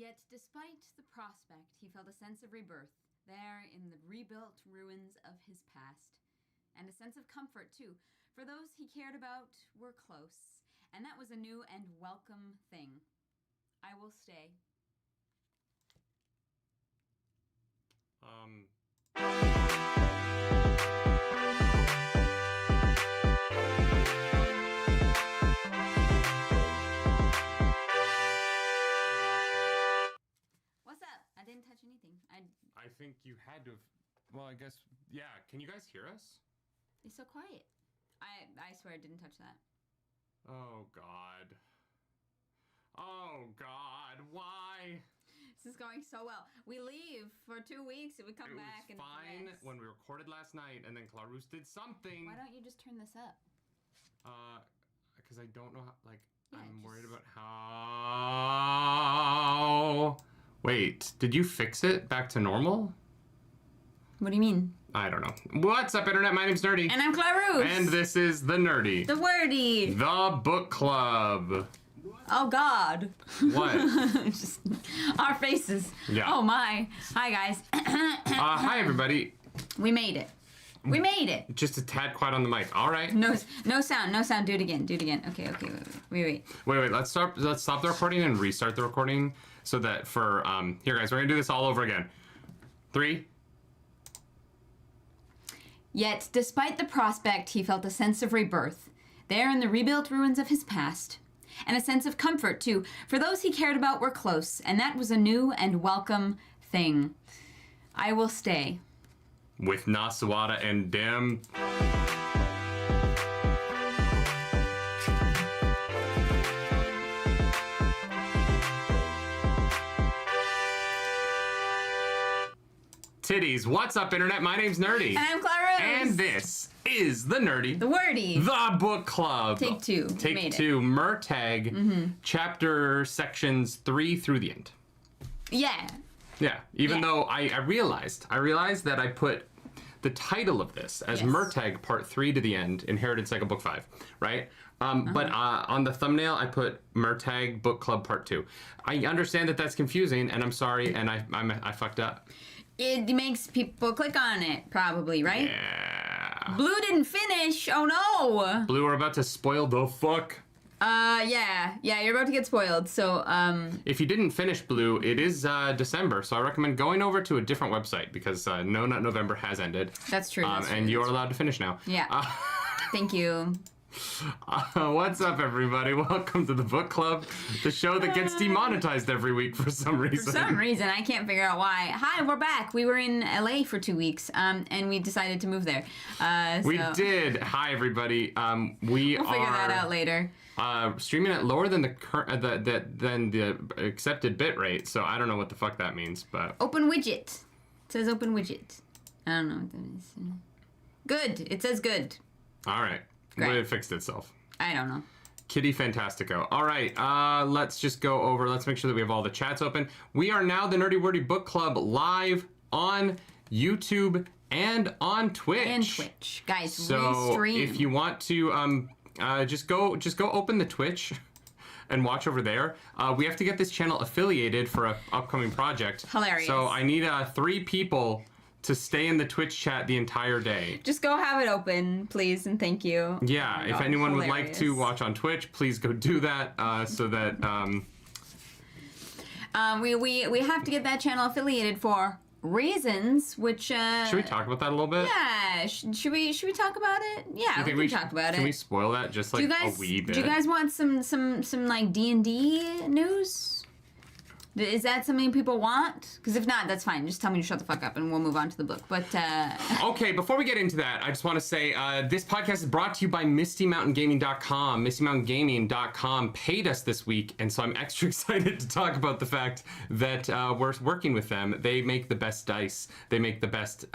Yet, despite the prospect, he felt a sense of rebirth there in the rebuilt ruins of his past. And a sense of comfort, too, for those he cared about were close, and that was a new and welcome thing. I will stay. What's up? I didn't touch anything. I think you had to have... Well, I guess... Yeah, can you guys hear us? It's so quiet. I swear I didn't touch that. Oh, God. Oh, God, why? This is going so well. We leave for 2 weeks and we come back and it was fine when we recorded last night and then Clarus did something. Why don't you just turn this up? Because I don't know how, like, Yeah, I'm worried about how... Wait, did you fix it back to normal? What do you mean? I don't know. What's up, Internet? My name's Nerdy. And I'm Clarus. And this is The Nerdy. The Wordy. The Book Club. Oh, God. What? Just our faces. Yeah. Oh, my. Hi, guys. Hi, everybody. We made it. We made it. Just a tad quiet on the mic. All right. No sound. No sound. Do it again. Do it again. Okay. Wait. Wait. Let's stop the recording and restart the recording so that for here, guys, we're gonna do this all over again. 3. Yet, despite the prospect, he felt a sense of rebirth there in the rebuilt ruins of his past. And a sense of comfort, too, for those he cared about were close, and that was a new and welcome thing. I will stay. With Nasuwada and Dem. Titties. What's up, Internet? My name's Nerdy. And I'm Clarus. And this is The Nerdy. The Wordy. The Book Club. Take 2. Take 2. Murtagh. Chapter sections 3 through the end. Yeah. Yeah. Even though I realized that I put the title of this as Murtagh Part 3 to the end, Inheritance Cycle Book 5, right? But on the thumbnail, I put Murtagh Book Club Part 2. I understand that that's confusing, and I'm sorry, and I fucked up. It makes people click on it, probably, right? Yeah. Blue didn't finish. Oh, no. Blue, we're about to spoil the fuck. Yeah, you're about to get spoiled, so, If you didn't finish Blue, it is, December, so I recommend going over to a different website, because, No Nut November has ended. That's true, and you're allowed to finish now. Yeah. Thank you. What's up, everybody? Welcome to the Book Club, the show that gets demonetized every week for some reason. For some reason, I can't figure out why. Hi, we're back. We were in LA for 2 weeks, and we decided to move there. We did. Hi, everybody. We'll figure that out later. Streaming at lower than the accepted bit rate, so I don't know what the fuck that means, but open widget. It says open widget. I don't know what that is. Good. It says good. All right. Great. It fixed itself. I don't know. Kitty Fantastico. All right, let's just go over. Let's make sure that we have all the chats open. We are now the Nerdy Wordy Book Club live on YouTube and on Twitch. Guys, so we stream. If you want to just go open the Twitch and watch over there. We have to get this channel affiliated for an upcoming project. Hilarious. So I need 3 people to stay in the Twitch chat the entire day. Just go have it open, please, and thank you. Yeah, if anyone would like to watch on Twitch, please go do that so that... We have to get that channel affiliated for reasons, which... Should we talk about that a little bit? Yeah, should we talk about it? Yeah, we can talk about it. Can we spoil that just like a wee bit? Do you guys want some like D&D news? Is that something people want? Because if not, that's fine. Just tell me to shut the fuck up and we'll move on to the book. But Okay, before we get into that, I just want to say this podcast is brought to you by MistyMountainGaming.com. MistyMountainGaming.com paid us this week, and so I'm extra excited to talk about the fact that we're working with them. They make the best dice. They make the best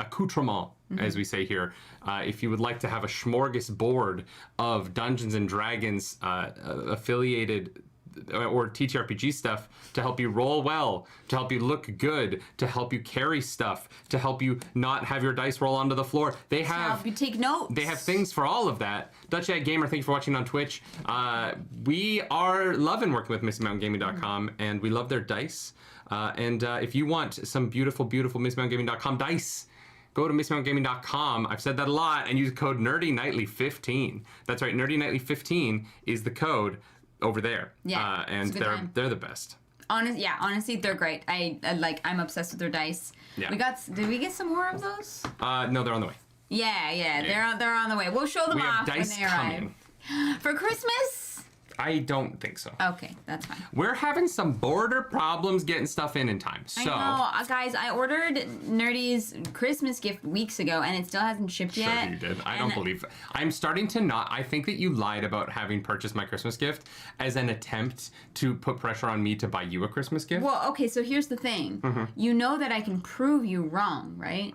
accoutrement, as we say here. If you would like to have a smorgasbord of Dungeons and Dragons affiliated or TTRPG stuff to help you roll well, to help you look good, to help you carry stuff, to help you not have your dice roll onto the floor. They have to help you take notes. They have things for all of that. Dutch Gamer, thank you for watching on Twitch. We are loving working with MissyMountainGaming.com, and we love their dice. And if you want some beautiful, beautiful MissyMountainGaming.com dice, go to MissyMountainGaming.com. I've said that a lot, and use code nerdynightly15. That's right, nerdynightly15 is the code over there. Yeah, and they're the best. Honestly, they're great. I'm obsessed with their dice. Yeah. Did we get some more of those? No, they're on the way. Yeah. They're on the way. We'll show them off when they coming. arrive. For Christmas? I don't think so. Okay, that's fine. We're having some border problems getting stuff in time. So, I know, guys. I ordered Nerdy's Christmas gift weeks ago, and it still hasn't shipped yet. Sure you did. I don't believe. I'm starting to not. I think that you lied about having purchased my Christmas gift as an attempt to put pressure on me to buy you a Christmas gift. Well, okay. So here's the thing. You know that I can prove you wrong, right?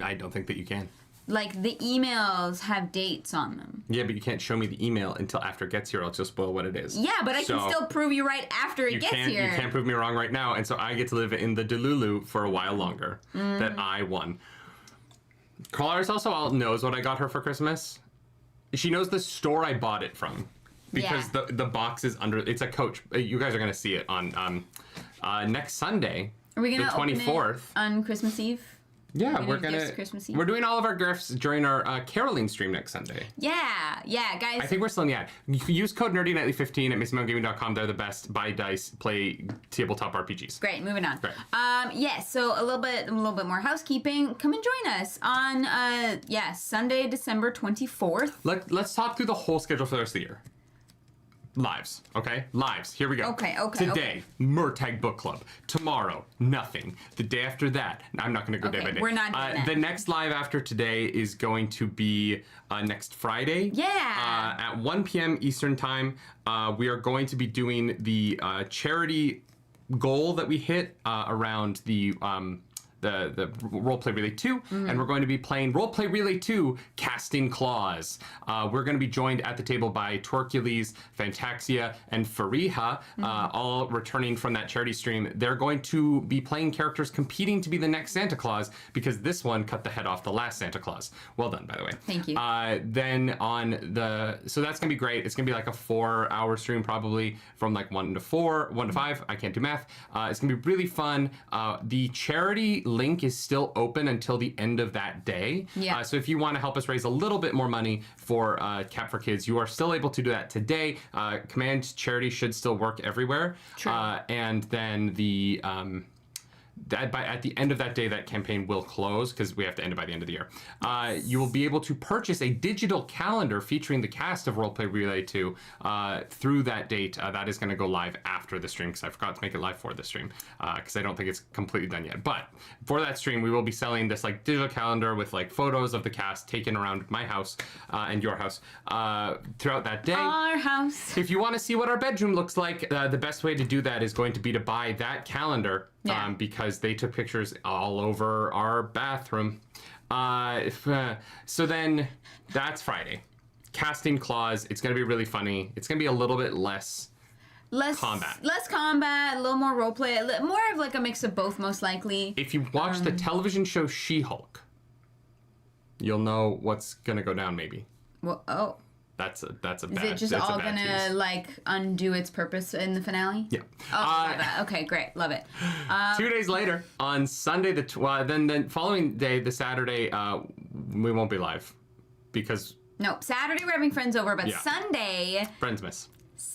I don't think that you can. Like, the emails have dates on them. Yeah, but you can't show me the email until after it gets here, else you'll spoil what it is. Yeah, but I can still prove you right after it gets here. You can't prove me wrong right now, and so I get to live in the Delulu for a while longer. That I won. Colaris also knows what I got her for Christmas. She knows the store I bought it from. Because the box is under... It's a Coach. You guys are going to see it on next Sunday. Are we going to open it on Christmas Eve? Yeah, we're doing all of our gifts during our caroling stream next Sunday. Yeah, guys. I think we're still in the ad. Use code nerdynightly15 at MissyMountainGaming.com. They're the best. Buy dice, play tabletop RPGs. Great, moving on. Great. So a little bit more housekeeping. Come and join us on Sunday, December 24th. Let's talk through the whole schedule for the rest of the year. Lives, okay? Lives. Here we go. Okay. Today, Murtagh Book Club. Tomorrow, nothing. The day after that, I'm not going to go day by day. We're not doing that. The next live after today is going to be next Friday. Yeah. At 1 p.m. Eastern Time. We are going to be doing the charity goal that we hit around the Roleplay Relay 2, and we're going to be playing Roleplay Relay 2 Casting Claws. We're going to be joined at the table by Torcules, Fantaxia, and Fariha, all returning from that charity stream. They're going to be playing characters competing to be the next Santa Claus, because this one cut the head off the last Santa Claus. Well done, by the way. Thank you. So that's going to be great. It's going to be like a 4-hour stream, probably from like 1 to 5. I can't do math. It's going to be really fun. The charity link is still open until the end of that day. Yeah. So if you want to help us raise a little bit more money for Cap for Kids, you are still able to do that today. Command charity should still work everywhere. True. And then the at the end of that day, that campaign will close because we have to end it by the end of the year. You will be able to purchase a digital calendar featuring the cast of Roleplay Relay 2 through that date. That is going to go live after the stream because I forgot to make it live for the stream because I don't think it's completely done yet. But for that stream, we will be selling this like digital calendar with like photos of the cast taken around my house and your house throughout that day. Our house. If you want to see what our bedroom looks like, the best way to do that is going to be to buy that calendar. Yeah. Because they took pictures all over our bathroom. So then that's Friday. Casting Claws. It's going to be really funny. It's going to be a little bit less combat. Less combat, a little more roleplay, more of like a mix of both, most likely. If you watch the television show She-Hulk, you'll know what's going to go down maybe. Well, oh. That's a bad. Is it just all gonna like undo its purpose in the finale? Yeah. Oh, okay, great, love it. 2 days later, on Sunday, then following day, the Saturday, we won't be live because. No, Saturday we're having friends over, but Yeah. Sunday. Friendsmas.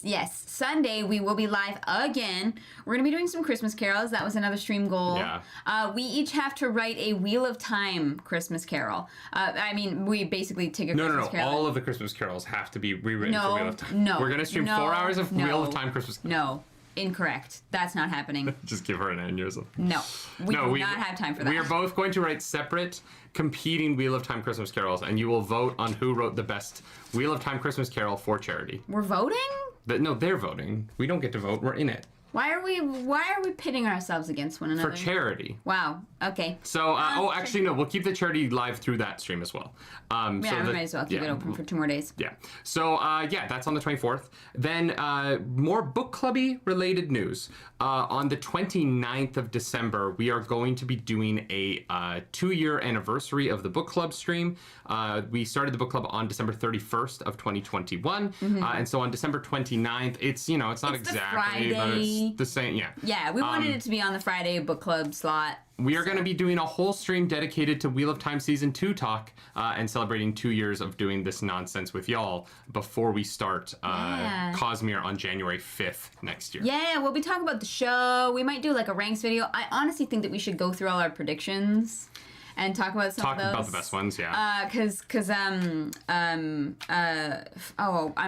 Yes, Sunday we will be live again. We're gonna be doing some Christmas carols. That was another stream goal. Yeah. We each have to write a Wheel of Time Christmas carol. I mean, we basically take a Christmas carol. All of the Christmas carols have to be rewritten for Wheel of Time. No. We're gonna stream 4 hours of Wheel of Time Christmas. No. Incorrect. That's not happening. Just give her an aneurysm. No. We do not have time for that. We are both going to write separate competing Wheel of Time Christmas carols, and you will vote on who wrote the best Wheel of Time Christmas carol for charity. We're voting? No, they're voting. We don't get to vote. We're in it. Why are we pitting ourselves against one another? For charity. Wow. Okay. So, actually, no, we'll keep the charity live through that stream as well. Yeah, we might as well keep it open for 2 more days. Yeah. So, that's on the 24th. Then, more book clubby related news. On the 29th of December, we are going to be doing a 2-year anniversary of the book club stream. We started the book club on December 31st of 2021. And so on December 29th, it's not exactly, but it's the same. Yeah. Yeah, we wanted it to be on the Friday book club slot. We are going to be doing a whole stream dedicated to Wheel of Time Season 2 talk and celebrating 2 years of doing this nonsense with y'all before we start Cosmere on January 5th next year. Yeah, we'll be talking about the show. We might do like a ranks video. I honestly think that we should go through all our predictions and talk about some of those. Talk about the best ones, yeah. I'm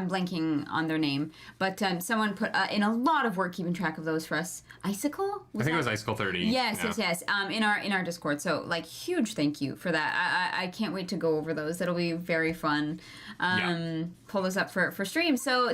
blanking on their name, but someone put in a lot of work keeping track of those for us. Icicle? I think it was Icicle 30. Yes. In our Discord. So like huge thank you for that. I can't wait to go over those. That'll be very fun. Pull those up for stream. So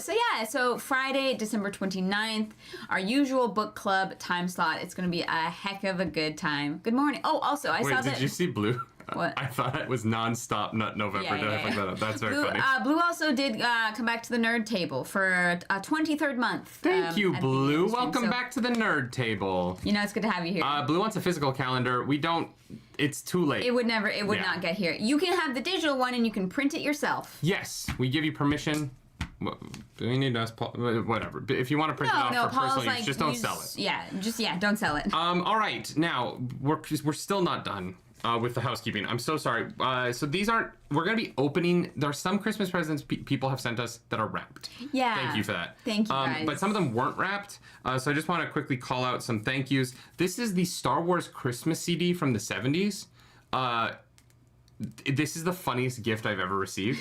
Friday, December 29th, our usual book club time slot. It's going to be a heck of a good time. Good morning. Oh, also I saw that. Did you see Blue? What? I thought it was non-stop Nut November. Did I fuck that up? That's very funny. Blue also did come back to the Nerd Table for a 23rd month. Thank you, Blue. Welcome back to the Nerd Table. It's good to have you here. Blue wants a physical calendar. We don't. It's too late. It would not get here. You can have the digital one and you can print it yourself. Yes, we give you permission. Do we need us? Whatever. If you want to print it off for personal use, just don't sell it. Yeah, don't sell it. All right. Now we're still not done. With the housekeeping. I'm so sorry. So these aren't, we're going to be opening, there are some Christmas presents people have sent us that are wrapped. Yeah. Thank you for that. Thank you, guys. But some of them weren't wrapped. So I just want to quickly call out some thank yous. This is the Star Wars Christmas CD from the 70s. This is the funniest gift I've ever received.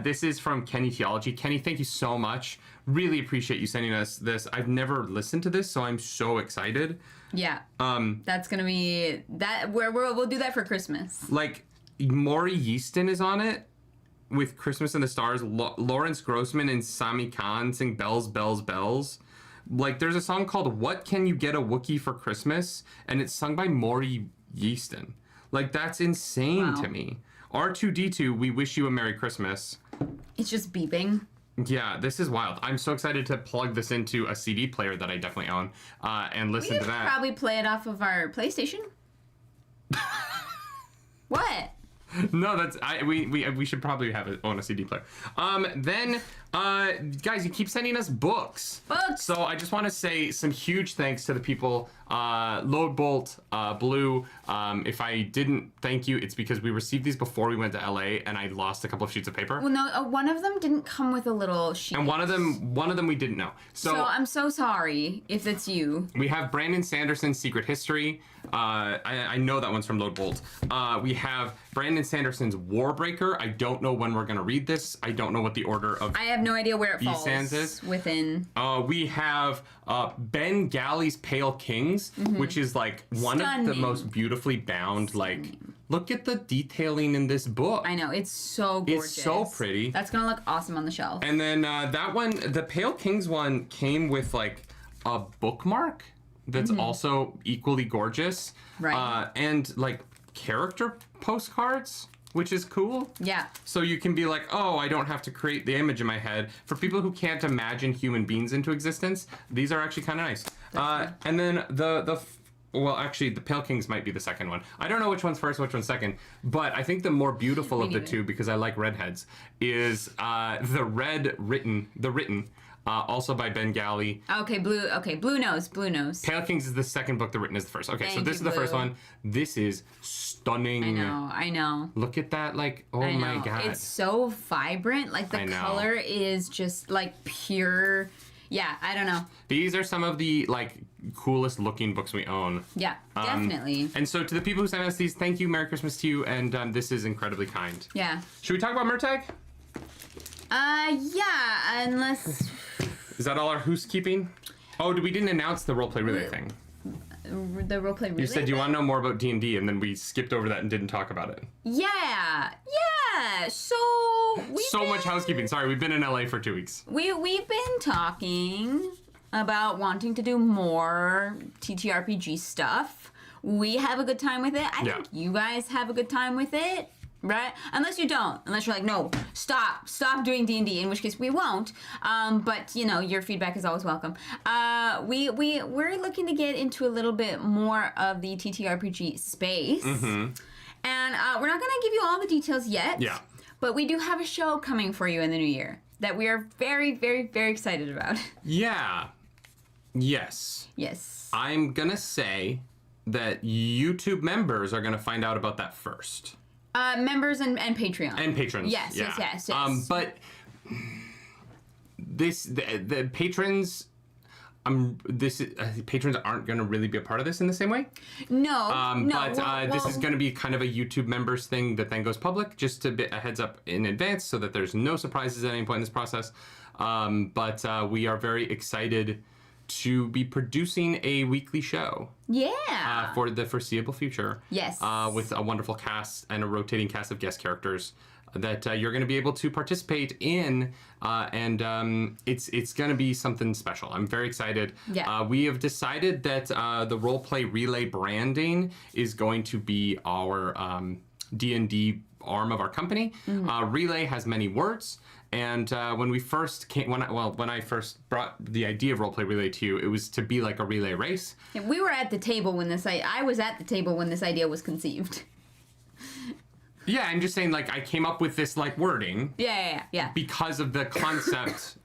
This is from Kenny Theology. Kenny, thank you so much. Really appreciate you sending us this. I've never listened to this, so I'm so excited. Yeah. That's gonna be that. We'll do that for Christmas. Like, Maury Yeaston is on it with Christmas in the Stars. Lawrence Grossman and Sami Khan sing Bells, Bells, Bells. Like, there's a song called "What Can You Get a Wookiee for Christmas?" and it's sung by Maury Yeaston. Like, that's insane to me. R2D2, we wish you a Merry Christmas. It's just beeping. Yeah, this is wild. I'm so excited to plug this into a CD player that I definitely own and listen to that. We could probably play it off of our PlayStation. What? No, that's we should probably have it on a CD player. Then guys, you keep sending us books. So I just want to say some huge thanks to the people, Loadbolt, Blue. If I didn't thank you, it's because we received these before we went to LA and I lost a couple of sheets of paper. Well, no, one of them didn't come with a little sheet. And one of them we didn't know. So I'm so sorry if it's you. We have Brandon Sanderson's Secret History. I know that one's from Loadbolt. We have Brandon Sanderson's Warbreaker. I don't know when we're going to read this. I don't know what the order of I have no idea where it falls is. Within. We have Ben Galley's Pale Kings, which is like one of the most beautifully bound, like, look at the detailing in this book. I know, it's so gorgeous. It's so pretty. That's going to look awesome on the shelf. And then that one, the Pale Kings one came with like a bookmark that's also equally gorgeous. Right. And like character postcards, which is cool. Yeah. So you can be like, oh, I don't have to create the image in my head. For people who can't imagine human beings into existence, these are actually kind of nice. And then well, actually, the Pale Kings might be the second one. I don't know which one's first, which one's second, but I think the more beautiful of the two, because I like redheads, is the Written. Also by Ben Galley. Okay, Blue knows. Pale Kings is the second book, The Written is the first. Okay, so this is the first one. This is stunning. I know. Look at that, like, oh my god. It's so vibrant. Like, the color is just, like, pure. Yeah, I don't know. These are some of the, like, coolest looking books we own. Yeah, definitely. And so to the people who sent us these, thank you, Merry Christmas to you, and this is incredibly kind. Yeah. Should we talk about Murtagh? Yeah, unless... Is that all our housekeeping? Oh, we didn't announce the roleplay relay thing. The roleplay relay? You said you want to know more about D&D, and then we skipped over that and didn't talk about it. Yeah. So much housekeeping. Sorry, we've been in LA for 2 weeks. We've been talking about wanting to do more TTRPG stuff. We have a good time with it. I think you guys have a good time with it. Right? Unless you don't. Unless you're like, no, stop doing D&D, in which case we won't. But, you know, your feedback is always welcome. We're looking to get into a little bit more of the TTRPG space. And we're not going to give you all the details yet. Yeah. But we do have a show coming for you in the new year that we are very, very, very excited about. Yeah. Yes. Yes. I'm going to say that YouTube members are going to find out about that first. Members and Patreon. And patrons. Yes. But the patrons, patrons aren't going to really be a part of this in the same way. No. This is going to be kind of a YouTube members thing that then goes public, just a heads up in advance so that there's no surprises at any point in this process. We are very excited to be producing a weekly show. Yeah. For the foreseeable future. Yes. With a wonderful cast and a rotating cast of guest characters that you're going to be able to participate in, and it's going to be something special. I'm very excited. Yeah. We have decided that the Roleplay Relay branding is going to be our D&D arm of our company. Relay has many words. And when I first brought the idea of Roleplay Relay to you, it was to be like a relay race. Yeah, we were at the table when I was at the table when this idea was conceived. Yeah, I'm just saying, like, I came up with this, like, wording. Yeah. Because of the concept.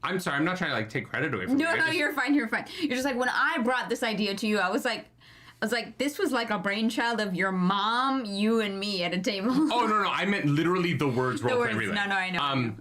I'm sorry, I'm not trying to, like, take credit away from you. No, you're fine. You're just like, when I brought this idea to you, I was like, this was like a brainchild of your mom, you, and me at a table. Oh, no, I meant literally the words Roleplay Relay. No, I know.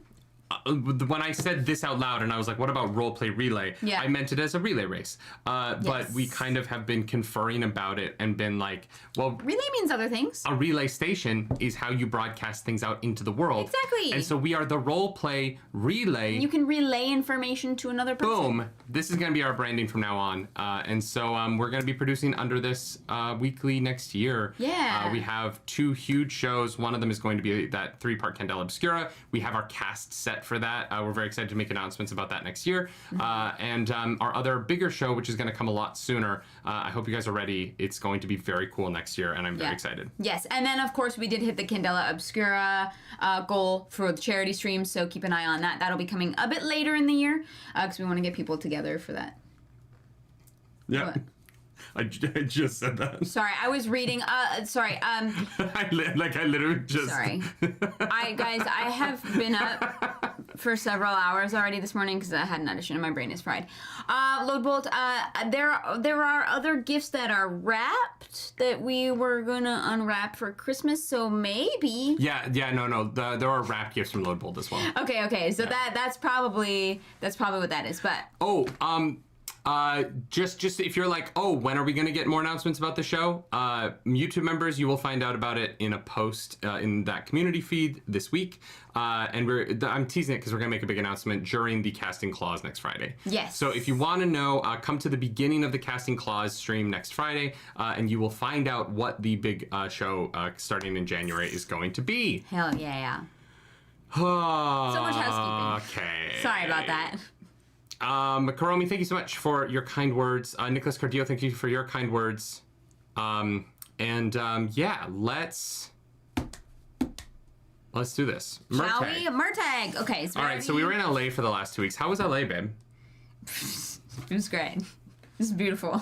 When I said this out loud and I was like, what about Roleplay Relay? Yeah. I meant it as a relay race. But we kind of have been conferring about it and been like, well... Relay means other things. A relay station is how you broadcast things out into the world. Exactly. And so we are the Roleplay Relay. You can relay information to another person. Boom. This is going to be our branding from now on. And so we're going to be producing under this weekly next year. Yeah. We have 2 huge shows. One of them is going to be that 3-part Candela Obscura. We have our cast set for that. We're very excited to make announcements about that next year. And our other bigger show, which is going to come a lot sooner. I hope you guys are ready. It's going to be very cool next year, and I'm very excited. Yes, and then of course we did hit the Candela Obscura goal for the charity stream, so keep an eye on that. That'll be coming a bit later in the year, because we want to get people together for that. Yeah. What? I just said that. Sorry, I was reading. Sorry. I literally just. Sorry. I have been up for several hours already this morning because I had an audition and my brain is fried. Loadbolt. There are other gifts that are wrapped that we were gonna unwrap for Christmas. So maybe. Yeah. No. There are wrapped gifts from Loadbolt as well. Okay. So that's probably what that is. But just if you're like, oh, when are we going to get more announcements about the show? YouTube members, you will find out about it in a post in that community feed this week. And I'm teasing it because we're going to make a big announcement during the Casting Clause next Friday. Yes. So if you want to know, come to the beginning of the Casting Clause stream next Friday, and you will find out what the big show starting in January is going to be. Hell yeah. So much housekeeping. Okay. Sorry about that. Karomi, thank you so much for your kind words. Nicholas Cardillo, thank you for your kind words. Let's do this. Shall we? Murtagh. Okay. All right, so we were in LA for the last 2 weeks. How was LA, babe? It was great. It was beautiful.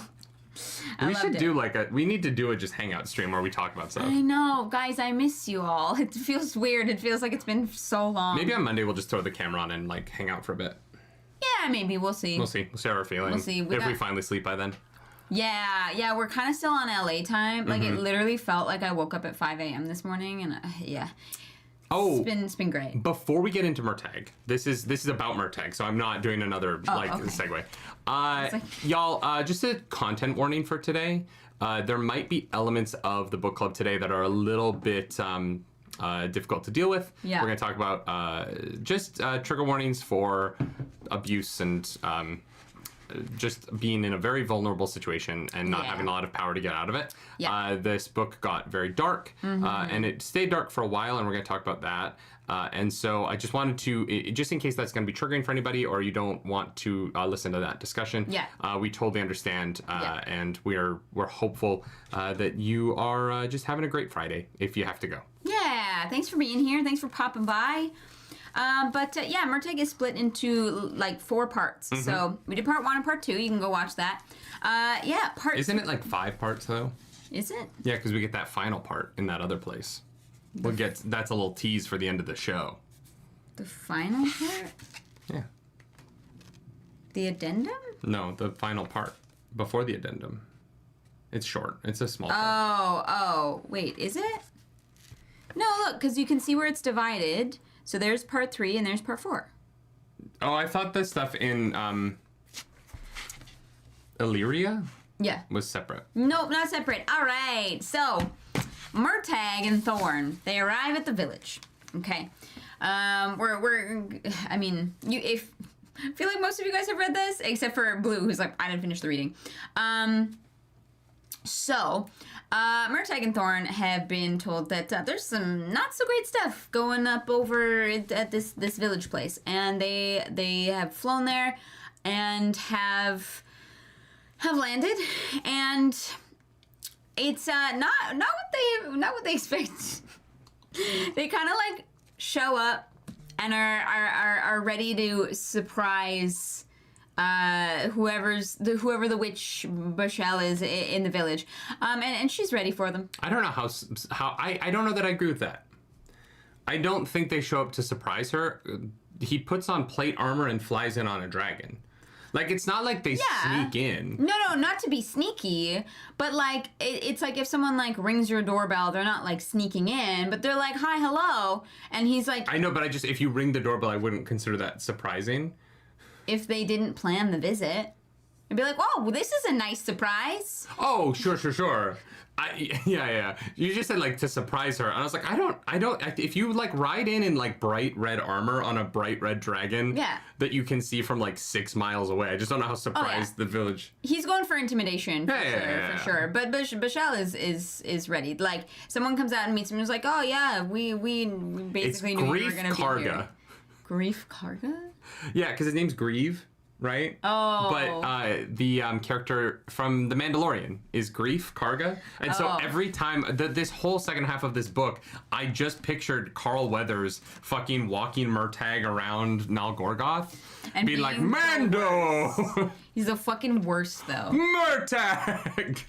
We need to do a just hangout stream where we talk about stuff. I know, guys, I miss you all. It feels weird. It feels like it's been so long. Maybe on Monday we'll just throw the camera on and like hang out for a bit. Yeah, maybe. We'll see. We'll see how we're feeling. We'll see. If we finally sleep by then. Yeah, we're kind of still on LA time. Like, it literally felt like I woke up at 5 a.m. this morning, and yeah. Oh, it's been great. Before we get into Murtagh, this is about Murtagh, so I'm not doing another segue. Y'all, just a content warning for today. There might be elements of the book club today that are a little bit difficult to deal with. Yeah. We're going to talk about just trigger warnings for abuse and just being in a very vulnerable situation and not having a lot of power to get out of it. This book got very dark, and it stayed dark for a while, and we're going to talk about that. And so I just wanted to, just in case that's going to be triggering for anybody or you don't want to listen to that discussion, we totally understand, and we're hopeful that you are just having a great Friday if you have to go. Yeah, thanks for being here. Thanks for popping by. Murtagh is split into like 4 parts. So we did part 1 and part 2. You can go watch that. Isn't it like 5 parts though? Is it? Yeah, because we get that final part in that other place. That's a little tease for the end of the show. The final part? Yeah. The addendum? No, the final part before the addendum. It's short. It's a small part. Oh, wait, is it? No, look, because you can see where it's divided. So there's part 3 and there's part 4. Oh, I thought the stuff in Illyria was separate. Nope, not separate. All right, so Murtagh and Thorn, they arrive at the village. Okay, I feel like most of you guys have read this, except for Blue, who's like, I didn't finish the reading. Murtagh and Thorn have been told that there's some not so great stuff going up over at this village place, and they have flown there and have landed, and it's not what they expect. They kind of like show up and are ready to surprise whoever the witch Bachel is in the village, and she's ready for them. I don't know how I don't know that I agree with that. I don't think they show up to surprise her. He puts on plate armor and flies in on a dragon. Like, it's not like they sneak in. No, not to be sneaky, but like it's like if someone like rings your doorbell, they're not like sneaking in, but they're like, hi, hello, and he's like, I know, but if you ring the doorbell, I wouldn't consider that surprising. If they didn't plan the visit, I'd be like, "Oh, well, this is a nice surprise." Oh, sure. Yeah. You just said like to surprise her, and I was like, I don't. If you like ride in like bright red armor on a bright red dragon, that you can see from like 6 miles away, I just don't know how surprised the village. He's going for intimidation, for sure. But Bachel is ready. Like, someone comes out and meets him and is like, "Oh yeah, we basically knew you were gonna be here." Grief Karga? Yeah, because his name's Grieve, right? Oh. But the character from The Mandalorian is Grief Karga. And so every time, this whole second half of this book, I just pictured Carl Weathers fucking walking Murtagh around Nal Gorgoth and being like, Mando! He's the fucking worst, though. Murtagh!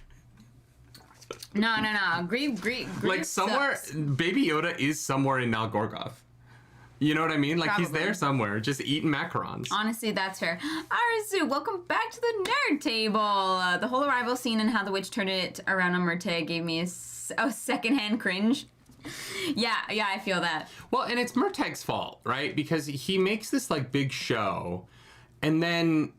No. Grieve like, somewhere, sucks. Baby Yoda is somewhere in Nal Gorgoth. You know what I mean? Like, Probably. He's there somewhere, just eating macarons. Honestly, that's fair. Arzu, welcome back to the Nerd Table. The whole arrival scene and how the witch turned it around on Murtagh gave me a secondhand cringe. Yeah, I feel that. Well, and it's Murtagh's fault, right? Because he makes this, like, big show, and then...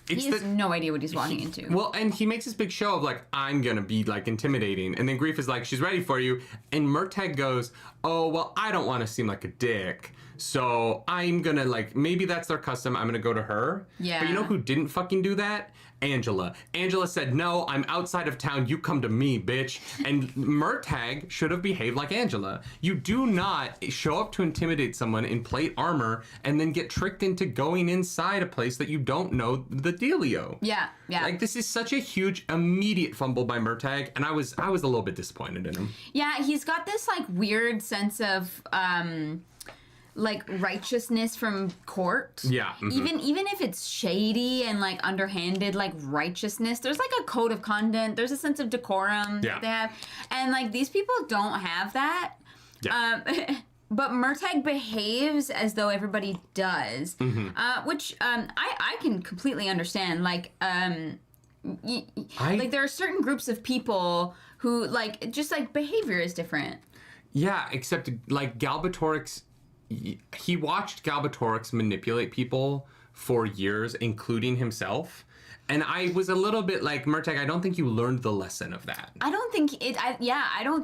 He has no idea what he's walking into. Well, and he makes this big show of, like, I'm gonna be, like, intimidating. And then Grief is like, she's ready for you. And Murtagh goes, oh, well, I don't want to seem like a dick. So I'm gonna, like, maybe that's their custom. I'm gonna go to her. Yeah. But you know who didn't fucking do that? Angela. Angela said, no, I'm outside of town. You come to me, bitch. And Murtagh should have behaved like Angela. You do not show up to intimidate someone in plate armor and then get tricked into going inside a place that you don't know the dealio. Yeah. Like, this is such a huge, immediate fumble by Murtagh, and I was a little bit disappointed in him. Yeah, he's got this, like, weird sense of, like, righteousness from court. Yeah. Mm-hmm. Even if it's shady and, like, underhanded, like, righteousness, there's, like, a code of conduct. There's a sense of decorum that they have. And, like, these people don't have that. Yeah. But Murtagh behaves as though everybody does, which I can completely understand. Like, like, there are certain groups of people who, like, just, like, behavior is different. Yeah, except, like, Galbatorix... He watched Galbatorix manipulate people for years, including himself. And I was a little bit like, Murtagh, I don't think you learned the lesson of that. I don't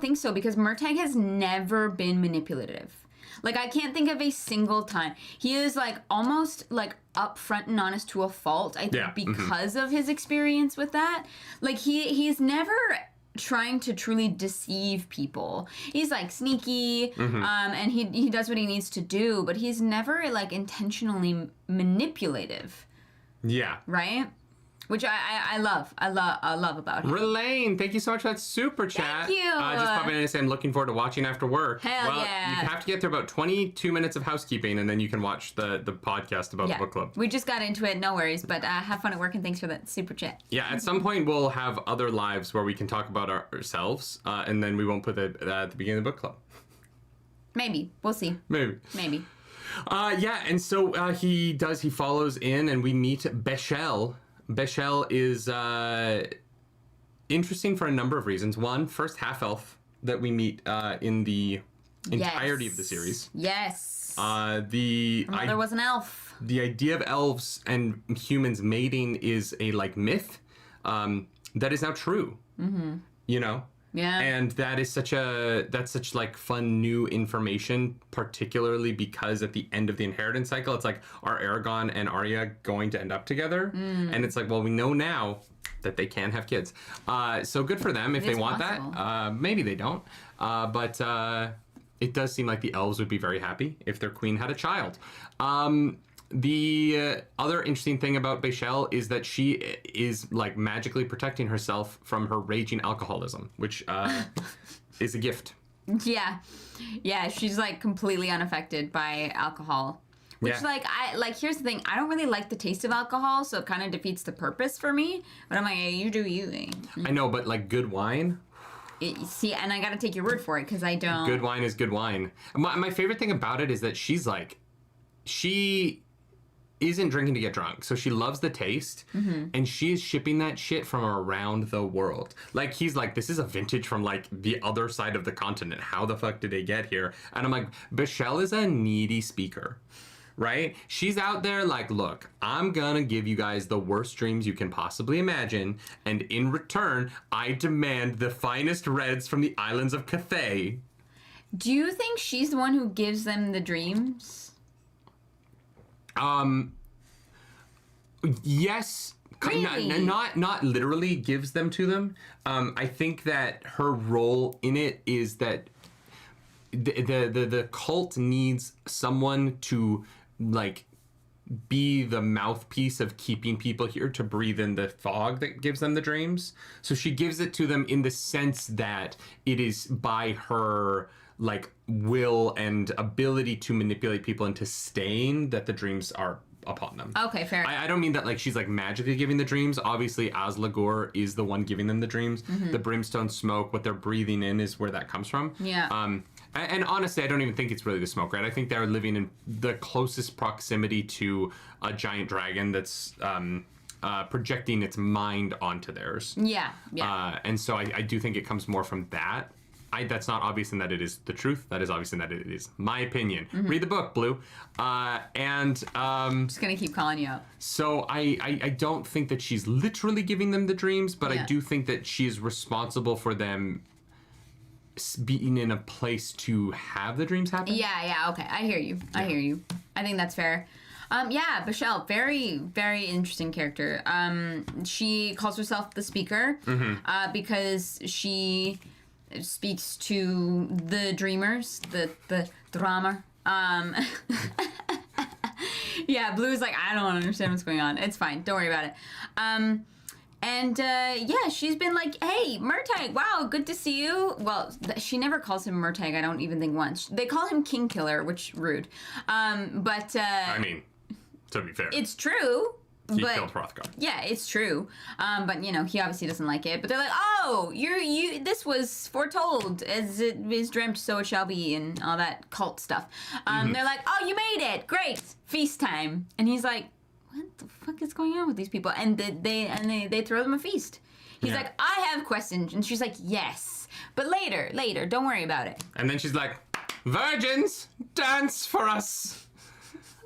think so, because Murtagh has never been manipulative. Like, I can't think of a single time. He is, like, almost, like, upfront and honest to a fault, I think, because of his experience with that. Like, he's never trying to truly deceive people. He's, like, sneaky, and he does what he needs to do, but he's never, like, intentionally manipulative. Yeah. Right? Which I love. I love about him. Relaine, thank you so much for that super chat. Thank you. Just popping in and saying, looking forward to watching after work. Hell well, yeah. You have to get through about 22 minutes of housekeeping, and then you can watch the podcast about the book club. We just got into it, no worries, but have fun at work, and thanks for that super chat. Yeah, at some point we'll have other lives where we can talk about ourselves, and then we won't put it at the beginning of the book club. Maybe. We'll see. Maybe. Yeah, and so he follows in, and we meet Bachel. Bachel is interesting for a number of reasons. One, first half-elf that we meet in the entirety of the series. Yes. Her mother was an elf. The idea of elves and humans mating is a, like, myth that is now true. Mm-hmm. You know? Yeah. And that's such like fun new information, particularly because at the end of the inheritance cycle, it's like, are Aragon and Arya going to end up together? And it's like, well, we know now that they can have kids. So good for them if they want that. Maybe they don't. But it does seem like the elves would be very happy if their queen had a child. The other interesting thing about Bachel is that she is, like, magically protecting herself from her raging alcoholism, which is a gift. Yeah. Yeah, she's, like, completely unaffected by alcohol. Which, here's the thing. I don't really like the taste of alcohol, so it kind of defeats the purpose for me. But I'm like, hey, you do you. I know, but, like, good wine... and I gotta take your word for it, because I don't... Good wine is good wine. My favorite thing about it is that she's, like... She isn't drinking to get drunk, so she loves the taste, and she is shipping that shit from around the world. Like, he's like, this is a vintage from, like, the other side of the continent. How the fuck did they get here? And I'm like, Bachel is a needy speaker, right? She's out there like, look, I'm gonna give you guys the worst dreams you can possibly imagine, and in return, I demand the finest reds from the islands of Cathay. Do you think she's the one who gives them the dreams? Yes. Really? Not literally gives them to them. I think that her role in it is that the cult needs someone to, like, be the mouthpiece of keeping people here to breathe in the fog that gives them the dreams. So she gives it to them in the sense that it is by her, like, will and ability to manipulate people into staying that the dreams are upon them. Okay, fair. I don't mean that, like, she's, like, magically giving the dreams. Obviously, Asligor is the one giving them the dreams. The brimstone smoke, what they're breathing in, is where that comes from. Yeah. And honestly, I don't even think it's really the smoke, right? I think they're living in the closest proximity to a giant dragon that's projecting its mind onto theirs. Yeah. And so I do think it comes more from that. That's not obvious in that it is the truth. That is obvious in that it is my opinion. Read the book, Blue. I'm just gonna keep calling you out. So I don't think that she's literally giving them the dreams, but I do think that she is responsible for them being in a place to have the dreams happen. Yeah, okay. I hear you. I think that's fair. Bachel, very, very interesting character. She calls herself the speaker because she speaks to the dreamers, the drama. Yeah, Blue's like, I don't understand what's going on. It's fine. Don't worry about it. She's been like, hey, Murtagh, wow, good to see you. Well, she never calls him Murtagh, I don't even think once. They call him King Killer, which rude. I mean, to be fair. It's true. He killed Hrothgar. Yeah, it's true. But, he obviously doesn't like it. But they're like, oh, this was foretold. As it is dreamt, so it shall be, and all that cult stuff. They're like, oh, you made it. Great. Feast time. And he's like, what the fuck is going on with these people? And they throw them a feast. He's like, I have questions. And she's like, yes. But later. Don't worry about it. And then she's like, virgins, dance for us.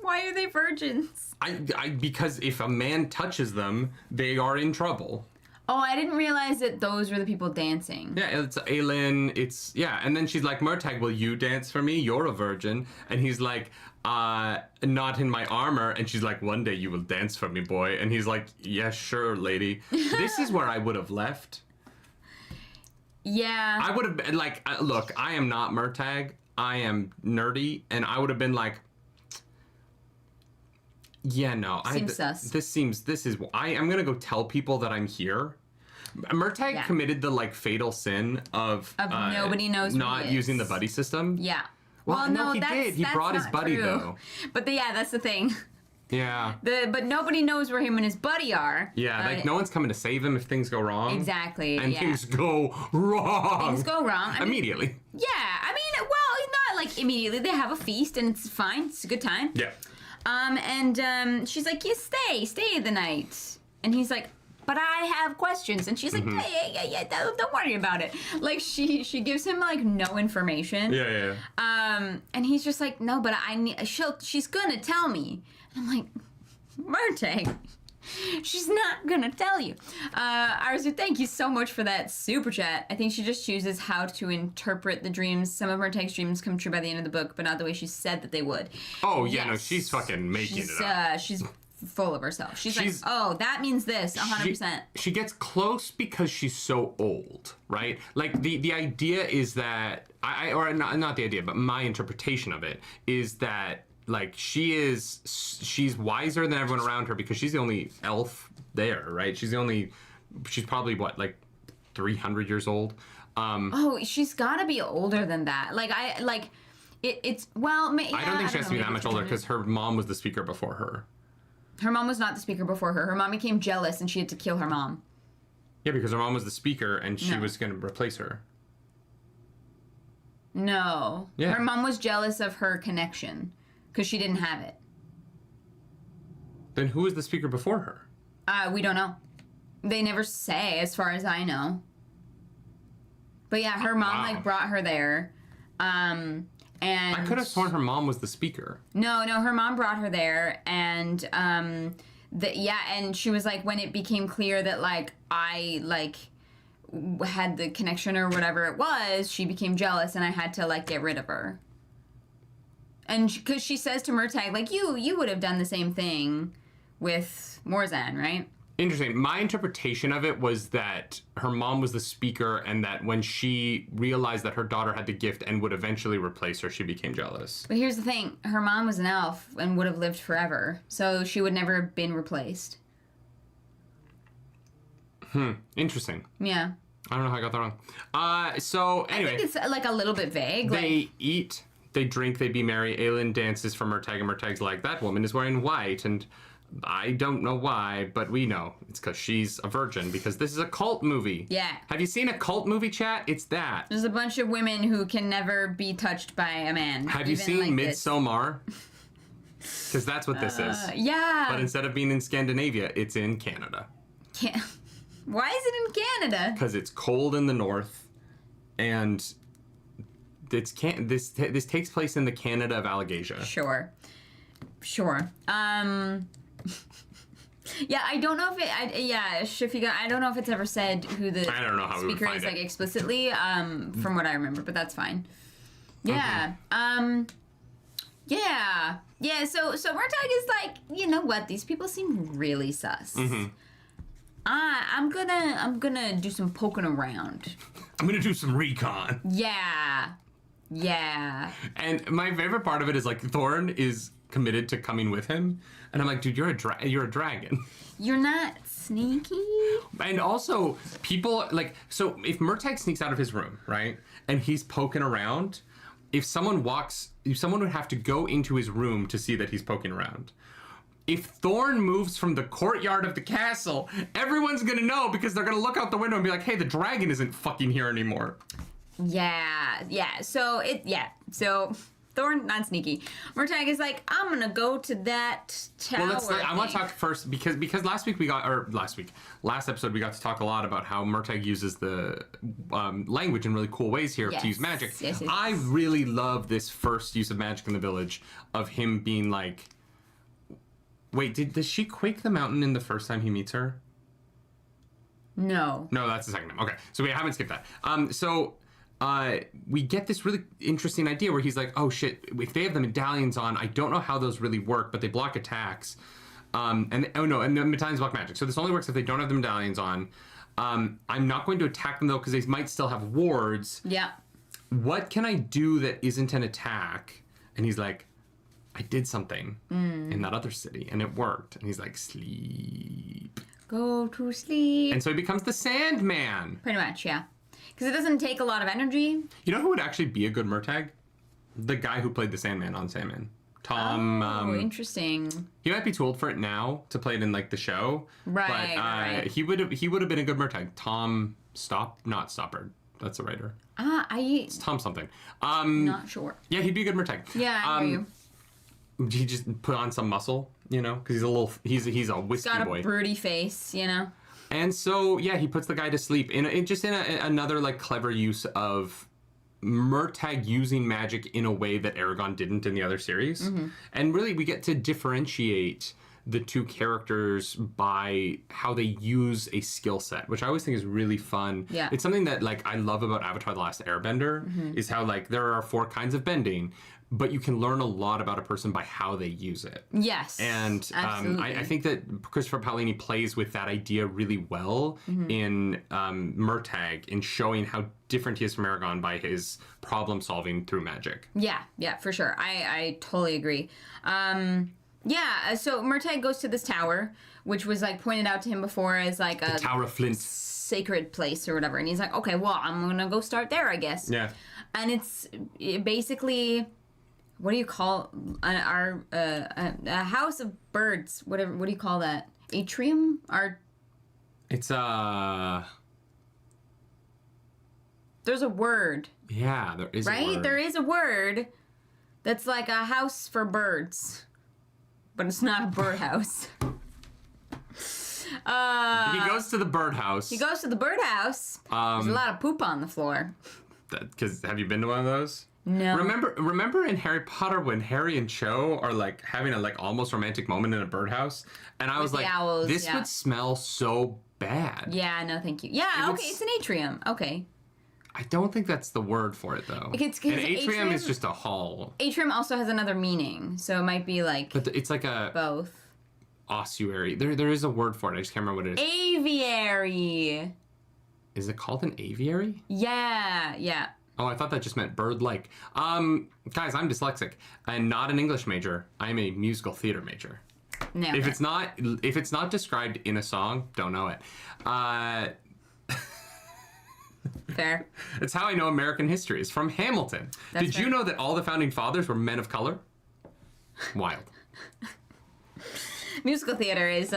Why are they virgins? Because if a man touches them, they are in trouble. Oh, I didn't realize that those were the people dancing. Yeah, it's Aelin, and then she's like, Murtagh, will you dance for me? You're a virgin. And he's like, not in my armor. And she's like, one day you will dance for me, boy. And he's like, yeah, sure, lady. This is where I would have left. Yeah. I would have been like, look, I am not Murtagh. I am nerdy. And I would have been like, yeah, no. Seems sus. I'm going to go tell people that I'm here. Murtagh committed the like fatal sin of nobody knows not using the buddy system. Yeah. Well, no, he did. He brought his buddy true. though. But that's the thing. Yeah. But nobody knows where him and his buddy are. Yeah, like no one's coming to save him if things go wrong. Exactly. And things go wrong. Things go wrong. Immediately. Yeah. I mean, well, not like immediately. They have a feast and it's fine. It's a good time. Yeah. And she's like, yeah, stay the night. And he's like, but I have questions. And she's like, yeah, don't worry about it. Like, she gives him, like, no information. Yeah. And he's just like, no, but she's gonna tell me. And I'm like, Murtagh, she's not gonna tell you. Arzu, thank you so much for that super chat. I think she just chooses how to interpret the dreams. Some of Murtagh's dreams come true by the end of the book, but not the way she said that they would. Oh, yeah, no, she's fucking making it up. She's full of herself. She's like, oh, that means this, 100%. She gets close because she's so old, right? Like, the idea is that, not the idea, but my interpretation of it is that, like, she's wiser than everyone around her because she's the only elf there, right? She's probably, what, like, 300 years old? She's gotta be older than that. Like, I don't think she has to be that much older because her mom was the speaker before her. Her mom was not the speaker before her. Her mom became jealous and she had to kill her mom. Yeah, because her mom was the speaker and she was going to replace her. No. Yeah. Her mom was jealous of her connection because she didn't have it. Then who was the speaker before her? We don't know. They never say, as far as I know. But yeah, her mom brought her there. And I could have sworn her mom was the speaker. No, her mom brought her there, and and she was like, when it became clear that like I like had the connection or whatever it was, she became jealous, and I had to like get rid of her. And because she says to Murtagh, like, you would have done the same thing with Morzan, right? Interesting. My interpretation of it was that her mom was the speaker and that when she realized that her daughter had the gift and would eventually replace her, she became jealous. But here's the thing. Her mom was an elf and would have lived forever, so she would never have been replaced. Interesting. Yeah. I don't know how I got that wrong. So, anyway. I think it's like a little bit vague. They eat, they drink, they be merry. Aelin dances for Murtagh, and Murtagh's like, that woman is wearing white, and I don't know why, but we know. It's because she's a virgin, because this is a cult movie. Yeah. Have you seen a cult movie, chat? It's that. There's a bunch of women who can never be touched by a man. Have you seen like Midsommar? Because that's what this is. Yeah. But instead of being in Scandinavia, it's in Canada. Why is it in Canada? Because it's cold in the north, and this takes place in the Canada of Allegasia. Sure. Yeah, I don't know if Shafika, I don't know if it's ever said who the speaker is, like, explicitly, from what I remember, but that's fine. Yeah. Yeah, so Murtagh is like, you know what, these people seem really sus. Mm-hmm. I'm gonna do some poking around. I'm gonna do some recon. Yeah. And my favorite part of it is, like, Thorn is committed to coming with him, and I'm like, dude, you're a dragon. You're not sneaky. And also, people, like, so if Murtagh sneaks out of his room, right, and he's poking around, if someone would have to go into his room to see that he's poking around. If Thorn moves from the courtyard of the castle, everyone's gonna know, because they're gonna look out the window and be like, hey, the dragon isn't fucking here anymore. So Thorn, not sneaky. Murtagh is like, I'm gonna go to that tower. Well, I want to talk first because last episode we got to talk a lot about how Murtagh uses the language in really cool ways here to use magic. Yes. I really love this first use of magic in the village of him being like, wait, does she quake the mountain in the first time he meets her? No. No, that's the second time. Okay, so we haven't skipped that. We get this really interesting idea where he's like, oh shit, if they have the medallions on, I don't know how those really work, but they block attacks. And the medallions block magic. So this only works if they don't have the medallions on. I'm not going to attack them though, because they might still have wards. Yeah. What can I do that isn't an attack? And he's like, I did something in that other city and it worked. And he's like, sleep. Go to sleep. And so he becomes the Sandman. Pretty much, yeah. Because it doesn't take a lot of energy. You know who would actually be a good Murtagh? The guy who played the Sandman on Sandman. Tom. Oh, interesting. He might be too old for it now to play it in like the show. Right. But right. he would have been a good Murtagh. Tom not Stoppard. That's the writer. It's Tom something. Not sure. Yeah, he'd be a good Murtagh. Yeah, I hear you. He just put on some muscle, you know, because he's a whiskey boy. He's got a broody face, you know. And so yeah, he puts the guy to sleep in another like clever use of Murtagh using magic in a way that Aragon didn't in the other series. Mm-hmm. And really we get to differentiate the two characters by how they use a skill set, which I always think is really fun. Yeah. It's something that like I love about Avatar: The Last Airbender is how like there are 4 kinds of bending, but you can learn a lot about a person by how they use it. Yes. And I think that Christopher Paolini plays with that idea really well in Murtagh, in showing how different he is from Aragon by his problem solving through magic. Yeah, for sure. I totally agree. So Murtagh goes to this tower, which was like pointed out to him before as like a Tower of Flint, sacred place or whatever. And he's like, okay, well, I'm gonna go start there, I guess. Yeah. And it's basically, what do you call a house of birds? Whatever. What do you call that? Atrium? It's There's a word. Yeah, there is. Right? A word. There is a word that's like a house for birds, but it's not a birdhouse. He goes to the birdhouse. There's a lot of poop on the floor. Because have you been to one of those? No. Remember in Harry Potter when Harry and Cho are like having a like almost romantic moment in a birdhouse, and I was like, owls, this would smell so bad. Yeah, no, thank you. Yeah, it's an atrium. Okay. I don't think that's the word for it though. An atrium is just a hall. Atrium also has another meaning, so it might be like. But it's like a both. Ossuary. There is a word for it. I just can't remember what it is. Aviary. Is it called an aviary? Yeah. Oh, I thought that just meant bird-like. Guys, I'm dyslexic and not an English major. I'm a musical theater major. No. If it's not described in a song, don't know it. Fair. It's how I know American history. It's from Hamilton. Did you know that all the founding fathers were men of color? Wild. Musical theater is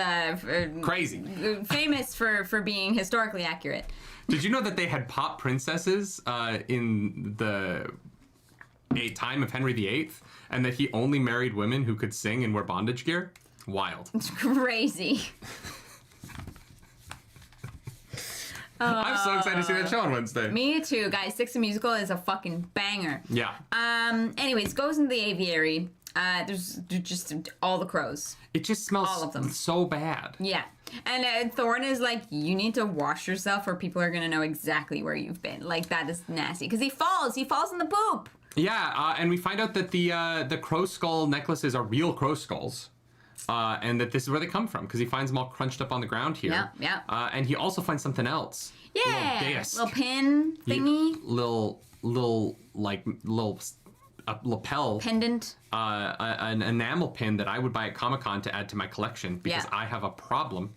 crazy. Famous for being historically accurate. Did you know that they had pop princesses in a time of Henry VIII, and that he only married women who could sing and wear bondage gear? Wild. It's crazy. I'm so excited to see that show on Wednesday. Me too, guys. Six the Musical is a fucking banger. Yeah. Anyways, goes into the aviary. There's just all the crows. It just smells all of them. So bad. Yeah. And Thorne is like, you need to wash yourself or people are going to know exactly where you've been. Like, that is nasty. Because he falls in the poop. Yeah, and we find out that the crow skull necklaces are real crow skulls. And that this is where they come from, because he finds them all crunched up on the ground here. Yeah. And he also finds something else. Yeah. Little pin thingy. Little a lapel pendant, an enamel pin that I would buy at Comic-Con to add to my collection because I have a problem.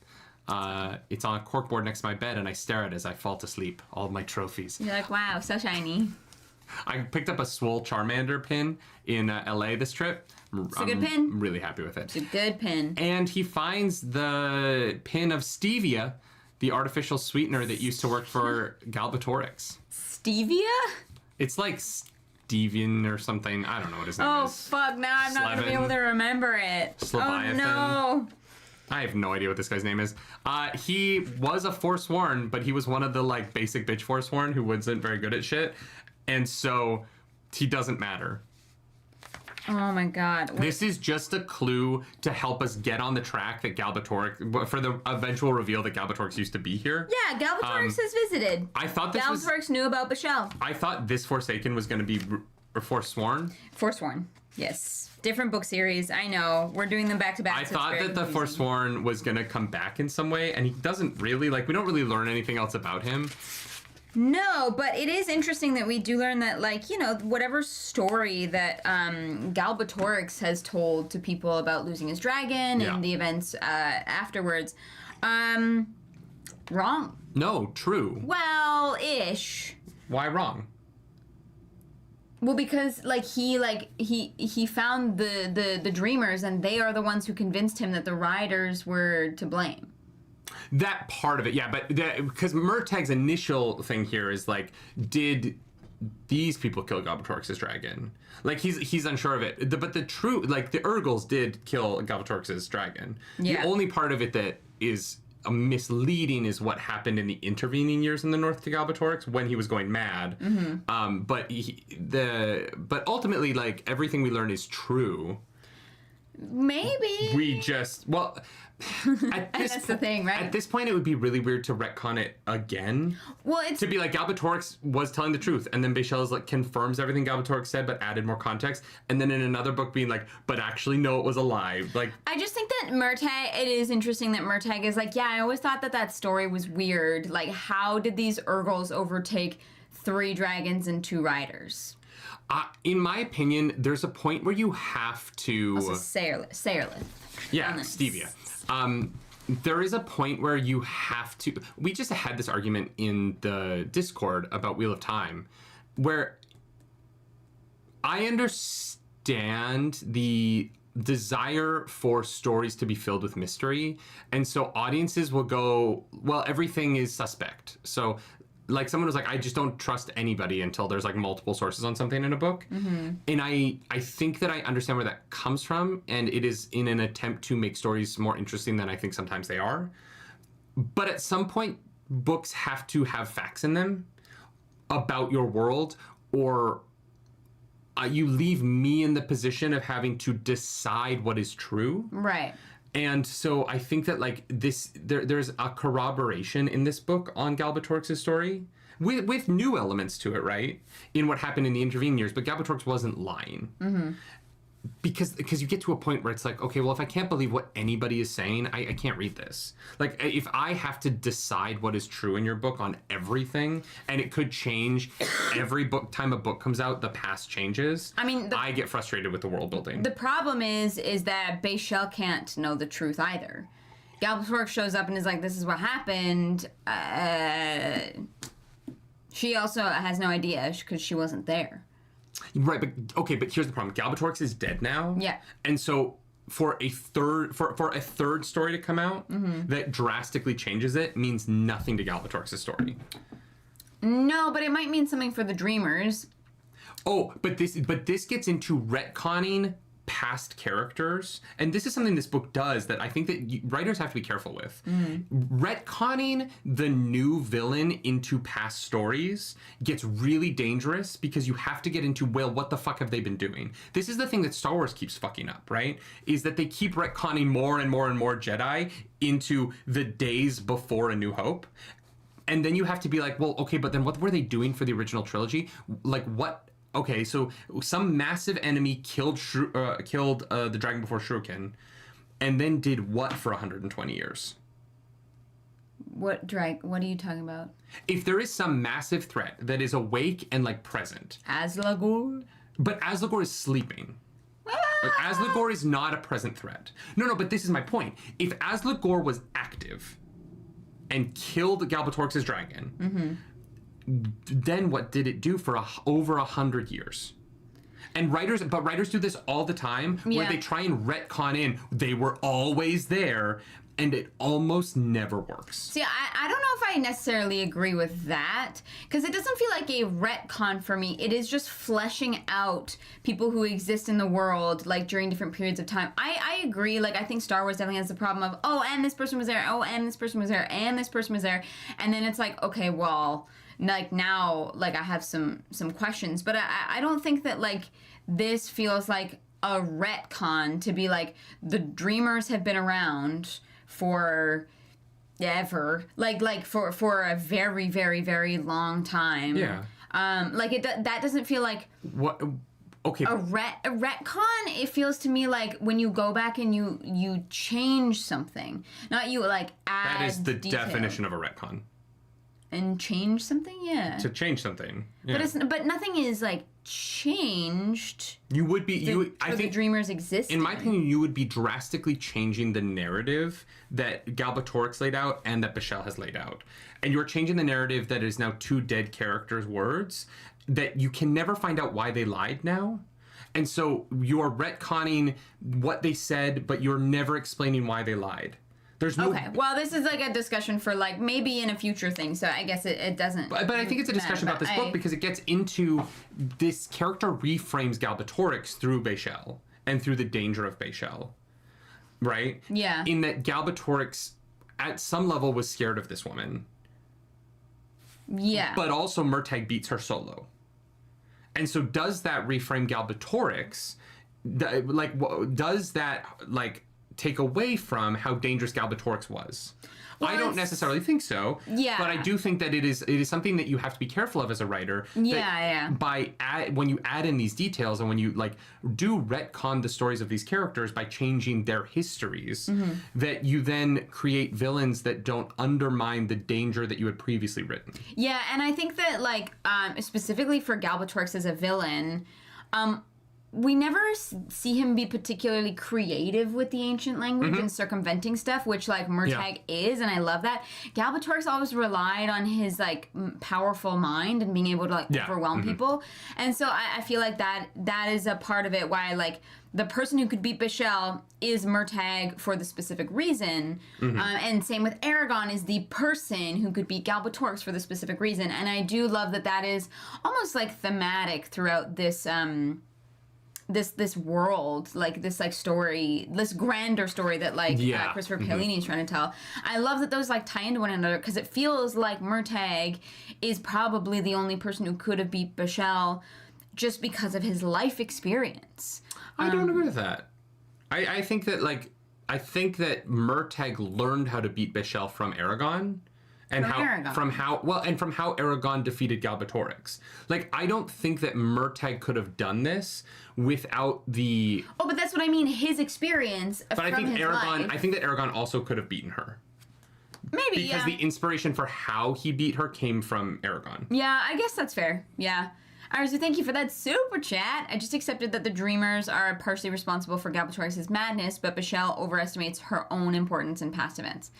It's on a corkboard next to my bed, and I stare at it as I fall to sleep. All of my trophies. You're like, wow, so shiny. I picked up a Swole Charmander pin in LA this trip. It's a good pin. I'm really happy with it. It's a good pin. And he finds the pin of stevia, the artificial sweetener that used to work for Galbatorix. Stevia? It's like Stevian or something. I don't know what his name is. Oh, fuck. Now I'm not going to be able to remember it. Leviathan. Oh, no. I have no idea what this guy's name is. He was a Forsworn, but he was one of the like basic bitch Forsworn who wasn't very good at shit. And so he doesn't matter. Oh my god. This is just a clue to help us get on the track that Galbatorix, for the eventual reveal that Galbatorix used to be here. Yeah, Galbatorix has visited. I thought this Galbatorix knew about Bachel. I thought this Forsaken was going to be Forsworn. Forsworn, yes. Different book series, I know. We're doing them back to back. I thought that the Forsworn was going to come back in some way, and he doesn't really. Like, we don't really learn anything else about him. No, but it is interesting that we do learn that, like, you know, whatever story that Galbatorix has told to people about losing his dragon and the events afterwards, wrong. No, true. Well, ish. Why wrong? Well, because he found the dreamers, and they are the ones who convinced him that the riders were to blame. That part of it, yeah, but because Murtagh's initial thing here is like, did these people kill Galbatorix's dragon? Like, he's unsure of it. But the true, like, the Urgles did kill Galbatorix's dragon. Yeah. The only part of it that is misleading is what happened in the intervening years in the north to Galbatorix when he was going mad. Mm-hmm. But ultimately, like, everything we learn is true. Maybe we just that's the thing, right? At this point, it would be really weird to retcon it again. Well, it's to be like Galbatorix was telling the truth, and then Bachel is like confirms everything Galbatorix said, but added more context, and then in another book being like, but actually no, it was a lie. Like, I just think that Murtagh. It is interesting that Murtagh is like, yeah, I always thought that story was weird. Like, how did these Urgles overtake 3 dragons and 2 riders? In my opinion, there's a point where you have to. Also, Sairlith. Yeah, Stevia. There is a point where you have to. We just had this argument in the Discord about Wheel of Time, where I understand the desire for stories to be filled with mystery, and so audiences will go, well, everything is suspect. So, like, someone was like, I just don't trust anybody until there's like multiple sources on something in a book. Mm-hmm. And I think that I understand where that comes from, and it is in an attempt to make stories more interesting than I think sometimes they are. But at some point, books have to have facts in them about your world, or you leave me in the position of having to decide what is true. Right. And so I think that, like, there's a corroboration in this book on Galbatorix's story with new elements to it, right? In what happened in the intervening years, but Galbatorix wasn't lying. Mm-hmm. Because you get to a point where it's like, okay, well, if I can't believe what anybody is saying, I can't read this. Like, if I have to decide what is true in your book on everything, and it could change every time a book comes out, the past changes. I mean, I get frustrated with the world building. The problem is that Bachel can't know the truth either. Galbatorix shows up and is like, this is what happened. She also has no idea because she wasn't there. Right, but here's the problem. Galbatorix is dead now. Yeah. And so for a third story to come out that drastically changes it means nothing to Galbatorix's story. No, but it might mean something for the Dreamers. Oh, but this gets into retconning past characters, and this is something this book does that I think that writers have to be careful with. Retconning the new villain into past stories gets really dangerous because you have to get into, well, what the fuck have they been doing? This is the thing that Star Wars keeps fucking up, right? Is that they keep retconning more and more and more Jedi into the days before A New Hope. And then you have to be like, well, okay, but then what were they doing for the original trilogy? Like, what? Okay, so some massive enemy killed the dragon before Shuriken, and then did what for 120 years? What are you talking about? If there is some massive threat that is awake and, like, present. Azlagor? But Azlagor is sleeping. Like, Azlagor is not a present threat. No, but this is my point. If Azlagor was active and killed Galbatorix's dragon, then what did it do for over 100 years? And writers do this all the time, where they try and retcon in, they were always there, and it almost never works. See, I don't know if I necessarily agree with that, because it doesn't feel like a retcon for me. It is just fleshing out people who exist in the world, like, during different periods of time. I agree, like, I think Star Wars definitely has the problem of, oh, and this person was there, oh, and this person was there, and this person was there, and then it's like, okay, well, like, now, like, I have some questions, but I don't think that, like, this feels like a retcon to be like, the Dreamers have been around for ever, like for a very, very, very long time. Yeah. Like that doesn't feel like What? Okay. a retcon. It feels to me like when you go back and you change something, not you like add. That is the detail. definition of a retcon. And change something, yeah. To change something. Yeah. But nothing is like changed. You would be I think the Dreamers exist. In my opinion, you would be drastically changing the narrative that Galbatorix laid out and that Bachel has laid out. And you're changing the narrative that is now two dead characters' words that you can never find out why they lied now. And so you're retconning what they said, but you're never explaining why they lied. There's no... Okay, well, this is like a discussion for like maybe in a future thing, so I guess it doesn't... But I think it's a discussion about this book because it gets into this character reframes Galbatorix through Bachel and through the danger of Bachel, right? Yeah. In that Galbatorix, at some level, was scared of this woman. Yeah. But also Murtagh beats her solo. And so does that reframe Galbatorix? Does that, like, take away from how dangerous Galbatorix was? Well, I don't necessarily think so. Yeah. But I do think that it is something that you have to be careful of as a writer. Yeah. When you add in these details and when you like do retcon the stories of these characters by changing their histories, that you then create villains that don't undermine the danger that you had previously written. Yeah, and I think that like specifically for Galbatorix as a villain, we never see him be particularly creative with the ancient language and circumventing stuff, which like Murtagh is, and I love that. Galbatorix always relied on his like powerful mind and being able to like overwhelm people, and so I feel like that is a part of it. Why like the person who could beat Bachel is Murtagh for the specific reason, and same with Aragon is the person who could beat Galbatorix for the specific reason, and I do love that is almost like thematic throughout this. This world, like this like story, this grander story that like Christopher Paolini is trying to tell. I love that those like tie into one another because it feels like Murtagh is probably the only person who could have beat Bachel just because of his life experience. I don't agree with that. I think that Murtagh learned how to beat Bachel from Aragon. And from how Aragon defeated Galbatorix. Like, I don't think that Murtagh could have done this without the... Oh, but that's what I mean, his experience but from I think his Aragon, life. I think that Aragon also could have beaten her. Maybe, because the inspiration for how he beat her came from Aragon. Yeah, I guess that's fair. Yeah. All right, so thank you for that super chat. I just accepted that the Dreamers are partially responsible for Galbatorix's madness, but Bachel overestimates her own importance in past events.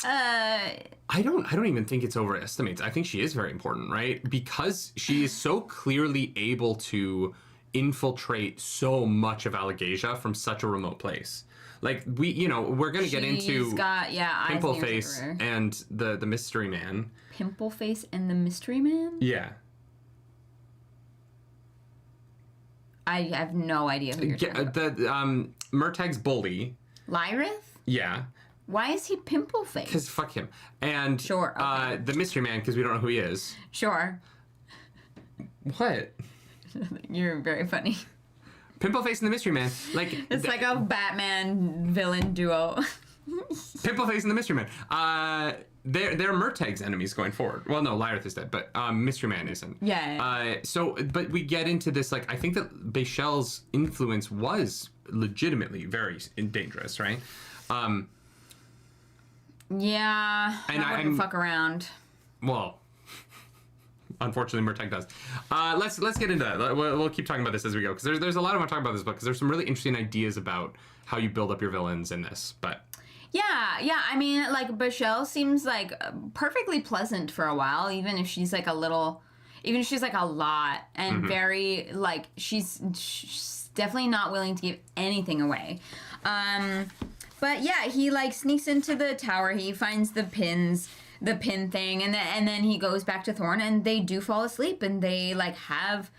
I don't even think it's overestimates. I think she is very important, right? Because she is so clearly able to infiltrate so much of Allegasia from such a remote place. Like we're gonna get into Pimpleface and the Mystery Man. Pimpleface and the Mystery Man? Yeah. I have no idea who you're talking about. Murtagh's bully. Lyrith? Yeah. Why is he Pimpleface? Because fuck him. And sure, okay. The Mystery Man, because we don't know who he is. Sure. What? You're very funny. Pimpleface and the Mystery Man. It's like a Batman villain duo. Pimpleface and the Mystery Man. They're Murtagh's enemies going forward. Well, no, Lyrith is dead, but Mystery Man isn't. Yeah. But we get into this, like, I think that Bachel's influence was legitimately very dangerous, right? Yeah, and I wouldn't fuck around. Well, unfortunately, Murtagh does. Let's get into that. We'll keep talking about this as we go, because there's a lot of talking about this book, because there's some really interesting ideas about how you build up your villains in this, but... Yeah. I mean, like, Bachel seems, like, perfectly pleasant for a while, even if she's, like, a lot, and very, like, she's definitely not willing to give anything away. But yeah, he like sneaks into the tower. He finds the pin thing, and then he goes back to Thorn, and they do fall asleep, and they like have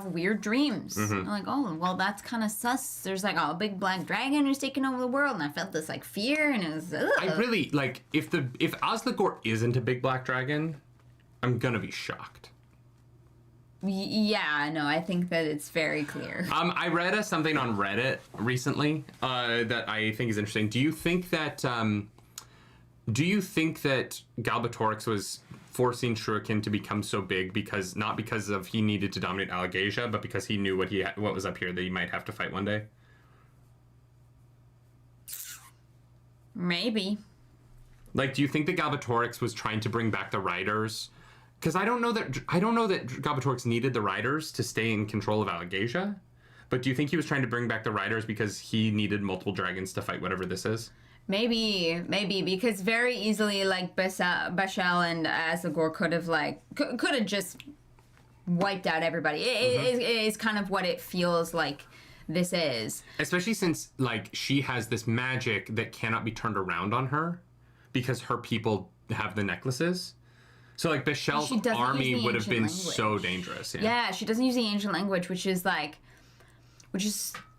weird dreams. I'm like, oh well, that's kind of sus. There's like a big black dragon who's taking over the world, and I felt this like fear, and it was. Ugh. I really like if Osligor isn't a big black dragon, I'm gonna be shocked. Yeah, no, I think that it's very clear. I read something on Reddit recently that I think is interesting. Do you think that Galbatorix was forcing Shuriken to become so big not because of he needed to dominate Alagasia, but because he knew what was up here that he might have to fight one day? Maybe. Like, do you think that Galbatorix was trying to bring back the riders? Because I don't know that Galbatorix needed the riders to stay in control of Alagasia. But do you think he was trying to bring back the riders because he needed multiple dragons to fight whatever this is? Maybe, because very easily, like, Bachel and Asagor could have just wiped out everybody. It is kind of what it feels like this is. Especially since, like, she has this magic that cannot be turned around on her because her people have the necklaces. So, like, Bachel's army would have been so dangerous. Yeah, she doesn't use the ancient language, which is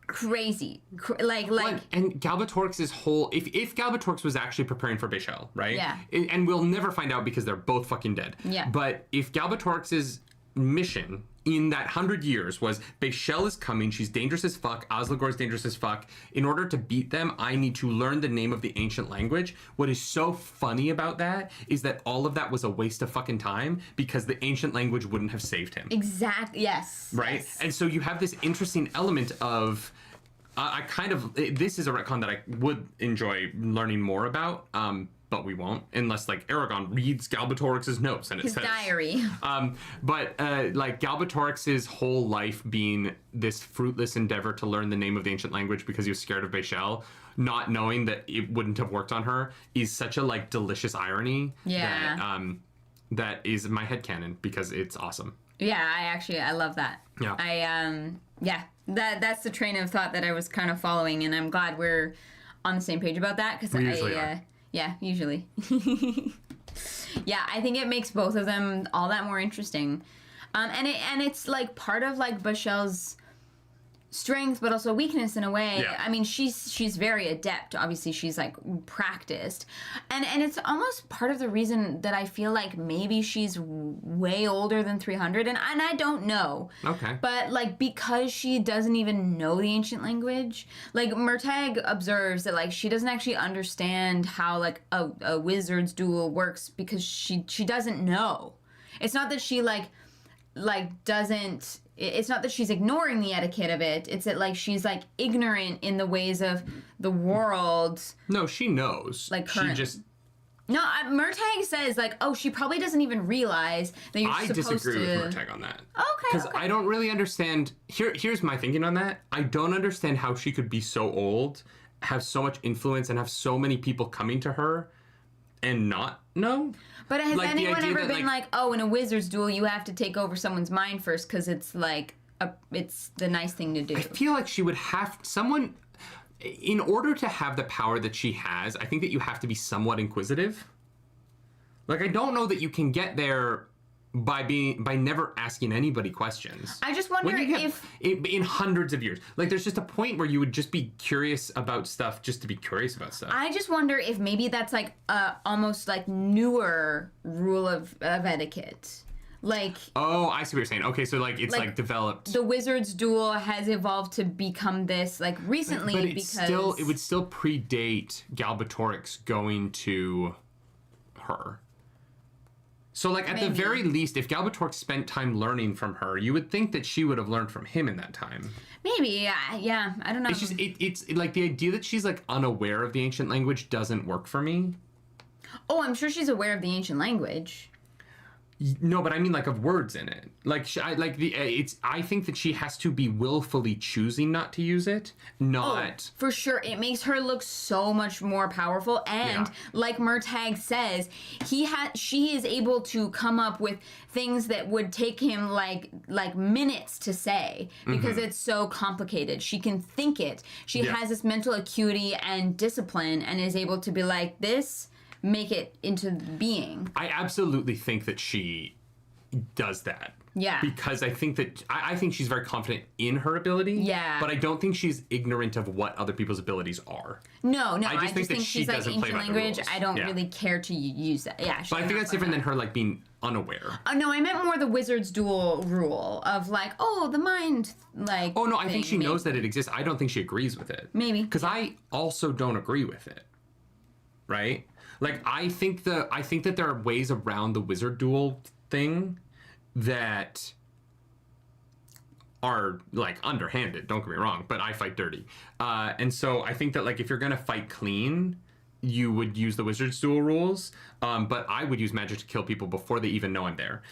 crazy. And Galbatorix's whole... If Galbatorix was actually preparing for Bachel, right? Yeah. And we'll never find out because they're both fucking dead. Yeah. But if Galbatorix's mission in that 100 years was Bachel is coming, she's dangerous as fuck, Oslagor's dangerous as fuck. In order to beat them, I need to learn the name of the ancient language. What is so funny about that is that all of that was a waste of fucking time because the ancient language wouldn't have saved him. Exactly. Yes. Right? Yes. And so you have this interesting element of... this is a retcon that I would enjoy learning more about, but we won't, unless, like, Aragon reads Galbatorix's notes and it His says... diary. But Galbatorix's whole life being this fruitless endeavor to learn the name of the ancient language because he was scared of Bachel, not knowing that it wouldn't have worked on her, is such a, like, delicious irony. Yeah. That is my headcanon because it's awesome. Yeah, I love that. Yeah. That's the train of thought that I was kind of following, and I'm glad we're on the same page about that because yeah, usually. Yeah, I think it makes both of them all that more interesting, and it's like part of like Bachel's strength, but also weakness in a way. Yeah. I mean, she's very adept. Obviously, she's like practiced, and it's almost part of the reason that I feel like maybe she's way older than 300, and I don't know. Okay. But like because she doesn't even know the ancient language, like Murtagh observes that like she doesn't actually understand how like a wizard's duel works because she doesn't know. It's not that she doesn't. It's not that she's ignoring the etiquette of it. It's that, like, she's, like, ignorant in the ways of the world. No, she knows. Like, she just... No, Murtagh says, like, oh, she probably doesn't even realize that you're supposed to... I disagree with Murtagh on that. Okay, Because I don't really understand... Here's my thinking on that. I don't understand how she could be so old, have so much influence, and have so many people coming to her and not know. But has anyone ever been like, oh, in a wizard's duel, you have to take over someone's mind first because it's like, it's the nice thing to do. I feel like she would have someone, in order to have the power that she has, I think that you have to be somewhat inquisitive. Like, I don't know that you can get there by never asking anybody questions. I just wonder if in hundreds of years, like, there's just a point where you would just be curious about stuff just to be curious about stuff. I just wonder if maybe that's like almost like newer rule of etiquette. Like, oh, I see what you're saying. Okay, so like it's like developed. The wizard's duel has evolved to become this like recently, but because it would still predate Galbatorix going to her. So, like, at the very least, if Galbatorix spent time learning from her, you would think that she would have learned from him in that time. Maybe, yeah, I don't know. It's just, it's like, the idea that she's, like, unaware of the ancient language doesn't work for me. Oh, I'm sure she's aware of the ancient language. No, but I mean, like, of words in it. Like, I think that she has to be willfully choosing not to use it, not... Oh, for sure. It makes her look so much more powerful. And like Murtagh says, she is able to come up with things that would take him like minutes to say because it's so complicated. She can think it. She has this mental acuity and discipline and is able to be like, this... make it into being. I absolutely think that she does that. Yeah. Because I think that I think she's very confident in her ability. Yeah. But I don't think she's ignorant of what other people's abilities are. No, I just think that she she's like doesn't play ancient by the language. rules. I don't Yeah. really care to use that. Yeah. But I think that's different than her like being unaware. Oh no, I meant more the wizard's duel rule of like, oh, the mind, like. Oh no, I think she maybe. knows that it exists. I don't think she agrees with it. Maybe. Because I also don't agree with it. Right? Like I think that there are ways around the wizard duel thing that are like underhanded, don't get me wrong, but I fight dirty. And so I think that like if you're gonna fight clean, you would use the wizard's duel rules, but I would use magic to kill people before they even know I'm there.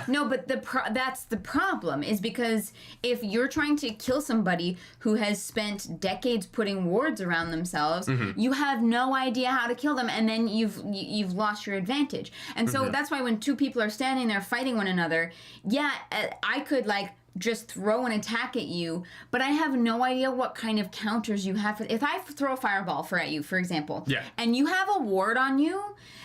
No, but that's the problem, is because if you're trying to kill somebody who has spent decades putting wards around themselves, you have no idea how to kill them, and then you've lost your advantage. And so that's why when two people are standing there fighting one another, I could like just throw an attack at you, but I have no idea what kind of counters you have. If I throw a fireball at you, for example, and you have a ward on you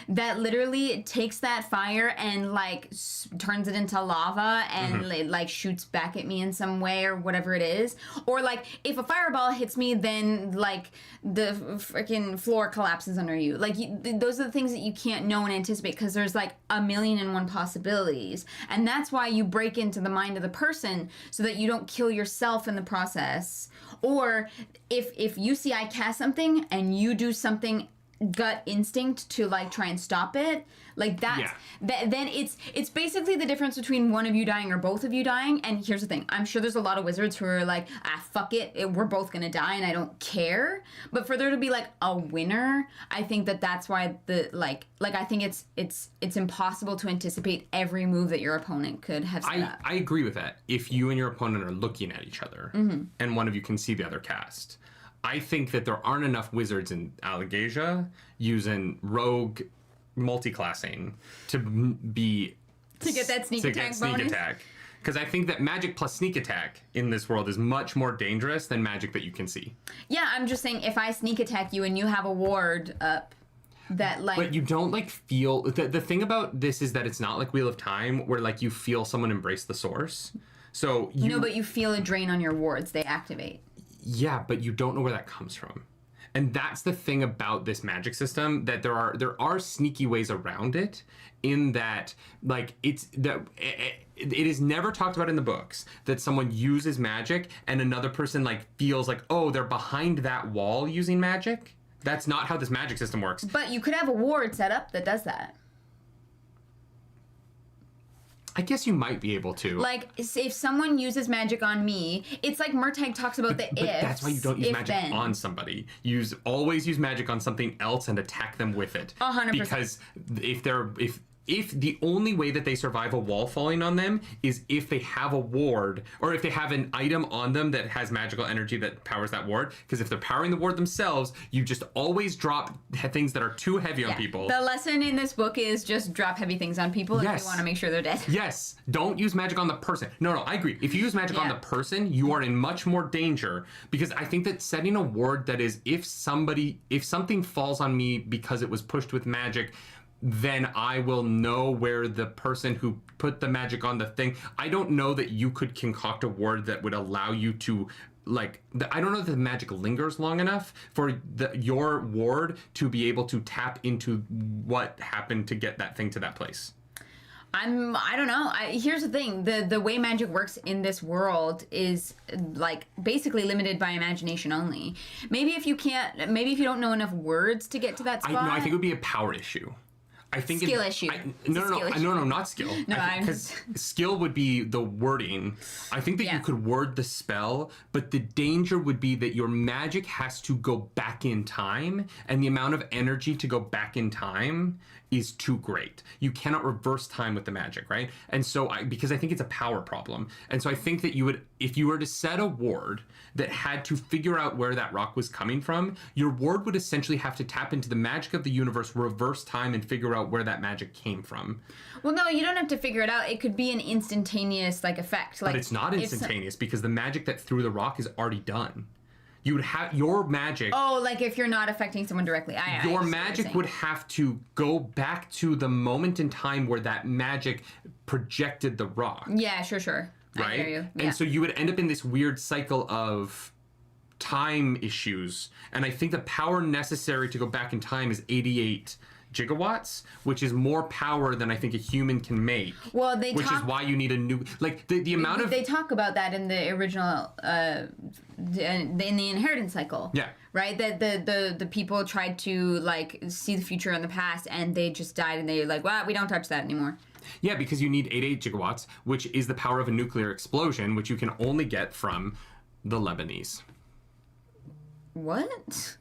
that literally takes that fire and like turns it into lava and it like shoots back at me in some way or whatever it is, or like if a fireball hits me, then like the freaking floor collapses under you. Like those are the things that you can't know and anticipate because there's like 1,000,001 possibilities, and that's why you break into the mind of the person so that you don't kill yourself in the process. Or if you see I cast something and you do something gut instinct to like try and stop it, like that's then it's basically the difference between one of you dying or both of you dying. And here's the thing, I'm sure there's a lot of wizards who are like, fuck it, we're both gonna die and I don't care. But for there to be like a winner, I think that's why the like I think it's impossible to anticipate every move that your opponent could have set up. I agree with that if you and your opponent are looking at each other and one of you can see the other cast. I think that there aren't enough wizards in Allegasia using rogue multiclassing to get that sneak attack bonus. Because I think that magic plus sneak attack in this world is much more dangerous than magic that you can see. Yeah, I'm just saying if I sneak attack you and you have a ward up that like... But you don't like feel... The thing about this is that it's not like Wheel of Time where like you feel someone embrace the source. So No, but you feel a drain on your wards. They activate. Yeah, but you don't know where that comes from. And that's the thing about this magic system, that there are sneaky ways around it, in that like it is never talked about in the books that someone uses magic and another person like feels like, oh, they're behind that wall using magic. That's not how this magic system works. But you could have a ward set up that does that. I guess you might be able to. Like, if someone uses magic on me, it's like Murtagh talks about the ifs. That's why you don't use magic on somebody. Always use magic on something else and attack them with it. 100%. Because if the only way that they survive a wall falling on them is if they have a ward, or if they have an item on them that has magical energy that powers that ward. Because if they're powering the ward themselves, you just always drop things that are too heavy on people. The lesson in this book is just drop heavy things on people if you want to make sure they're dead. Yes. Don't use magic on the person. No, I agree. If you use magic on the person, you are in much more danger. Because I think that setting a ward that is, if something falls on me because it was pushed with magic, then I will know where the person who put the magic on the thing... I don't know that you could concoct a ward that would allow you to, like... I don't know that the magic lingers long enough for your ward to be able to tap into what happened to get that thing to that place. I don't know. Here's the thing. The way magic works in this world is like basically limited by imagination only. Maybe if you don't know enough words to get to that spot. I think it would be a power issue. I think skill issue. No, not skill. No, because skill would be the wording. I think that you could word the spell, but the danger would be that your magic has to go back in time, and the amount of energy to go back in time is too great. You cannot reverse time with the magic, right? And so because I think it's a power problem. And so I think that if you were to set a ward that had to figure out where that rock was coming from, your ward would essentially have to tap into the magic of the universe, reverse time, and figure out where that magic came from. Well, no, you don't have to figure it out. It could be an instantaneous effect. But it's not instantaneous because the magic that threw the rock is already done. You would have your magic. Oh, like if you're not affecting someone directly. Your magic would have to go back to the moment in time where that magic projected the rock. Yeah, sure. Right? I hear you. Yeah. And so you would end up in this weird cycle of time issues. And I think the power necessary to go back in time is 88 gigawatts, which is more power than I think a human can make. Well, which is why you need a new, like the amount of. They talk about that in the original, in the inheritance cycle. Yeah. Right. That the people tried to like see the future and the past, and they just died, and they like, well, we don't touch that anymore. Yeah, because you need 88 gigawatts, which is the power of a nuclear explosion, which you can only get from the Lebanese. What?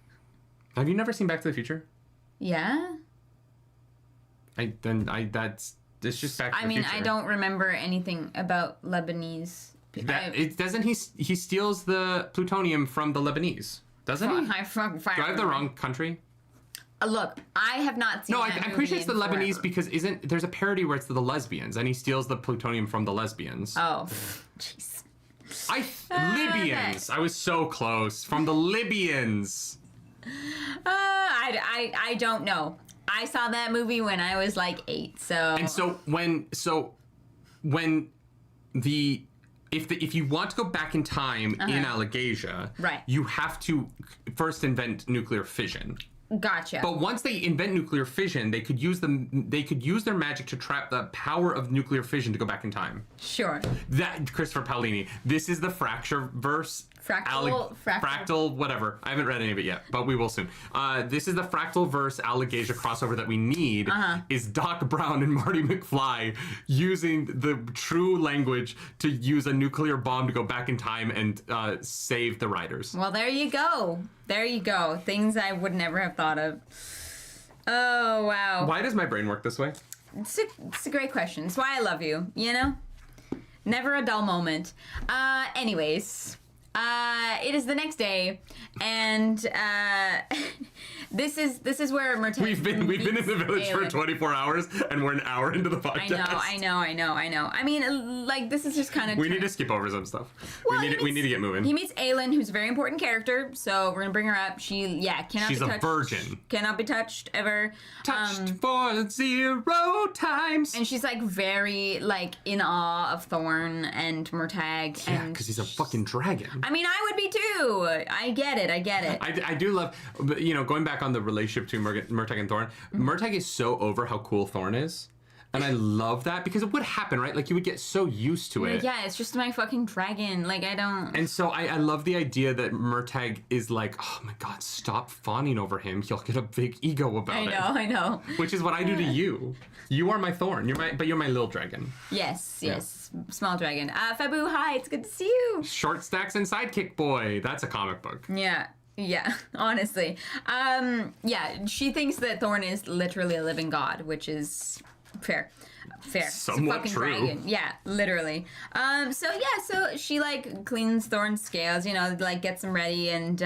Have you never seen Back to the Future? Yeah. It's just Back to the Future. I don't remember anything about Lebanese. He steals the plutonium from the Lebanese, doesn't he? Do I have the wrong country? Look, I have not seen. No, that I'm pretty sure it's the forever. Lebanese because there's a parody where it's the lesbians and he steals the plutonium from the lesbians. Oh, jeez. Libyans. I was so close. From the Libyans. I don't know. I saw that movie when I was like 8, so. And if you want to go back in time in Allegasia, right, you have to first invent nuclear fission. Gotcha. But once they invent nuclear fission, they could use their magic to trap the power of nuclear fission to go back in time. Sure. That Christopher Paolini. This is the fracture verse. Fractal, whatever. I haven't read any of it yet, but we will soon. This is the fractal verse Allegasia crossover that we need. Is Doc Brown and Marty McFly using the true language to use a nuclear bomb to go back in time and save the riders. Well, there you go. Things I would never have thought of. Oh, wow. Why does my brain work this way? It's a great question. It's why I love you, you know? Never a dull moment. Anyways... it is the next day, and this is where Murtagh. We've been in the village for 24 hours, and we're an hour into the podcast. I know. I mean, like, this is just kind of. We need to skip over some stuff. Well, we need to get moving. He meets Aelin, who's a very important character, so we're gonna bring her up. She's a virgin. Cannot be touched ever. Touched for 0 times. And she's like very like in awe of Thorn and Murtagh. Yeah, because he's a fucking dragon. I mean, I would be too. I get it. I do love, going back on the relationship between Murtagh and Thorn. Murtagh is so over how cool Thorn is. And I love that because it would happen, right? Like, you would get so used to it. Yeah, it's just my fucking dragon. Like, I don't... And so I love the idea that Murtagh is like, oh my god, stop fawning over him. He'll get a big ego about it. I know. Which is what I do to you. You are my Thorn. You're my little dragon. Yes. Small dragon. Fabu, hi, it's good to see you. Short Stacks and Sidekick Boy. That's a comic book. Yeah, honestly. She thinks that Thorn is literally a living god, which is fair. Somewhat fucking true. Dragon. Yeah, literally. So she like cleans Thorn's scales, like gets them ready, and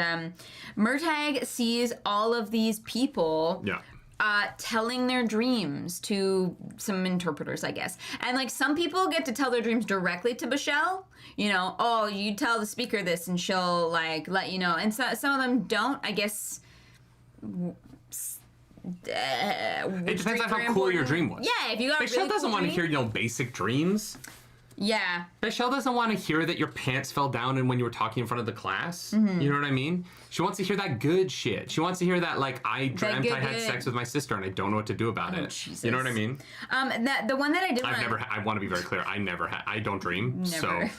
Murtagh sees all of these people. Yeah. Telling their dreams to some interpreters, I guess. And, like, some people get to tell their dreams directly to Bachel. You tell the speaker this and she'll, like, let you know. And so, some of them don't, I guess. It depends on how cool your dream was. Yeah, if you got Bachel doesn't want to hear, basic dreams. Yeah. Bachel doesn't want to hear that your pants fell down and when you were talking in front of the class. Mm-hmm. You know what I mean? She wants to hear that good shit. She wants to hear that, like, I dreamt I had sex with my sister and I don't know what to do about it. Jesus. You know what I mean? The one that I did I want to be very clear. I don't dream. Never. So...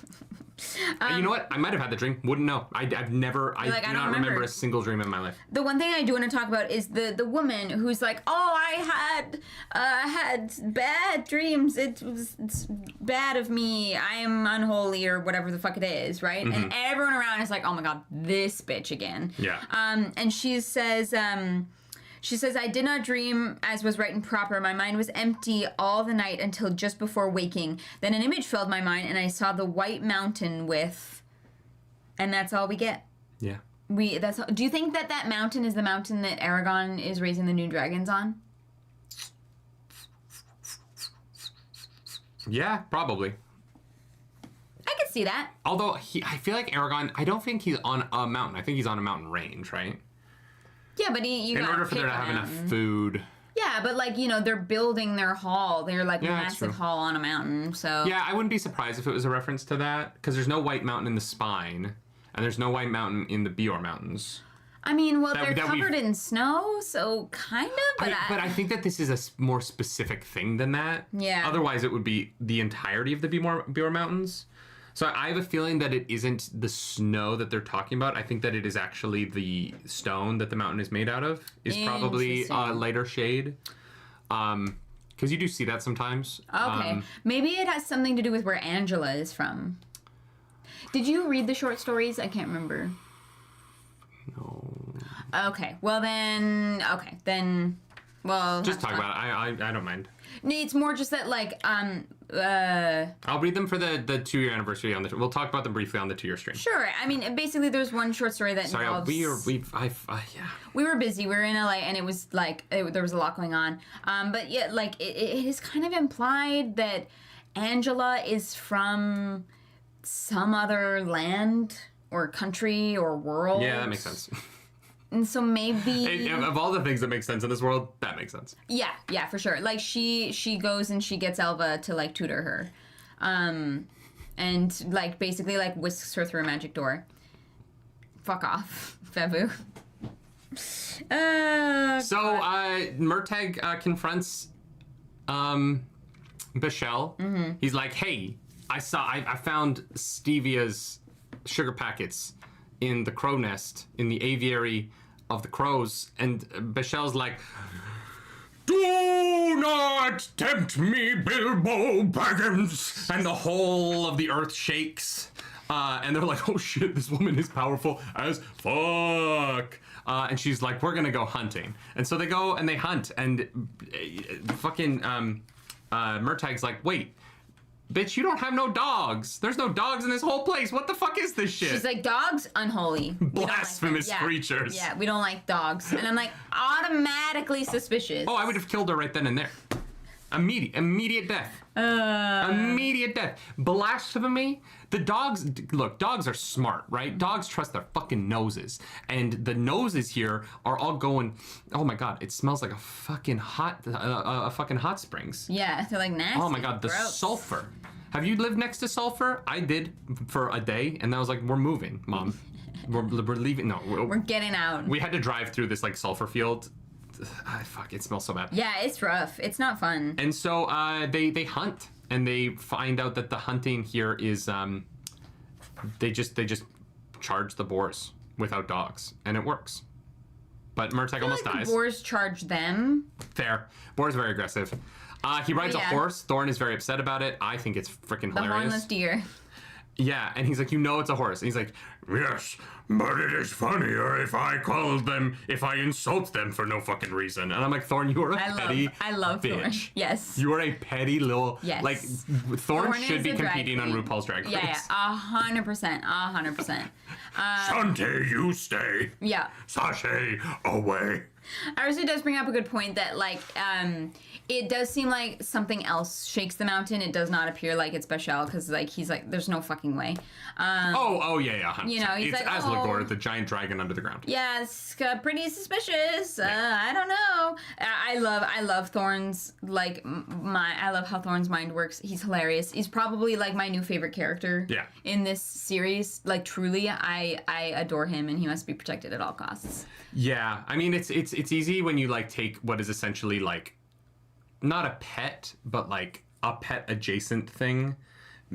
you know what? I might have had the dream. Wouldn't know. I do not remember a single dream in my life. The one thing I do want to talk about is the woman who's like, I had bad dreams. It's bad of me. I am unholy or whatever the fuck it is, right? Mm-hmm. And everyone around is like, oh my god, this bitch again. Yeah. And she says, I did not dream as was right and proper. My mind was empty all the night until just before waking. Then an image filled my mind, and I saw the white mountain with... And that's all we get. Yeah. Do you think that mountain is the mountain that Aragorn is raising the new dragons on? Yeah, probably. I can see that. Although I feel like Aragorn, I don't think he's on a mountain. I think he's on a mountain range, right? Yeah, but in order for there to have enough food. Yeah, but like, they're building their hall. They're like a massive hall on a mountain, so. Yeah, I wouldn't be surprised if it was a reference to that, because there's no White Mountain in the Spine, and there's no White Mountain in the Beor Mountains. I mean, well, they're covered in snow, so kind of, but I think that this is a more specific thing than that. Yeah. Otherwise, it would be the entirety of the Beor Mountains. So I have a feeling that it isn't the snow that they're talking about. I think that it is actually the stone that the mountain is made out of is probably a lighter shade. Because you do see that sometimes. Okay. Maybe it has something to do with where Angela is from. Did you read the short stories? I can't remember. No. Okay. Well, then... Well... Just talk about it. I don't mind. It's more just that, like, I'll read them for the 2-year anniversary on the... We'll talk about them briefly on the 2-year stream. Sure. I mean, basically, there's one short story that involves... We were busy. We were in LA, and it was, like, there was a lot going on. But, yeah, like, it is kind of implied that Angela is from some other land or country or world. Yeah, that makes sense. And so maybe... Of all the things that make sense in this world, that makes sense. Yeah, for sure. Like, she goes and she gets Elva to, like, tutor her. And, like, basically, like, whisks her through a magic door. Fuck off, Febu. Murtagh confronts Bachel. Mm-hmm. He's like, hey, I found Stevia's sugar packets in the crow nest, in the aviary of the crows, and Bachel's like, do not tempt me, Bilbo Baggins! And the whole of the earth shakes, and they're like, oh shit, this woman is powerful as fuck. And she's like, we're gonna go hunting. And so they go and they hunt, and Murtagh's like, wait, bitch, you don't have no dogs. There's no dogs in this whole place. What the fuck is this shit? She's like, dogs, unholy. Blasphemous creatures. Yeah, we don't like dogs. And I'm like, automatically suspicious. Oh, I would have killed her right then and there. Immediate death. Immediate death. Blasphemy. The dogs, look, dogs are smart, right? Dogs trust their fucking noses. And the noses here are all going, oh my God, it smells like a fucking hot springs. Yeah, they're like nasty. Oh my God, the sulfur. Have you lived next to sulfur? I did for a day, and I was like, we're moving, Mom. We're leaving. No. We're getting out. We had to drive through this like sulfur field. Fuck, it smells so bad. Yeah, it's rough. It's not fun. And so they hunt, and they find out that the hunting here is they just charge the boars without dogs, and it works. But Murtagh almost dies. The boars charge them. Fair. Boar's very aggressive. He rides a horse. Thorn is very upset about it. I think it's freaking hilarious. The hornless deer. Yeah, and he's like, you know it's a horse. And he's like, yes, but it is funnier if I insult them for no fucking reason. And I'm like, Thorn, you are a petty I love bitch. Thorn. Yes. You are a petty little... Yes. Like, Thorn should be competing on RuPaul's Drag Race. Yeah, 100%. 100%. Shantae, you stay. Yeah. Sashay, away. Arisa does bring up a good point that, like, it does seem like something else shakes the mountain. It does not appear like it's Bachel, because, like, he's like, there's no fucking way. Yeah, 100%. You know, he's it's like, Asmagor, the giant dragon under the ground. Yeah, it's pretty suspicious. I don't know. I love Thorn's, like, I love how Thorn's mind works. He's hilarious. He's probably, like, my new favorite character in this series. Like, truly, I adore him, and he must be protected at all costs. Yeah, I mean, it's easy when you, like, take what is essentially, like, not a pet, but, like, a pet adjacent thing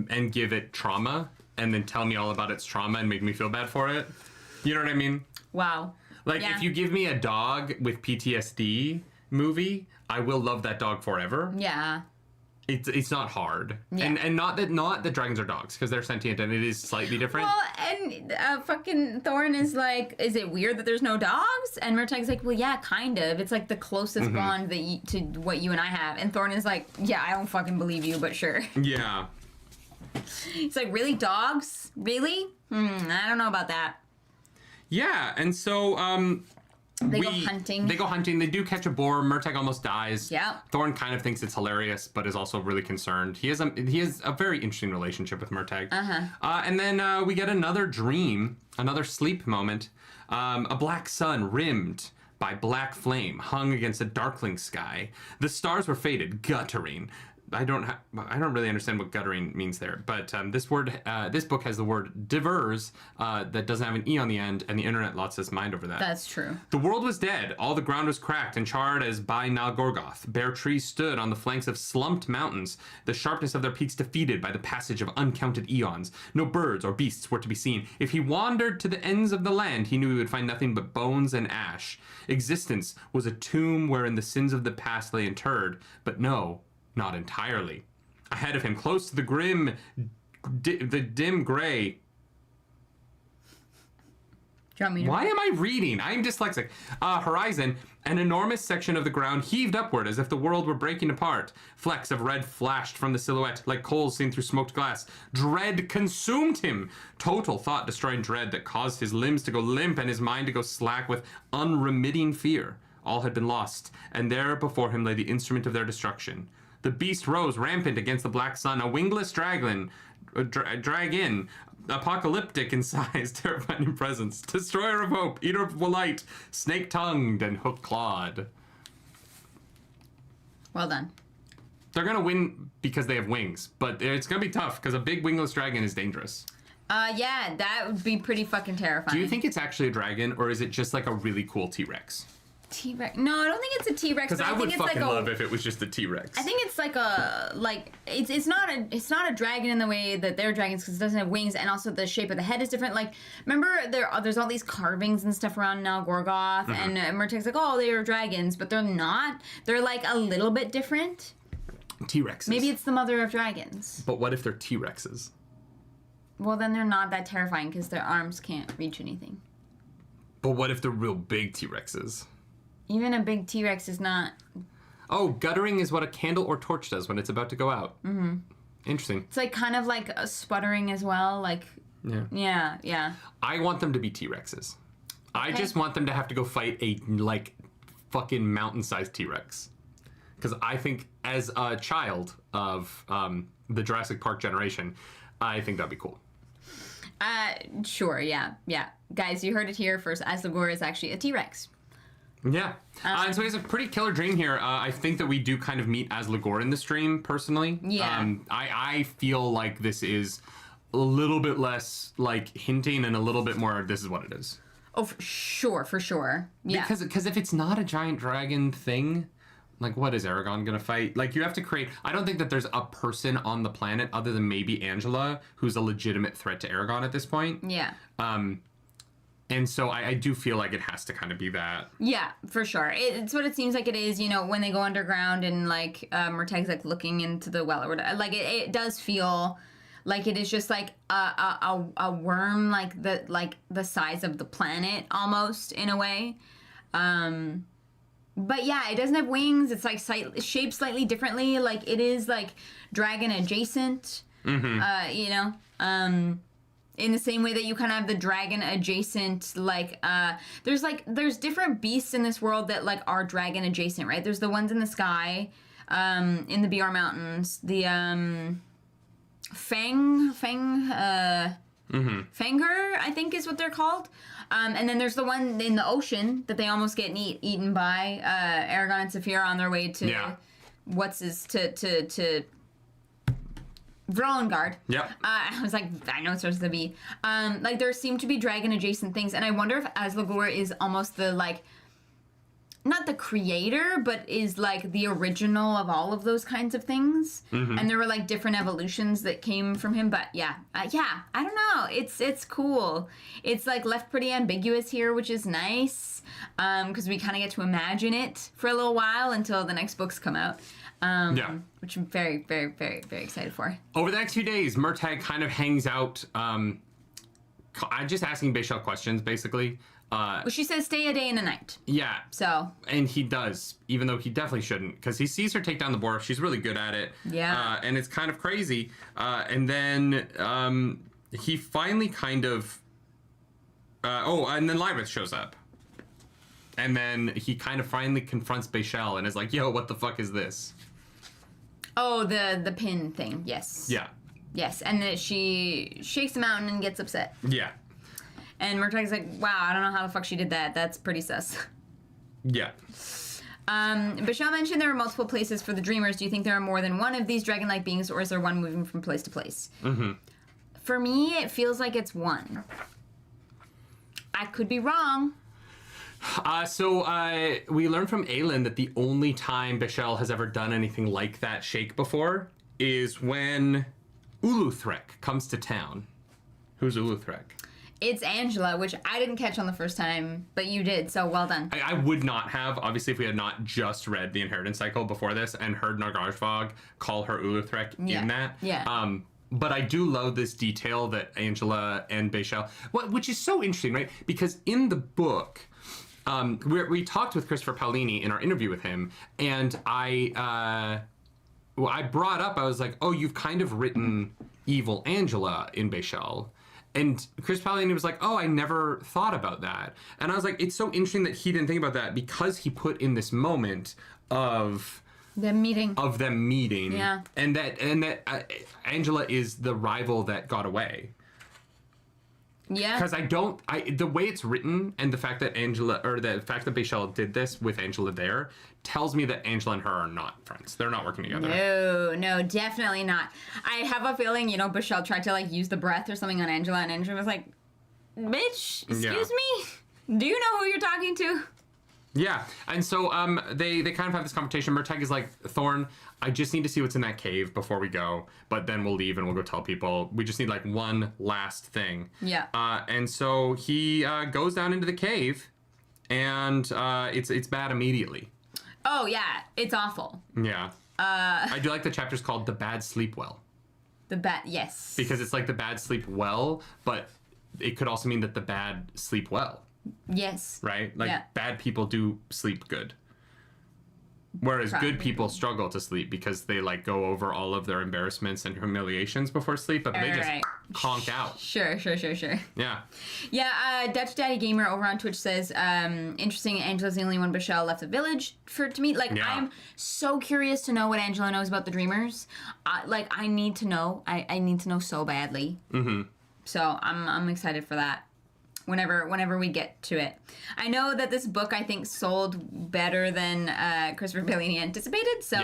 and give it trauma and then tell me all about its trauma and make me feel bad for it. You know what I mean? Wow. Like, if you give me a dog with PTSD movie, I will love that dog forever. Yeah. It's not hard. Yeah. And not that dragons are dogs, because they're sentient and it is slightly different. Well, and fucking Thorn is like, is it weird that there's no dogs? And Murtagh's like, well, yeah, kind of. It's like the closest bond to what you and I have. And Thorn is like, yeah, I don't fucking believe you, but sure. Yeah. It's like, really, dogs? Really? I don't know about that. Yeah, and so They go hunting. They go hunting. They do catch a boar. Murtagh almost dies. Yeah. Thorn kind of thinks it's hilarious, but is also really concerned. He has a very interesting relationship with Murtagh. And then we get another dream, another sleep moment. A black sun rimmed by black flame hung against a darkling sky. The stars were faded, guttering. I don't really understand what guttering means there, but this book has the word divers that doesn't have an E on the end, and the internet lost its mind over that. That's true. The world was dead. All the ground was cracked and charred as by Nalgorgoth. Bare trees stood on the flanks of slumped mountains, the sharpness of their peaks defeated by the passage of uncounted eons. No birds or beasts were to be seen. If he wandered to the ends of the land, he knew he would find nothing but bones and ash. Existence was a tomb wherein the sins of the past lay interred, but no, not entirely. Ahead of him, close to the dim gray. Why am I reading? I am dyslexic. Horizon, an enormous section of the ground heaved upward as if the world were breaking apart. Flecks of red flashed from the silhouette like coals seen through smoked glass. Dread consumed him. Total thought-destroying dread that caused his limbs to go limp and his mind to go slack with unremitting fear. All had been lost, and there before him lay the instrument of their destruction. The beast rose rampant against the black sun, a wingless dragon, apocalyptic in size, terrifying presence, destroyer of hope, eater of light, snake-tongued and hook-clawed. Well done. They're gonna win because they have wings, but it's gonna be tough because a big wingless dragon is dangerous. Yeah, that would be pretty fucking terrifying. Do you think it's actually a dragon, or is it just like a really cool T-Rex? T-Rex? No, I don't think it's a T-Rex. Because I would fucking love if it was just a T-Rex. I think it's like it's not a dragon in the way that they're dragons because it doesn't have wings, and also the shape of the head is different. Like, remember there's all these carvings and stuff around Nalgorgoth, and Murtagh's like, oh, they are dragons, but they're not. They're like a little bit different. T-Rexes. Maybe it's the mother of dragons. But what if they're T-Rexes? Well, then they're not that terrifying because their arms can't reach anything. But what if they're real big T-Rexes? Even a big T-Rex is not... Oh, guttering is what a candle or torch does when it's about to go out. Mm-hmm. Interesting. It's like kind of like a sputtering as well. Like, yeah. I want them to be T-Rexes. Okay. I just want them to have to go fight a, like, fucking mountain-sized T-Rex. Because I think as a child of the Jurassic Park generation, I think that'd be cool. Sure, yeah. Guys, you heard it here first. Asgore is actually a T-Rex. Yeah. And so he has a pretty killer dream here. I think that we do kind of meet Asgore in this dream, personally. Yeah. I feel like this is a little bit less, like, hinting and a little bit more, this is what it is. Oh, for sure. Yeah. Because if it's not a giant dragon thing, like, what is Aragorn going to fight? Like, you have to create... I don't think that there's a person on the planet other than maybe Angela who's a legitimate threat to Aragorn at this point. Yeah. And so I do feel like it has to kind of be that. Yeah, for sure. It's what it seems like it is, you know, when they go underground and, like, Murtagh's, like, looking into the well or whatever. Like, it does feel like it is just, like, a worm, like the size of the planet, almost, in a way. But, yeah, it doesn't have wings. It's, like, shaped slightly differently. Like, it is, like, dragon adjacent, you know? In the same way that you kind of have the dragon adjacent, like, there's different beasts in this world that, like, are dragon adjacent, right? There's the ones in the sky, in the BR Mountains, the, Fanger, I think is what they're called. And then there's the one in the ocean that they almost get eaten by, Aragorn and Saphira on their way to, to Vrolengard. Yep. I was like, I know it's supposed to be. Like, there seem to be dragon-adjacent things, and I wonder if Asgore is almost the, like, not the creator, but is, like, the original of all of those kinds of things. Mm-hmm. And there were, like, different evolutions that came from him, but yeah, I don't know. It's cool. It's, like, left pretty ambiguous here, which is nice, because we kind of get to imagine it for a little while until the next books come out. Which I'm very, very, very, very excited for. Over the next few days, Murtagh kind of hangs out. I'm just asking Bachel questions, basically. Well, she says stay a day and a night. Yeah. So. And he does, even though he definitely shouldn't, because he sees her take down the boar. She's really good at it. Yeah. And it's kind of crazy. And then he finally kind of... and then Levitt shows up. And then he kind of finally confronts Bachel and is like, yo, what the fuck is this? Oh, the pin thing. Yes. Yeah. Yes, and then she shakes him out and gets upset. Yeah. And Murtagh's like, wow, I don't know how the fuck she did that. That's pretty sus. Yeah. Bachel mentioned there were multiple places for the Dreamers. Do you think there are more than one of these dragon-like beings, or is there one moving from place to place? Mm-hmm. For me, it feels like it's one. I could be wrong. So we learned from Aelin that the only time Bachel has ever done anything like that shake before is when Uluthrek comes to town. Who's Uluthrek? It's Angela, which I didn't catch on the first time, but you did, so well done. I would not have, obviously, if we had not just read the Inheritance Cycle before this and heard Nargashvog call her Uluthrek in that. Yeah. But I do love this detail that Angela and Bachel, which is so interesting, right? Because in the book, we talked with Christopher Paolini in our interview with him, and I brought up, I was like, oh, you've kind of written evil Angela in Bachel. And Chris Paolini was like, oh, I never thought about that. And I was like, it's so interesting that he didn't think about that because he put in this moment of them meeting. Yeah. And that Angela is the rival that got away. Yeah. Because the way it's written and the fact that Bachel did this with Angela there tells me that Angela and her are not friends. They're not working together. No, definitely not. I have a feeling, Bachel tried to use the breath or something on Angela, and Angela was like, bitch, excuse me? Do you know who you're talking to? Yeah, and so they kind of have this conversation. Murtagh is like, Thorn, I just need to see what's in that cave before we go, but then we'll leave and we'll go tell people. We just need one last thing. Yeah. And so he goes down into the cave, and it's bad immediately. Oh yeah, it's awful. Yeah. I do like the chapter's called The Bad Sleep Well. Yes. Because it's like the bad sleep well, but it could also mean that the bad sleep well. Yes. Right? Bad people do sleep good. Whereas good people struggle to sleep because they go over all of their embarrassments and humiliations before sleep, but they just conk out. Sure. Yeah. Yeah, Dutch Daddy Gamer over on Twitch says, interesting, Angela's the only one Bachel left the village to meet. I'm so curious to know what Angela knows about the Dreamers. I need to know. I need to know so badly. Mm-hmm. So I'm excited for that. Whenever we get to it. I know that this book, I think, sold better than Christopher Paolini anticipated, so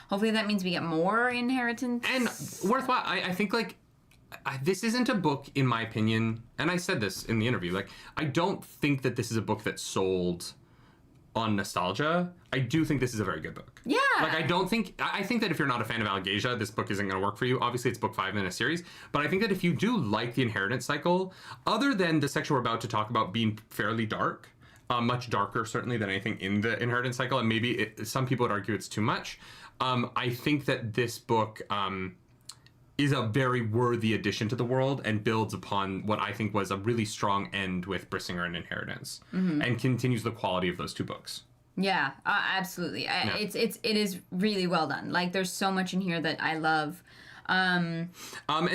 hopefully that means we get more inheritance. And worthwhile, I think, this isn't a book, in my opinion, and I said this in the interview, I don't think that this is a book that sold on nostalgia. I do think this is a very good book. Yeah. I think that if you're not a fan of Algasia, this book isn't going to work for you. Obviously, it's book 5 in a series, but I think that if you do like the Inheritance Cycle, other than the section we're about to talk about being fairly dark, much darker certainly than anything in the Inheritance Cycle, and maybe some people would argue it's too much, I think that this book is a very worthy addition to the world and builds upon what I think was a really strong end with Brissinger and Inheritance, and continues the quality of those two books. Yeah, absolutely. It is really well done. There's so much in here that I love. And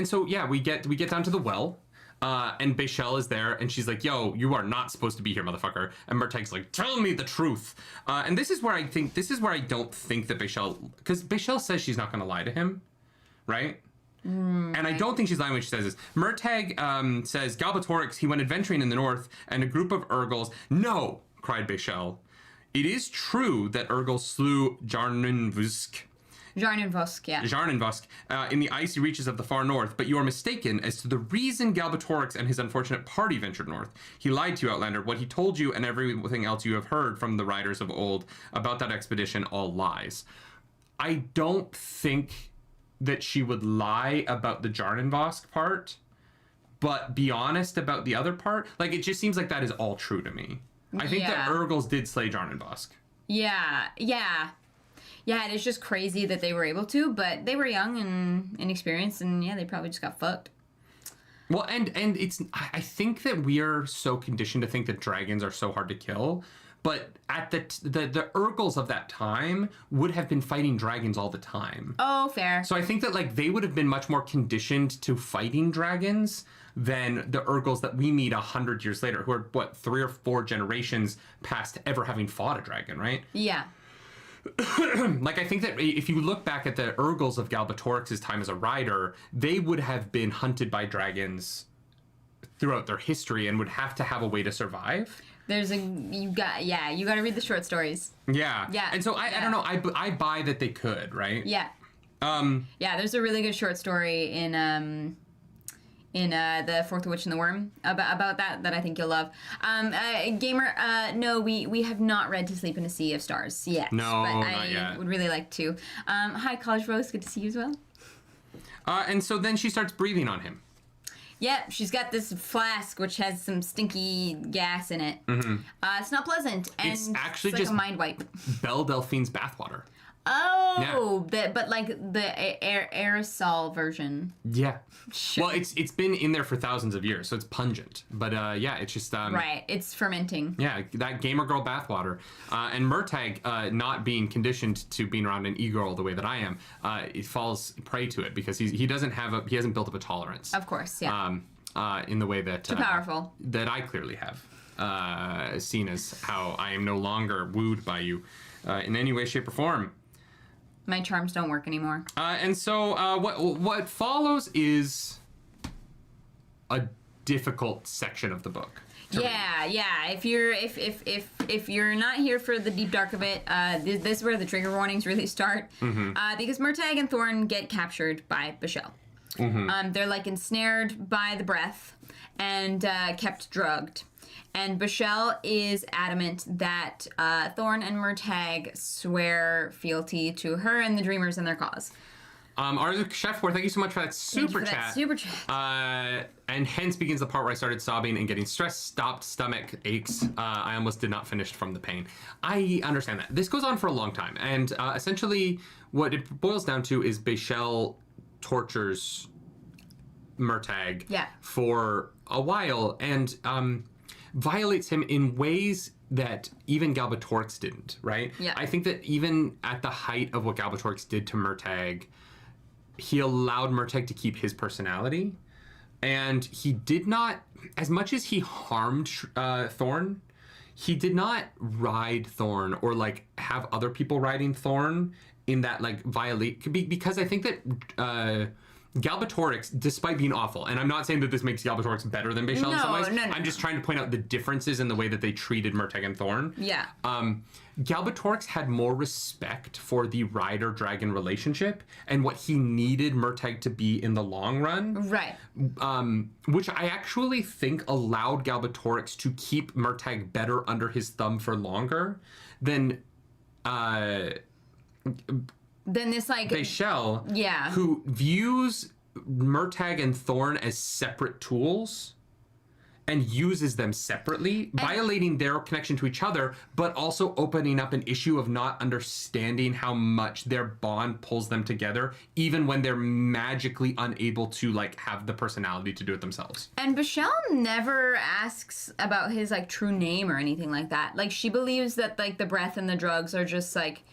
so we get down to the well, and Bachel is there, and she's like, "Yo, you are not supposed to be here, motherfucker." And Murtagh's like, "Tell me the truth." And this is where I don't think that Bachel, because Bachel says she's not going to lie to him, right? And I don't think she's lying when she says this. Murtagh says, Galbatorix, he went adventuring in the north, and a group of Urgals. No, cried Bachel. It is true that Urgals slew Jarnunvusk. In the icy reaches of the far north, but you are mistaken as to the reason Galbatorix and his unfortunate party ventured north. He lied to you, Outlander. What he told you and everything else you have heard from the writers of old about that expedition, all lies. I don't think that she would lie about the Jarnunvosk part, but be honest about the other part. It just seems like that is all true to me. I think that Urgals did slay Jarnunvosk. Yeah, it is just crazy that they were able to, but they were young and inexperienced, and they probably just got fucked. Well, and I think that we are so conditioned to think that dragons are so hard to kill, but at the Urgles of that time would have been fighting dragons all the time. Oh, fair. So I think that like they would have been much more conditioned to fighting dragons than the Urgles that we meet 100 years later, who are, what, 3 or 4 generations past ever having fought a dragon, right? Yeah. Like, I think that if you look back at the Urgles of Galbatorix's time as a rider, they would have been hunted by dragons throughout their history and would have to have a way to survive. You got to read the short stories. Yeah. Yeah. And so I don't know, I buy that they could, right? Yeah. Yeah, there's a really good short story in the Fourth Witch and the Worm about that I think you'll love. Gamer, no, we have not read To Sleep in a Sea of Stars yet. No, but not yet. I would really like to. Hi, College Rose, good to see you as well. And so then she starts breathing on him. Yeah, she's got this flask which has some stinky gas in it. Mm-hmm. It's not pleasant, and It's actually like just a mind wipe. Belle Delphine's bathwater. Oh, but like the aerosol version. Yeah. Sure. Well, it's been in there for thousands of years, so it's pungent. But yeah, it's just right. It's fermenting. Yeah, that gamer girl bathwater, and Murtagh, not being conditioned to being around an e-girl the way that I am, it falls prey to it because he hasn't built up a tolerance. Of course, yeah. In the way that too powerful that I clearly have, seen as how I am no longer wooed by you, in any way, shape, or form. My charms don't work anymore. And so what follows is a difficult section of the book. Yeah. If you're not here for the deep dark of it, this is where the trigger warnings really start. Mm-hmm. Because Murtagh and Thorn get captured by Bachel. Mm-hmm. They're like ensnared by the breath and kept drugged. And Bachel is adamant that Thorn and Murtagh swear fealty to her and the Dreamers in their cause. Our chef, thank you so much for that super chat. And hence begins the part where I started sobbing and getting stressed, stopped, stomach aches. I almost did not finish from the pain. I understand that. This goes on for a long time. And essentially what it boils down to is Bachel tortures Murtagh for a while and violates him in ways that even Galbatorix didn't, right? Yeah. I think that even at the height of what Galbatorix did to Murtagh, he allowed Murtagh to keep his personality. And he did not, as much as he harmed Thorn, he did not ride Thorn or like have other people riding Thorn in that like violate, because I think that Galbatorix, despite being awful, and I'm not saying that this makes Galbatorix better than Bachel in some ways. No. I'm just trying to point out the differences in the way that they treated Murtagh and Thorn. Yeah. Galbatorix had more respect for the rider-dragon relationship and what he needed Murtagh to be in the long run. Right. Which I actually think allowed Galbatorix to keep Murtagh better under his thumb for longer than this like Bachel, who views Murtagh and Thorn as separate tools and uses them separately, violating their connection to each other, but also opening up an issue of not understanding how much their bond pulls them together, even when they're magically unable to like have the personality to do it themselves. And Bachel never asks about his like true name or anything like that. Like she believes that like the breath and the drugs are just like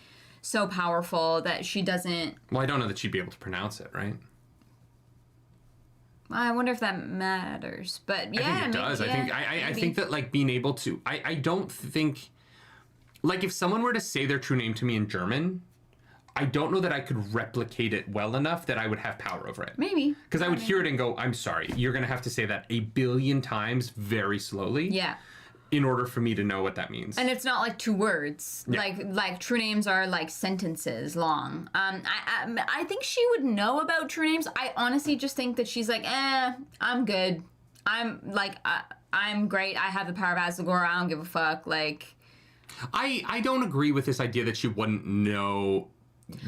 so powerful that she doesn't... Well, I don't know that she'd be able to pronounce it, right? I wonder if that matters, but yeah, I think it does. I think that like being able to, I don't think, like if someone were to say their true name to me in German, I don't know that I could replicate it well enough that I would have power over it. Maybe. Because I would hear it and go, I'm sorry, you're going to have to say that 1 billion times very slowly. Yeah. In order for me to know what that means. And it's not like 2 words. Yeah. Like true names are like sentences long. I think she would know about true names. I honestly just think that she's like, I'm good. I'm great. I have the power of Asgore. I don't give a fuck. Like, I don't agree with this idea that she wouldn't know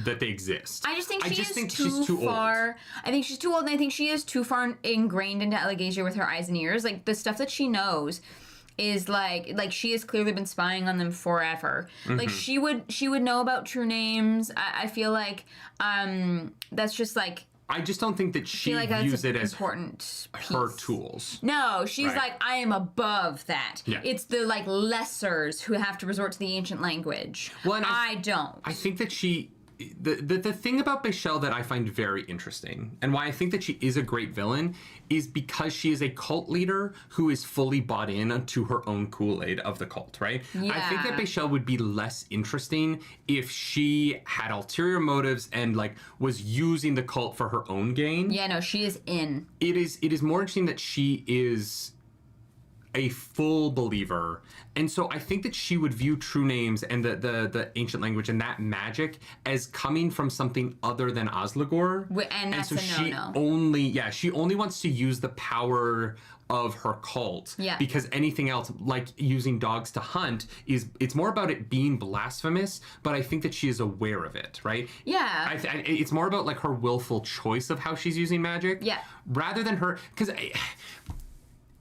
that they exist. I just think she's too far. Old. I think she's too old, and I think she is too far ingrained into Allegasia with her eyes and ears. Like the stuff that she knows is like she has clearly been spying on them forever. Mm-hmm. Like she would know about true names. I feel like that's just like I just don't think that she views it as important her tools. No, she's like, I am above that. Yeah. It's the like lessers who have to resort to the ancient language. Well, and I don't. I think that the thing about Bachel that I find very interesting, and why I think that she is a great villain, is because she is a cult leader who is fully bought in to her own Kool-Aid of the cult, right? Yeah. I think that Bachel would be less interesting if she had ulterior motives and like was using the cult for her own gain. Yeah, no, she is in. It is more interesting that she is a full believer, and so I think that she would view true names and the ancient language and that magic as coming from something other than Osligor. And that's so a no-no. She only wants to use the power of her cult, because anything else, like using dogs to hunt, it's more about it being blasphemous, but I think that she is aware of it, right? Yeah. It's more about like her willful choice of how she's using magic, rather than her, because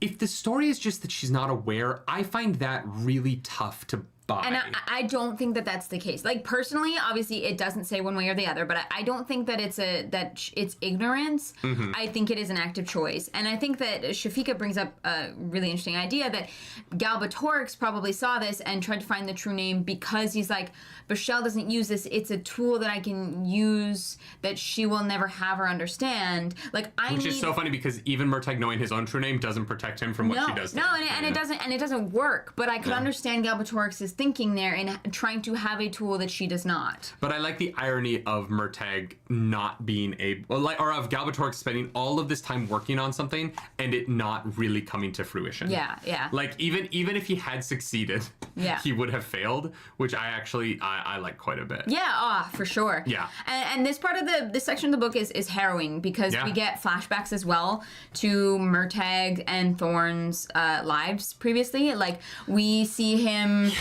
if the story is just that she's not aware, I find that really tough to buy. And I don't think that that's the case. Like, personally, obviously, it doesn't say one way or the other, but I don't think that it's ignorance. Mm-hmm. I think it is an active choice. And I think that Shafika brings up a really interesting idea that Galbatorix probably saw this and tried to find the true name because he's like, Bachel doesn't use this. It's a tool that I can use that she will never have or understand. Like, Which is so funny because even Murtagh knowing his own true name doesn't protect him from what she does. It doesn't work. But I could understand Galbatorix's thinking there and trying to have a tool that she does not. But I like the irony of Murtagh not being or of Galbatorix spending all of this time working on something and it not really coming to fruition. Yeah. Like even if he had succeeded, he would have failed, which I like quite a bit. Yeah, for sure. Yeah. And this part of this section of the book is harrowing because we get flashbacks as well to Murtagh and Thorn's lives previously. Like, we see him...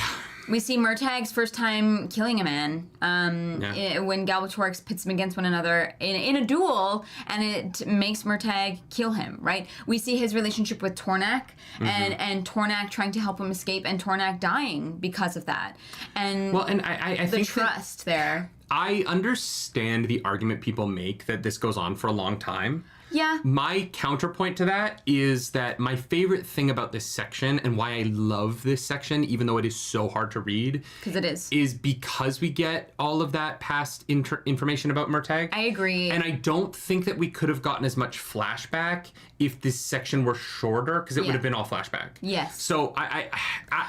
We see Murtagh's first time killing a man when Galbatorix pits them against one another in a duel, and it makes Murtagh kill him, right? We see his relationship with Tornak, and Tornak trying to help him escape, and Tornak dying because of that. And I think the trust there. I understand the argument people make that this goes on for a long time. Yeah. My counterpoint to that is that my favorite thing about this section and why I love this section, even though it is so hard to read, because it is because we get all of that past information about Murtagh. I agree. And I don't think that we could have gotten as much flashback if this section were shorter, because it would have been all flashback. Yes. So I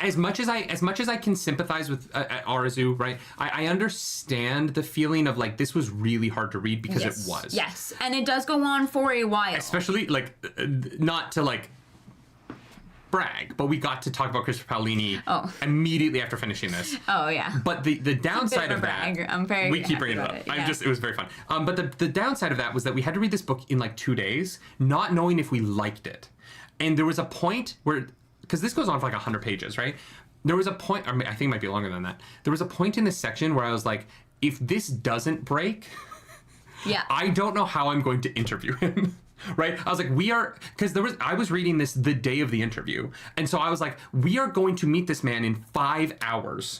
as much as I can sympathize with Arazu, right? I understand the feeling of like this was really hard to read because it was. Yes, and it does go on for a while. Especially like not to like brag, but we got to talk about Christopher Paolini immediately after finishing this. Oh yeah. But the downside of that, I'm very we keep bringing it up. It was very fun. But the downside of that was that we had to read this book in like 2 days, not knowing if we liked it. And there was a point where, because this goes on for like 100 pages, right? There was a point, I think it might be longer than that. There was a point in this section where I was like, if this doesn't break, I don't know how I'm going to interview him. Right? I was like, I was reading this the day of the interview. And so I was like, we are going to meet this man in 5 hours.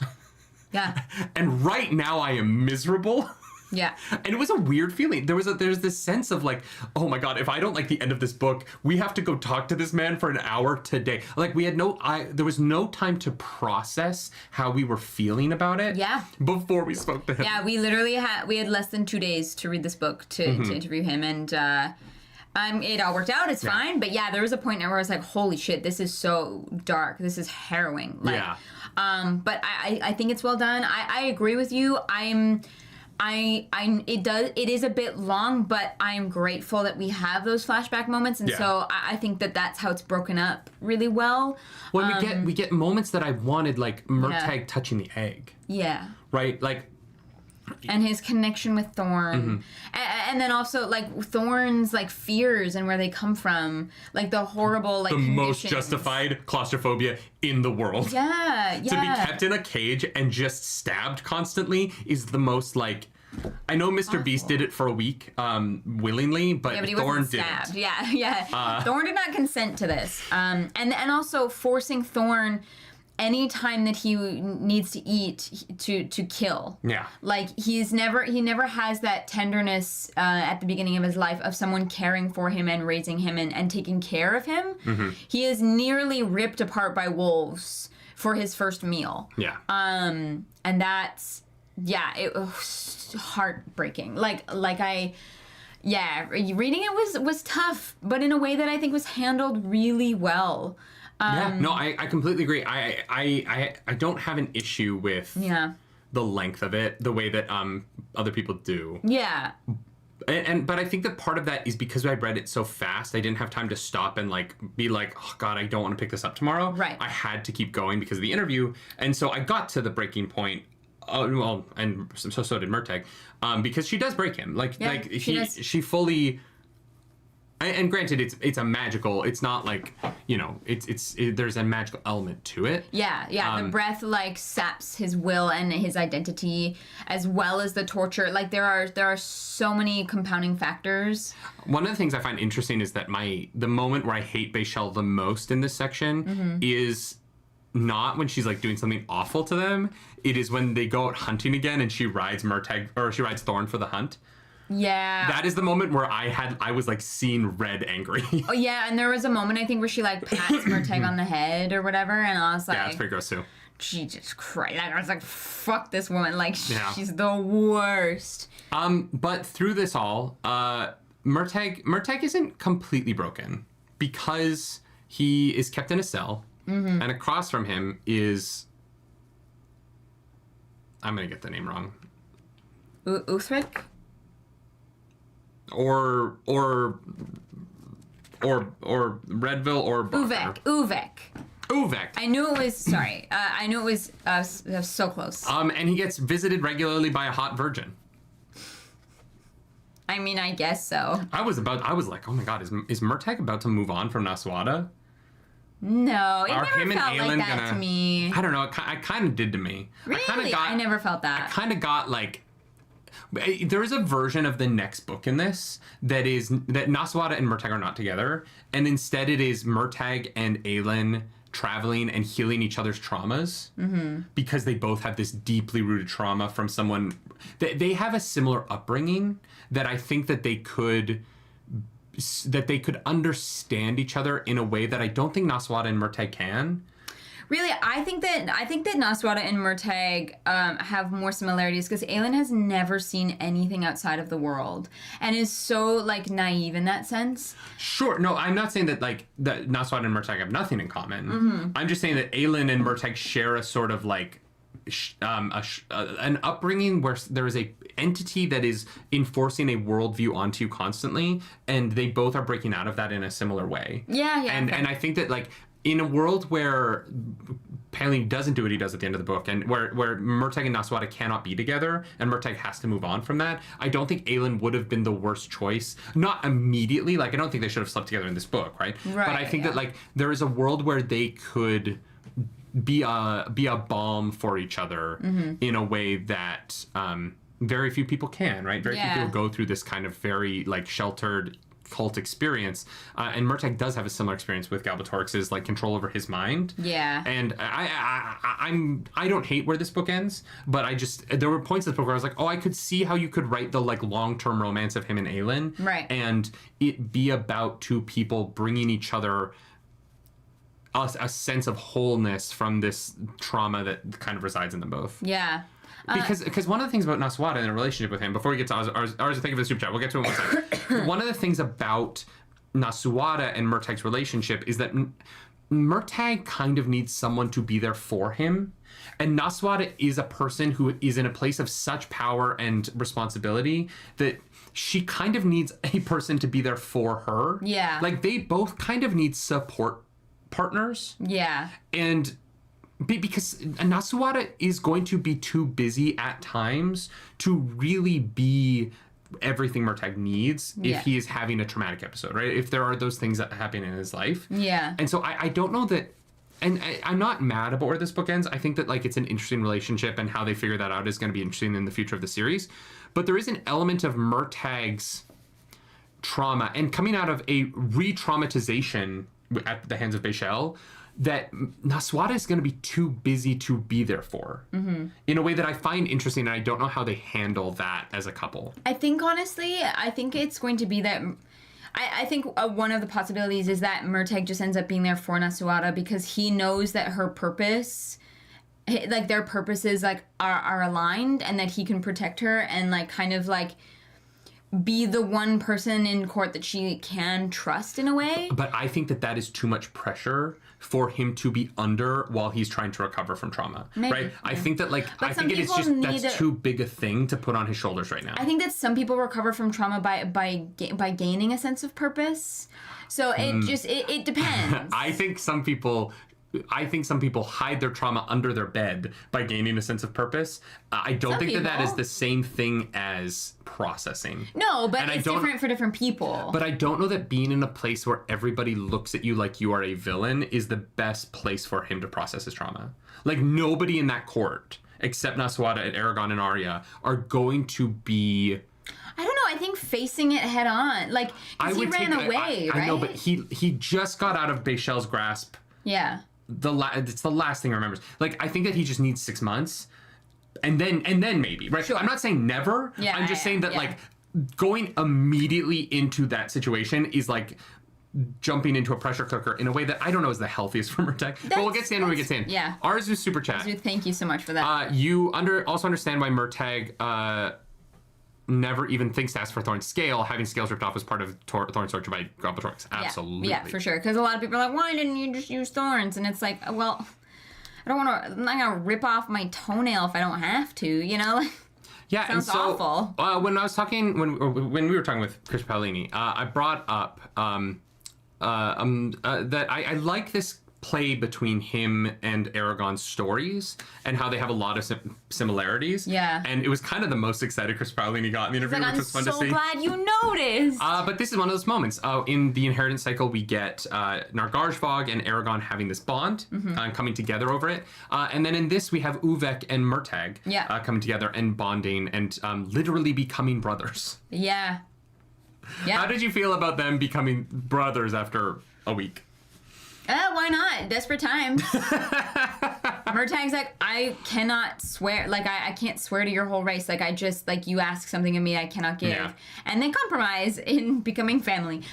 Yeah. And right now I am miserable. Yeah. And it was a weird feeling. There's this sense of like, oh my God, if I don't like the end of this book, we have to go talk to this man for an hour today. Like there was no time to process how we were feeling about it. Yeah. Before we spoke to him. Yeah, we literally had less than 2 days to read this book to interview him, and it all worked out. It's fine. But yeah, there was a point where I was like, holy shit, this is so dark. This is harrowing. Like, but I think it's well done. I agree with you. It is a bit long, but I am grateful that we have those flashback moments, and so I think that's how it's broken up really well. When we get moments that I wanted, like Murtagh touching the egg. Yeah. Right? Like, and his connection with Thorn, and then also like Thorn's like fears and where they come from, like the horrible like the most justified claustrophobia in the world. Yeah. To be kept in a cage and just stabbed constantly is the most like. I know Mr. Beast did it for a week, willingly, but Thorn didn't. Yeah. Thorn did not consent to this, and also forcing Thorn any time that he needs to eat to kill. Yeah. Like he never has that tenderness at the beginning of his life of someone caring for him and raising him and taking care of him. Mm-hmm. He is nearly ripped apart by wolves for his first meal. Yeah. And that's, it was heartbreaking. Reading it was tough, but in a way that I think was handled really well. I completely agree. I don't have an issue with the length of it, the way that other people do. Yeah. But I think that part of that is because I read it so fast, I didn't have time to stop and like be like, oh God, I don't want to pick this up tomorrow. Right. I had to keep going because of the interview, and so I got to the breaking point. And so did Murtagh, because she does break him. She fully. And granted, it's a magical. It's not like, there's a magical element to it. Yeah. The breath saps his will and his identity, as well as the torture. Like there are so many compounding factors. One of the things I find interesting is that the moment where I hate Bachel the most in this section is not when she's doing something awful to them. It is when they go out hunting again and she rides Thorn for the hunt. Yeah. That is the moment where I was seeing red angry. Oh yeah, and there was a moment I think where she pats Murtagh on the head or whatever, and I was like, yeah, it's pretty gross too. Jesus Christ! I was like, fuck this woman! She's the worst. But through this all, Murtagh isn't completely broken because he is kept in a cell, and across from him is, I'm gonna get the name wrong. Uthric? Or Redville or Barker. Uvek. I knew it was. Sorry, I knew it was so close. And he gets visited regularly by a hot virgin. I mean, I guess so. I was like, oh my God, is Murtagh about to move on from Naswada? No, it never felt like that to me. I don't know. It kind of did to me. Really? I never felt that. I kind of got there is a version of the next book in this that Naswada and Murtagh are not together, and instead it is Murtagh and Aelin traveling and healing each other's traumas, because they both have this deeply rooted trauma from someone. They have a similar upbringing that I think that they could understand each other in a way that I don't think Naswada and Murtagh can. Really, I think that Naswada and Murtagh have more similarities because Aelin has never seen anything outside of the world and is so naive in that sense. Sure, no, I'm not saying that that Naswada and Murtagh have nothing in common. I'm just saying that Aelin and Murtagh share a sort of an upbringing where there is a entity that is enforcing a worldview onto you constantly, and they both are breaking out of that in a similar way. Yeah. And I think that in a world where Palin doesn't do what he does at the end of the book, and where Murtagh and Naswada cannot be together, and Murtagh has to move on from that, I don't think Aelin would have been the worst choice. Not immediately, I don't think they should have slept together in this book, right? But I think that there is a world where they could be a balm for each other in a way that very few people can, right? Very few people go through this kind of very sheltered cult experience, and Murtagh does have a similar experience with Galbatorix's control over his mind. Yeah. And I don't hate where this book ends, but there were points in this book where I was like, oh, I could see how you could write the long-term romance of him and Aelin, right? And it be about two people bringing each other a sense of wholeness from this trauma that kind of resides in them both. Yeah. Because one of the things about Naswada and the relationship with him, before we get to ours, thank you for the super chat, we'll get to it in 1 second. One of the things about Naswada and Murtagh's relationship is that Murtagh kind of needs someone to be there for him. And Naswada is a person who is in a place of such power and responsibility that she kind of needs a person to be there for her. Yeah. They both kind of need support partners. Yeah. And because Naswada is going to be too busy at times to really be everything Murtagh needs if he is having a traumatic episode, right? If there are those things that happen in his life. Yeah. And so I don't know that, and I'm not mad about where this book ends. I think that it's an interesting relationship, and how they figure that out is going to be interesting in the future of the series. But there is an element of Murtagh's trauma and coming out of a re-traumatization at the hands of Bachel that Naswada is going to be too busy to be there for in a way that I find interesting, and I don't know how they handle that as a couple. I think, honestly, it's going to be that... I think one of the possibilities is that Murtagh just ends up being there for Naswada because he knows that her purpose... like, their purposes, like, are aligned, and that he can protect her and, like, kind of, like... be the one person in court that she can trust in a way. But I think that is too much pressure for him to be under while he's trying to recover from trauma. Maybe, right? Yeah. I think that I think it is just that's too big a thing to put on his shoulders right now. I think that some people recover from trauma by gaining a sense of purpose. So it depends. I think some people hide their trauma under their bed by gaining a sense of purpose. I don't think that is the same thing as processing. No, but it's different for different people. But I don't know that being in a place where everybody looks at you like you are a villain is the best place for him to process his trauma. Like, nobody in that court, except Naswada and Aragon and Arya, are going to be... I don't know. I think facing it head on. Like, because he ran away, right? I know, but he just got out of Bachel's grasp. Yeah. It's the last thing he remembers. Like, I think that he just needs 6 months, and then maybe, right? Sure. I'm not saying never. Yeah, I'm just saying that like going immediately into that situation is like jumping into a pressure cooker in a way that I don't know is the healthiest for Murtagh. But we'll get to when we get to him. Yeah. Arzu super chat. Arzu, thank you so much for that. You also understand why Murtagh never even thinks to ask for Thorn's scale. Having scales ripped off was part of Thorn's torture by Grumble Torx. Absolutely. Yeah, for sure. Because a lot of people are like, why didn't you just use thorns? And it's like, well, I'm not going to rip off my toenail if I don't have to, you know? Yeah, sounds and so, awful. When I was talking, when we were talking with Chris Paolini, I brought up that I like this play between him and Aragon's stories and how they have a lot of similarities. Yeah. And it was kind of the most excited Chris Paolini got in the interview, which was fun to see. I'm so glad you noticed. But this is one of those moments. In the Inheritance cycle, we get Nargarjvog and Aragon having this bond, coming together over it. And then in this, we have Uvek and Murtagh coming together and bonding and literally becoming brothers. Yeah. Yeah. How did you feel about them becoming brothers after a week? Why not? Desperate times. Murtagh's like, I cannot swear. Like, I can't swear to your whole race. Like, I just, like, you ask something of me I cannot give. Yeah. And they compromise in becoming family,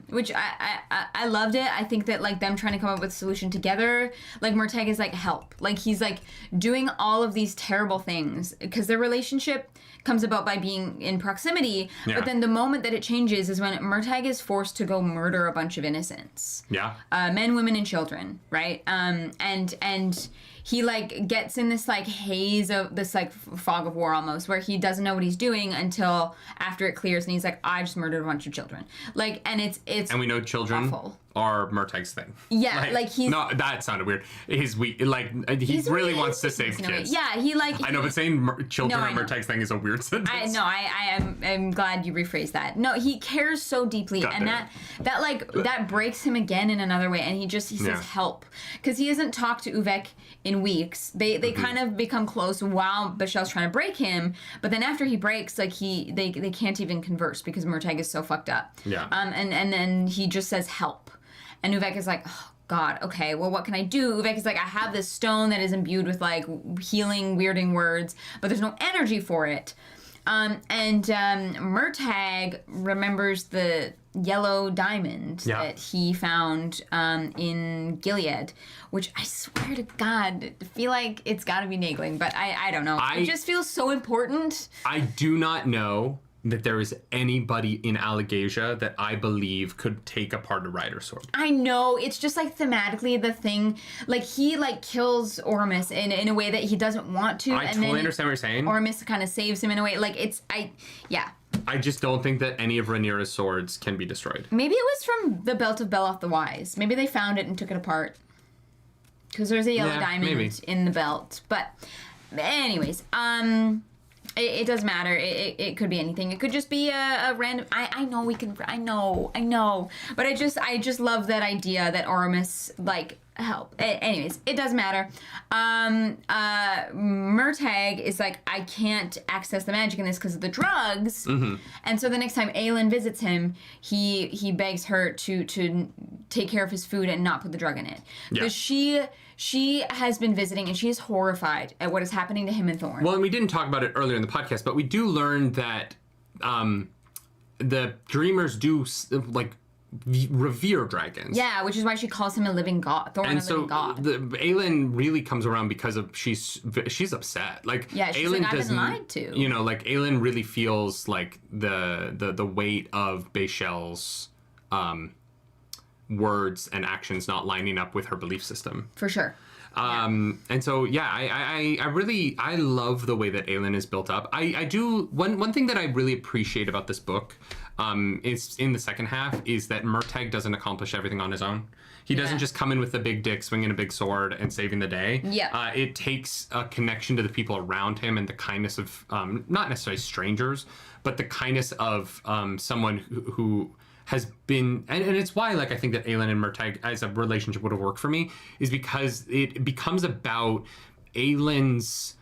which I loved it. I think that, like, them trying to come up with a solution together, like, Murtagh is, like, help. Like, he's, like, doing all of these terrible things because their relationship comes about by being in proximity, but then the moment that it changes is when Murtagh is forced to go murder a bunch of innocents. Yeah. Men, women, and children, right? And he, like, gets in this, like, haze of this, like, fog of war almost, where he doesn't know what he's doing until after it clears, and he's like, I just murdered a bunch of children. Like, and it's and we know children awful. Are Murtagh's thing. Yeah, like he's... No, that sounded weird. He's weak. Like, he really wants to save kids. Yeah, he, like... I know, but saying children are Murtagh's thing is a weird sentence. I'm glad you rephrased that. No, he cares so deeply, that breaks him again in another way, and he says help. Because he hasn't talked to Uvek in weeks. They kind of become close while Bachel's trying to break him, but then after he breaks, like, they can't even converse because Murtagh is so fucked up. Yeah. And then he just says help. And Uvek is like, oh, God, okay, well, what can I do? Uvek is like, I have this stone that is imbued with, like, healing, weirding words, but there's no energy for it. Murtagh remembers the yellow diamond that he found in Gilead, which I swear to God, I feel like it's got to be Nagling, but I don't know. It just feels so important. I do not know that there is anybody in Allegasia that I believe could take apart a rider sword. I know, it's just, like, thematically the thing, like, he, like, kills Oramus in a way that he doesn't want to. I totally understand what you're saying. Oramus kind of saves him in a way, like, I just don't think that any of Rhaenyra's swords can be destroyed. Maybe it was from the Belt of Beloth the Wise. Maybe they found it and took it apart. Because there's a yellow diamond in the belt. But anyways, it doesn't matter. It could be anything. It could just be a random... I know we can... I know. But I just love that idea that Oramus, like, help. Anyways, it doesn't matter. Murtagh is like, I can't access the magic in this because of the drugs. And so the next time Aelin visits him, he begs her to take care of his food and not put the drug in it. Because she has been visiting and she is horrified at what is happening to him and Thorn. Well, and we didn't talk about it earlier in the podcast, but we do learn that the dreamers do like revere dragons. Yeah, which is why she calls him a living god. Thorn And a so living god. Aelin really comes around because of she's upset. Like Yeah, she's Aelin like, I've doesn't, been lied to. You know, like Aelin really feels like the weight of Bachel's words and actions not lining up with her belief system. For sure. And so I really love the way that Aelin is built up. I do one thing that I really appreciate about this book is in the second half is that Murtagh doesn't accomplish everything on his own. He doesn't just come in with a big dick, swinging a big sword, and saving the day. Yeah. It takes a connection to the people around him and the kindness of not necessarily strangers, but the kindness of someone who has been, and it's why, like, I think that Aelin and Murtagh as a relationship would have worked for me, is because it becomes about Aelin's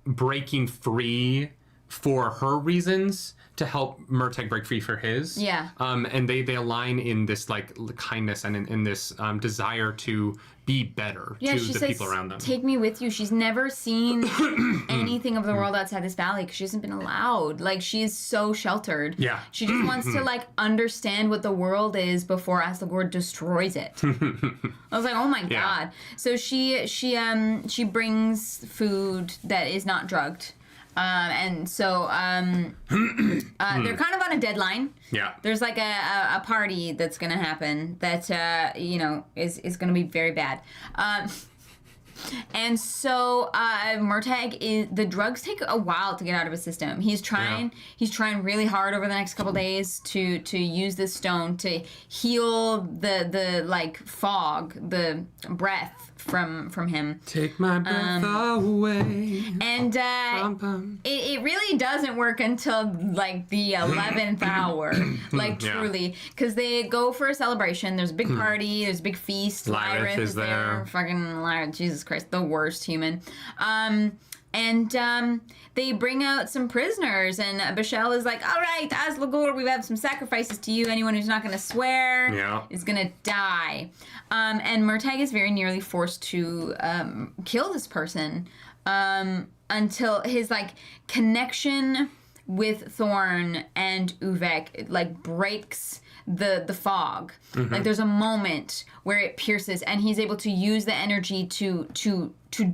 breaking free for her reasons to help Murtagh break free for his. Yeah. And they align in this, like, kindness and in this desire to be better to the people around them. Take me with you. She's never seen anything of the world outside this valley because she hasn't been allowed. Like, she is so sheltered. Yeah. She just wants to, like, understand what the world is before Aslegord destroys it. I was like, oh my god. So she brings food that is not drugged. And so they're kind of on a deadline. Yeah. There's like a party that's going to happen that, is going to be very bad. And so Murtagh the drugs take a while to get out of his system. He's trying really hard over the next couple days to use this stone to heal the like fog, the breath from him. Take my breath away. And it really doesn't work until like the 11th hour, like truly, because they go for a celebration. There's a big party. There's a big feast. Lyrith is there. Fucking Lyrith, Jesus Christ, the worst human. And they bring out some prisoners, and Bachel is like, all right, Aslegord, we have some sacrifices to you. Anyone who's not going to swear is going to die. And Murtagh is very nearly forced to kill this person until his, like, connection with Thorn and Uvek, like, breaks the fog. Like, there's a moment where it pierces, and he's able to use the energy to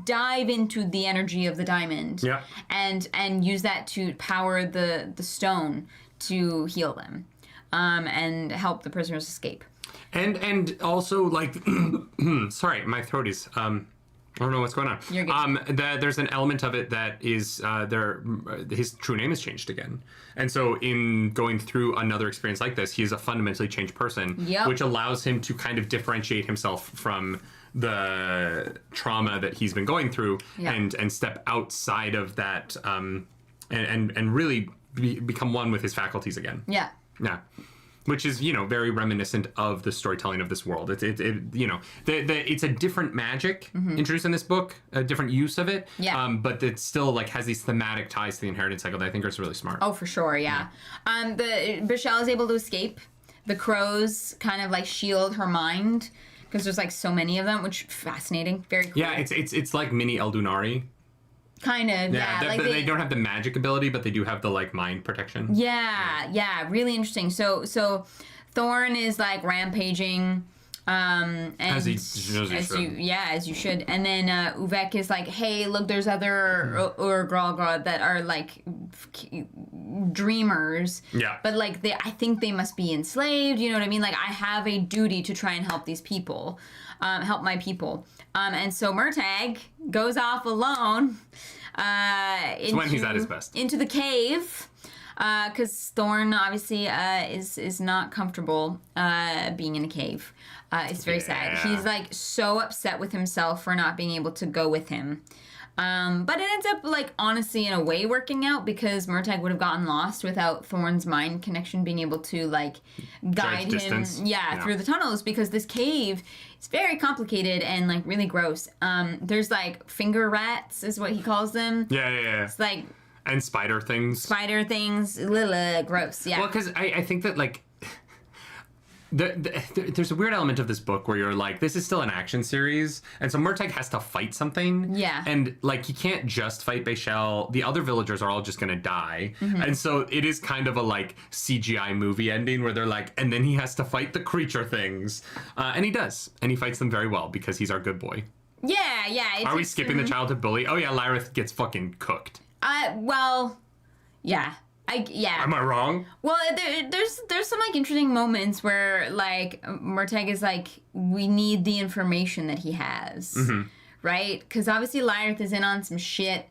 dive into the energy of the diamond. Yeah. And use that to power the stone to heal them. And help the prisoners escape. And also, like, sorry, my throat is I don't know what's going on. You're good. There's an element of it that is his true name is changed again. And so in going through another experience like this, he is a fundamentally changed person, which allows him to kind of differentiate himself from the trauma that he's been going through and step outside of that and really become one with his faculties again. Yeah. Yeah. Which is, very reminiscent of the storytelling of this world. It's a different magic introduced in this book, a different use of it. Yeah. But it still has these thematic ties to the inheritance cycle that I think are really smart. Oh, for sure, yeah. The Bachel is able to escape. The crows kind of shield her mind because there's so many of them, which fascinating, very cool. Yeah, it's like mini Eldunari. Kind of, yeah. They don't have the magic ability, but they do have the mind protection. Yeah, really interesting. So Thorn is rampaging, and as you should. And then Uvek is hey, look, there's other Urgralgrad that are dreamers. Yeah. But I think they must be enslaved. You know what I mean? I have a duty to try and help these people, help my people. And so Murtagh goes off alone when he's at his best. Into the cave because Thorn obviously is not comfortable being in a cave. It's very sad. He's so upset with himself for not being able to go with him. But it ends up, like, honestly, in a way working out because Murtagh would have gotten lost without Thorn's mind connection being able to, like, guide him through the tunnels, because this cave is very complicated and, like, really gross. There's, like, finger rats is what he calls them. Yeah. It's, like... And spider things. Gross, yeah. Well, because I think that, like... There's a weird element of this book where you're like, this is still an action series, and so Murtagh has to fight something. Yeah. And, like, he can't just fight Bachel. The other villagers are all just gonna die. Mm-hmm. And so it is kind of a, like, CGI movie ending where they're like, and then he has to fight the creature things. And he does. And he fights them very well because he's our good boy. Yeah. Are we skipping the childhood bully? Oh, yeah, Lyrith gets fucking cooked. Well, yeah. Am I wrong? Well, there's some, like, interesting moments where, like, Murtagh is like, we need the information that he has, right? Because obviously Lyrith is in on some shit.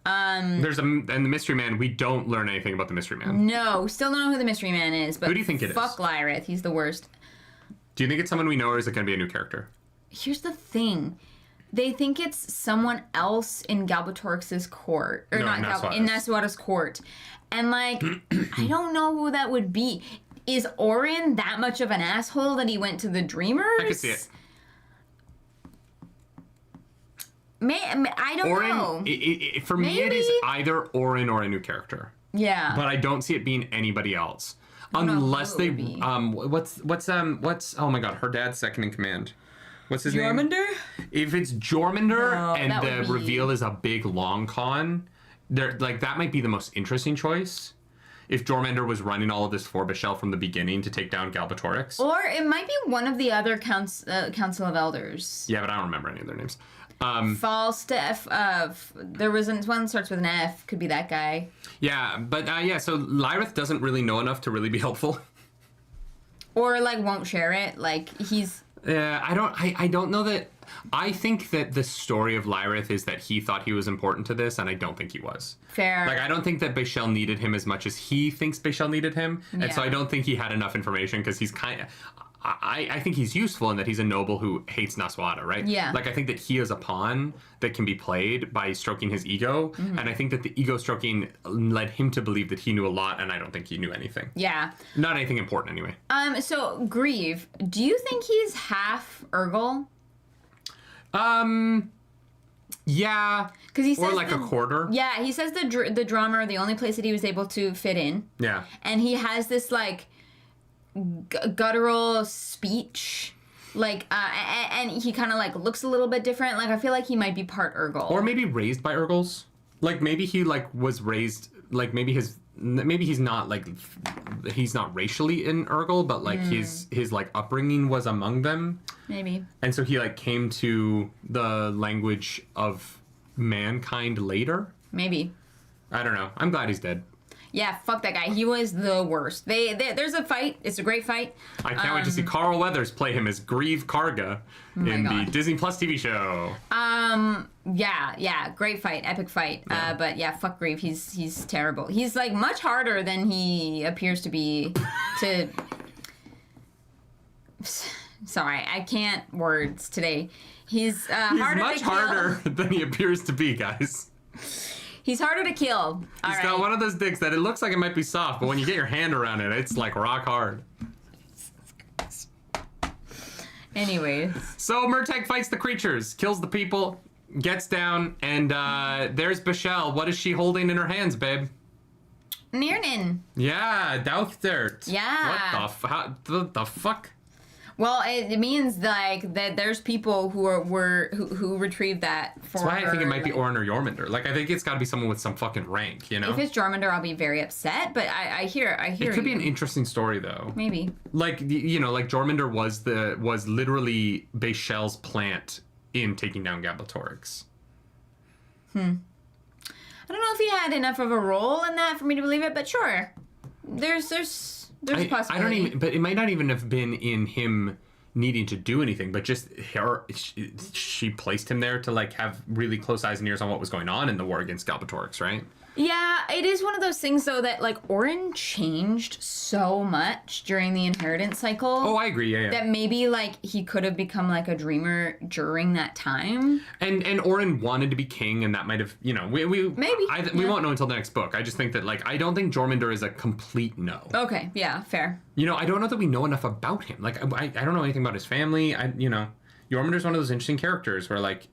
And the mystery man, we don't learn anything about the mystery man. No, still don't know who the mystery man is. But who do you think it is? Fuck Lyrith, he's the worst. Do you think it's someone we know, or is it going to be a new character? Here's the thing. They think it's someone else in Galbatorix's court. Or in Nasuada's court. And, like, I don't know who that would be. Is Orin that much of an asshole that he went to the Dreamers? I can see it. I don't know. For me, it is either Orin or a new character. Yeah. But I don't see it being anybody else. Unless they... What's... Oh, my God. Her dad's second in command. What's his name? Jormungandr? If it's Jormungandr and the reveal is a big long con... that might be the most interesting choice. If Jormungandr was running all of this for Bachel from the beginning to take down Galbatorix. Or it might be one of the other Council of Elders. Yeah, but I don't remember any of their names. Falstaff. There was one that starts with an F. Could be that guy. Yeah, but so Lyrith doesn't really know enough to really be helpful. Or, like, won't share it. Like, he's... Yeah, I don't know that... I think that the story of Lyrith is that he thought he was important to this, and I don't think he was. Fair. Like, I don't think that Bachel needed him as much as he thinks Bachel needed him, and so I don't think he had enough information, because he's kind of... I think he's useful in that he's a noble who hates Nasuada, right? Yeah. Like, I think that he is a pawn that can be played by stroking his ego, and I think that the ego stroking led him to believe that he knew a lot, and I don't think he knew anything. Yeah. Not anything important, anyway. So, Grieve, do you think he's half Urgal? Yeah. Because he says or like a quarter. Yeah, he says the drummer, the only place that he was able to fit in. Yeah. And he has this, like, guttural speech, like, and he kind of, like, looks a little bit different. Like, I feel like he might be part Urgal. Or maybe raised by Urgals. Like, maybe he, like, was raised, like, maybe he's not, like, he's not racially in Urgal, but, like, his like, upbringing was among them. Maybe. And so he, like, came to the language of mankind later. Maybe. I don't know. I'm glad he's dead. Yeah, fuck that guy. He was the worst. There's a fight. It's a great fight. I can't wait to see Carl Weathers play him as Grieve Karga in the Disney Plus TV show. Yeah, great fight, epic fight. Yeah. But yeah, fuck Grieve. He's terrible. He's, like, much harder than he appears to be. Sorry, I can't words today. He's much harder than he appears to be, guys. He's harder to kill. He's got one of those dicks that it looks like it might be soft, but when you get your hand around it, it's like rock hard. Anyways. So Murtagh fights the creatures, kills the people, gets down, and there's Bachel. What is she holding in her hands, babe? Nirnin. Yeah, Douthdirt. Yeah. What the fuck? Well, it means, like, that there's people who who retrieved that for her. That's why I think it might be Orin or Jormungandr. Like, I think it's got to be someone with some fucking rank, you know? If it's Jormungandr, I'll be very upset, but I hear It could be an interesting story, though. Maybe. Like, you know, like, Jormungandr was literally Bachel's plant in taking down Galbatorix. I don't know if he had enough of a role in that for me to believe it, but sure. There's a possibility. I don't even, but it might not even have been in him needing to do anything, but just she placed him there to, like, have really close eyes and ears on what was going on in the war against Galbatorix, right? Yeah, it is one of those things, though, that, like, Oren changed so much during the inheritance cycle. Oh, I agree, yeah. That maybe, like, he could have become, like, a dreamer during that time. And Oren wanted to be king, and that might have, you know, we won't know until the next book. I just think that, like, I don't think Jormungandr is a complete no. Okay, yeah, fair. You know, I don't know that we know enough about him. Like, I don't know anything about his family. Jormungandr's one of those interesting characters where, like,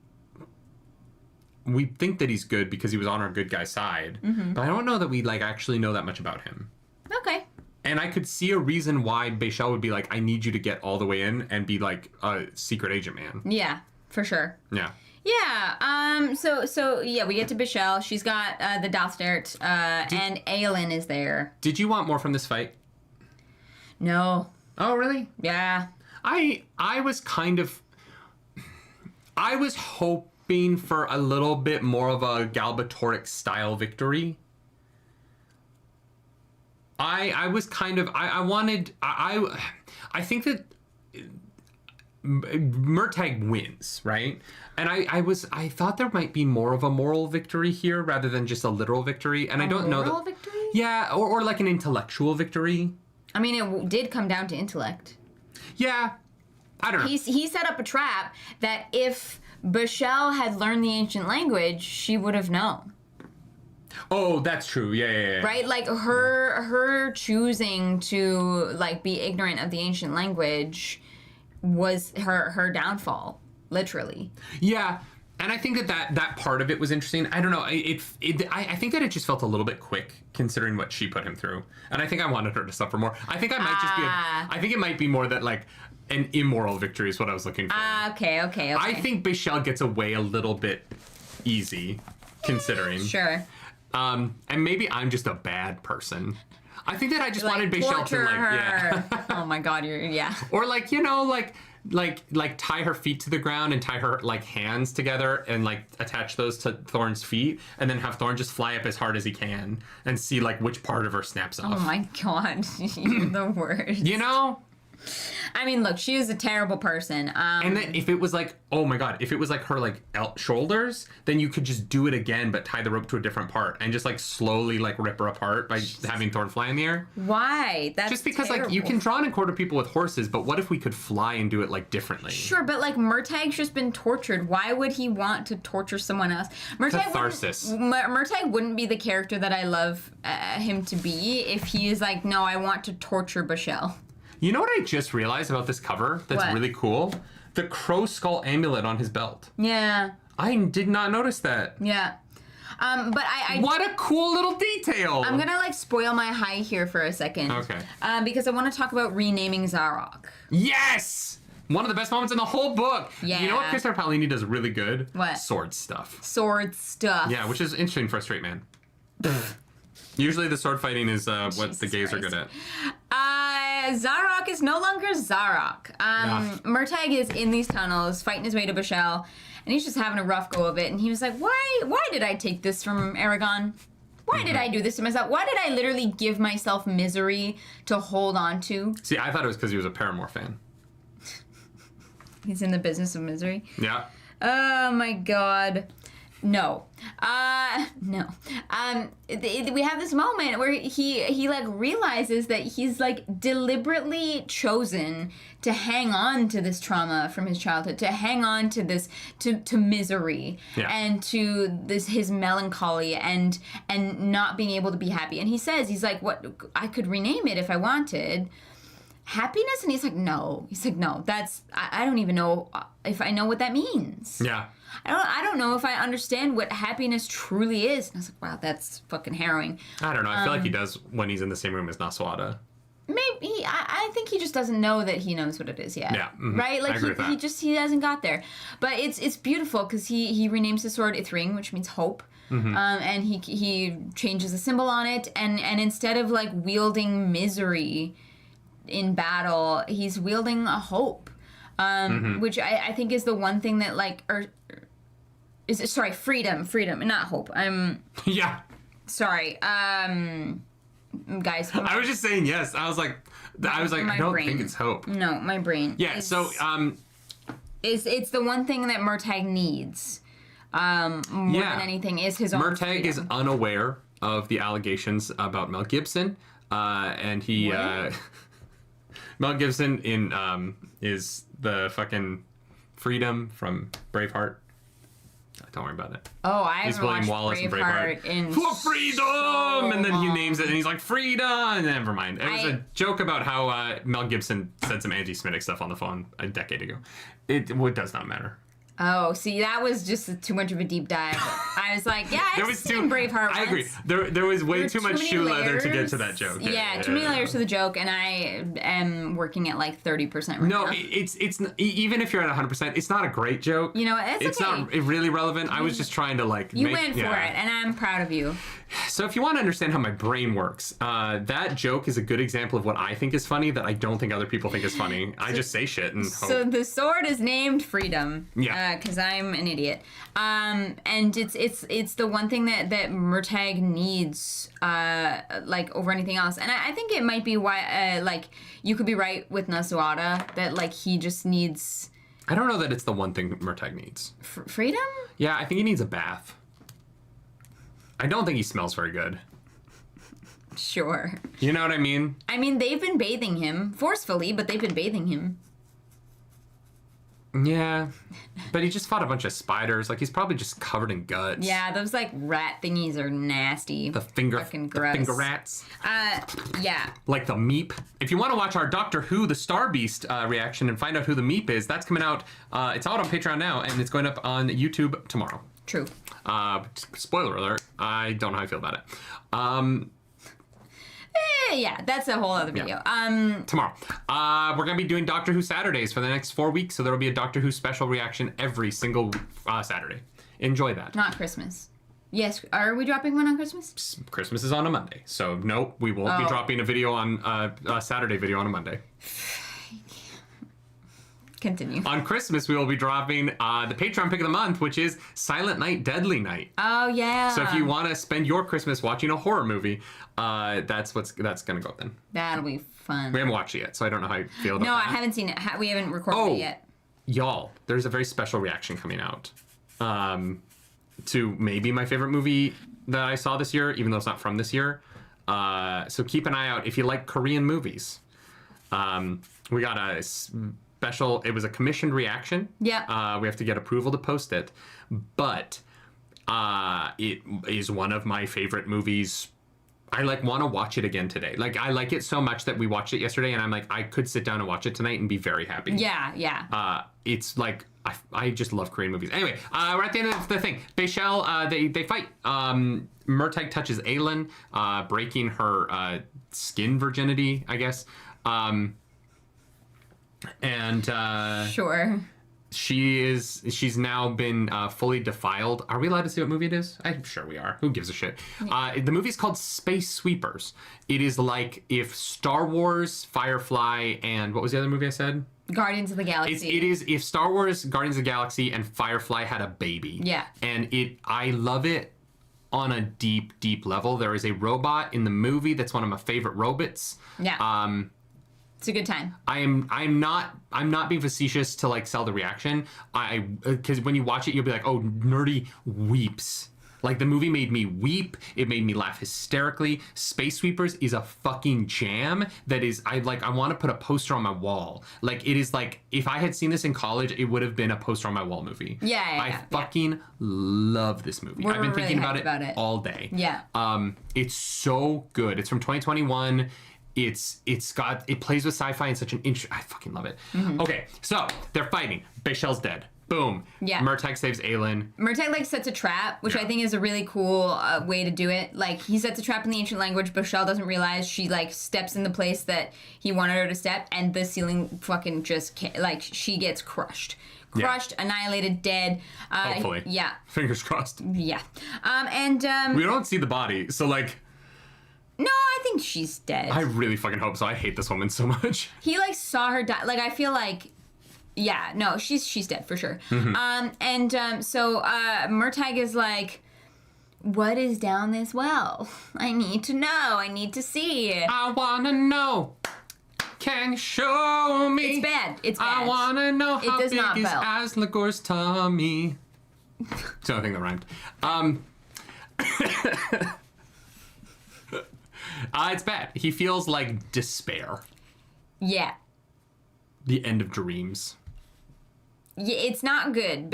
we think that he's good because he was on our good guy side, but I don't know that we, like, actually know that much about him. Okay. And I could see a reason why Bachel would be like, I need you to get all the way in and be, like, a secret agent man. Yeah, for sure. Yeah. Yeah, so yeah, we get to Bachel. She's got the Dalstert, and Aelin is there. Did you want more from this fight? No. Oh, really? Yeah. I was hoping for a little bit more of a Galbatoric style victory. I think that Murtagh wins, right? And I thought there might be more of a moral victory here rather than just a literal victory. And I don't know that. Moral victory? Yeah, or like an intellectual victory. I mean, it did come down to intellect. Yeah. I don't know. He set up a trap that if Bachel had learned the ancient language, she would have known. Oh, that's true. Yeah. Right? Like, her choosing to, like, be ignorant of the ancient language was her downfall, literally. Yeah. And I think that part of it was interesting. I don't know. I think that it just felt a little bit quick considering what she put him through. And I think I wanted her to suffer more. I think I think it might be more that, like, an immoral victory is what I was looking for. Okay. I think Bachel gets away a little bit easy, considering. Sure. And maybe I'm just a bad person. I think that I just wanted Bachel to, like, yeah. Oh my God, yeah. Or, like, you know, like tie her feet to the ground and tie her, like, hands together and, like, attach those to Thorn's feet and then have Thorn just fly up as hard as he can and see, like, which part of her snaps off. Oh my God, you're the worst. You know? I mean, look, she is a terrible person. And then if it was like, oh my God, if it was like her, like, shoulders, then you could just do it again, but tie the rope to a different part and just, like, slowly, like, rip her apart by having Thorn fly in the air. Why? That's just because, terrible. Like, you can draw and quarter people with horses, but what if we could fly and do it, like, differently? Sure, but, like, Murtagh's just been tortured. Why would he want to torture someone else? Catharsis. Murtagh wouldn't be the character that I love him to be if he is like, no, I want to torture Bachel. You know what I just realized about this cover that's really cool? The crow skull amulet on his belt. Yeah. I did not notice that. Yeah. But I what a cool little detail! I'm gonna, like, spoil my high here for a second. Okay. Because I want to talk about renaming Zarok. Yes! One of the best moments in the whole book. Yeah. You know what Chris Paolini does really good? What? Sword stuff. Sword stuff. Yeah, which is interesting for a straight man. Usually the sword fighting is what the gays are good at. Zarok is no longer Zarok. Murtagh is in these tunnels fighting his way to Bachel, and he's just having a rough go of it. And he was like, why did I take this from Aragon? Why did I do this to myself? Why did I literally give myself misery to hold on to? See, I thought it was because he was a Paramore fan. He's in the business of misery? Yeah. Oh my God. No. No. We have this moment where he like realizes that he's like deliberately chosen to hang on to this trauma from his childhood, to hang on to this, to misery, and to this, his melancholy and not being able to be happy. And he says, he's like, what, I could rename it if I wanted. Happiness? And he's like, no. He's like, no, that's, I don't even know if I know what that means. Yeah. I don't know if I understand what happiness truly is. And I was like, wow, that's fucking harrowing. I don't know. I feel like he does when he's in the same room as Naswada. Maybe. I think he just doesn't know that he knows what it is yet. Yeah. Mm-hmm. Right? Like, I agree with that. he hasn't got there. But it's beautiful because he renames his sword Ithring, which means hope. Mm-hmm. And he changes the symbol on it. And instead of, like, wielding misery in battle, he's wielding a hope. Which I think is the one thing that, like, freedom, not hope. Yeah. Sorry. Guys. I was just saying yes. I was like, I don't think it's hope. No, my brain. Yeah, so, it's the one thing that Murtagh needs, more than anything, is his own Murtagh freedom. is unaware of the allegations about Mel Gibson, and he Mel Gibson is the fucking Freedom from Braveheart. Don't worry about it. Oh, I He's haven't William watched Wallace in Braveheart Braveheart. in For freedom! so And then he long. names it, and he's like, freedom! And never mind. It was a joke about how Mel Gibson said some anti-Semitic stuff on the phone a decade ago. It does not matter. Oh, see, that was just too much of a deep dive. I was like, yeah, I've seen Braveheart once. I agree. There was way too much shoe leather to get to that joke. Yeah, too many layers to the joke, and I am working at like 30% right now. No, it's even if you're at 100%, it's not a great joke. You know, it's okay. not really relevant. I was just trying to like. You went for it, and I'm proud of you. So if you want to understand how my brain works, that joke is a good example of what I think is funny that I don't think other people think is funny. I just say shit and hope. So the sword is named Freedom. Yeah. Because I'm an idiot. And it's the one thing that Murtagh needs, like over anything else. And I think it might be why, like, you could be right with Nasuada that like he just needs. I don't know that it's the one thing Murtagh needs. Freedom? Yeah, I think he needs a bath. I don't think he smells very good. Sure. You know what I mean? I mean, they've been bathing him forcefully, but they've been bathing him. Yeah, but he just fought a bunch of spiders. Like, he's probably just covered in guts. Yeah, those like rat thingies are nasty. Fucking gross. The finger rats. Yeah. Like the meep. If you want to watch our Doctor Who, the Star Beast reaction and find out who the meep is, that's coming out. It's out on Patreon now, and it's going up on YouTube tomorrow. True. Spoiler alert. I don't know how I feel about it. Yeah, that's a whole other video. Tomorrow. We're going to be doing Doctor Who Saturdays for the next 4 weeks, so there will be a Doctor Who special reaction every single Saturday. Enjoy that. Not Christmas. Yes, are we dropping one on Christmas? Christmas is on a Monday, so nope, we won't be dropping a video on a Saturday video on a Monday. Continue. On Christmas, we will be dropping the Patreon pick of the month, which is Silent Night, Deadly Night. Oh, yeah. So if you want to spend your Christmas watching a horror movie, that's going to go up then. That'll be fun. We haven't watched it yet, so I don't know how you feel about No, that. I haven't seen it. We haven't recorded it yet. Y'all, there's a very special reaction coming out to maybe my favorite movie that I saw this year, even though it's not from this year. So keep an eye out if you like Korean movies. We got a special, it was a commissioned reaction. Yeah. We have to get approval to post it. But it is one of my favorite movies. I want to watch it again today. Like, I like it so much that we watched it yesterday, and I'm like, I could sit down and watch it tonight and be very happy. Yeah. It's like, I just love Korean movies. Anyway, we're at the end of the thing. Bachel, they fight. Murtagh touches Aelin, breaking her skin virginity, I guess. And Sure. she's now been fully defiled. Are we allowed to see what movie it is? I'm sure we are. Who gives a shit? The movie's called Space Sweepers. It is like if Star Wars, Firefly, and what was the other movie I said? Guardians of the Galaxy. It is if Star Wars, Guardians of the Galaxy, and Firefly had a baby. Yeah. And I love it on a deep, deep level. There is a robot in the movie that's one of my favorite robots. Yeah. It's a good time. I'm not being facetious to like sell the reaction. Because when you watch it, you'll be like, oh, Nerdy weeps. Like, the movie made me weep. It made me laugh hysterically. Space Sweepers is a fucking jam that is, I want to put a poster on my wall. Like, it is like, if I had seen this in college, it would have been a poster on my wall movie. Yeah. I fucking love this movie. I've been really thinking about hyped it all day. Yeah. It's so good. It's from 2021. It plays with sci-fi in such an I fucking love it. Mm-hmm. Okay, so they're fighting. Bachel's dead. Boom. Yeah. Murtagh saves Aelin. Murtagh sets a trap, which I think is a really cool way to do it. Like, he sets a trap in the ancient language. Bachel doesn't realize she steps in the place that he wanted her to step, and the ceiling fucking just she gets crushed, annihilated, dead. Hopefully. Yeah. Fingers crossed. Yeah. We don't see the body, so no, I think she's dead. I really fucking hope so. I hate this woman so much. He saw her die. I feel like. Yeah, no, she's dead for sure. Mm-hmm. So Murtagh is like, what is down this well? I need to know. I need to see. I wanna know. Can you show me? It's bad. It's bad. I wanna know how does big not is bell. Asligor's tummy. It's the only thing that rhymed. It's bad. He feels like despair. Yeah. The end of dreams. Yeah, it's not good.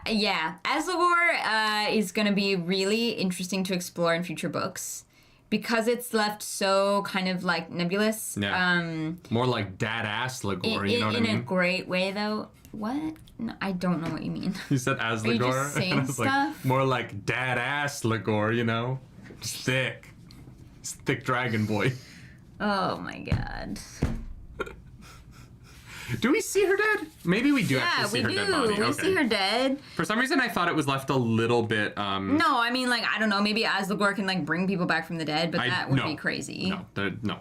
Yeah, Asligor is going to be really interesting to explore in future books because it's left so kind of like nebulous. Yeah. More like dad-ass Ligor, you know what I mean? In a great way, though. What? No, I don't know what you mean. You said Asligor? Are you just saying stuff? Like, more like dad-ass Ligor, you know? Just thick. Just thick dragon boy. Oh my god. Do we see her dead? Maybe we do actually see her dead body. We see her dead. For some reason, I thought it was left a little bit. No, I mean, like, I don't know. Maybe Asligor can like bring people back from the dead, but that would be crazy. No.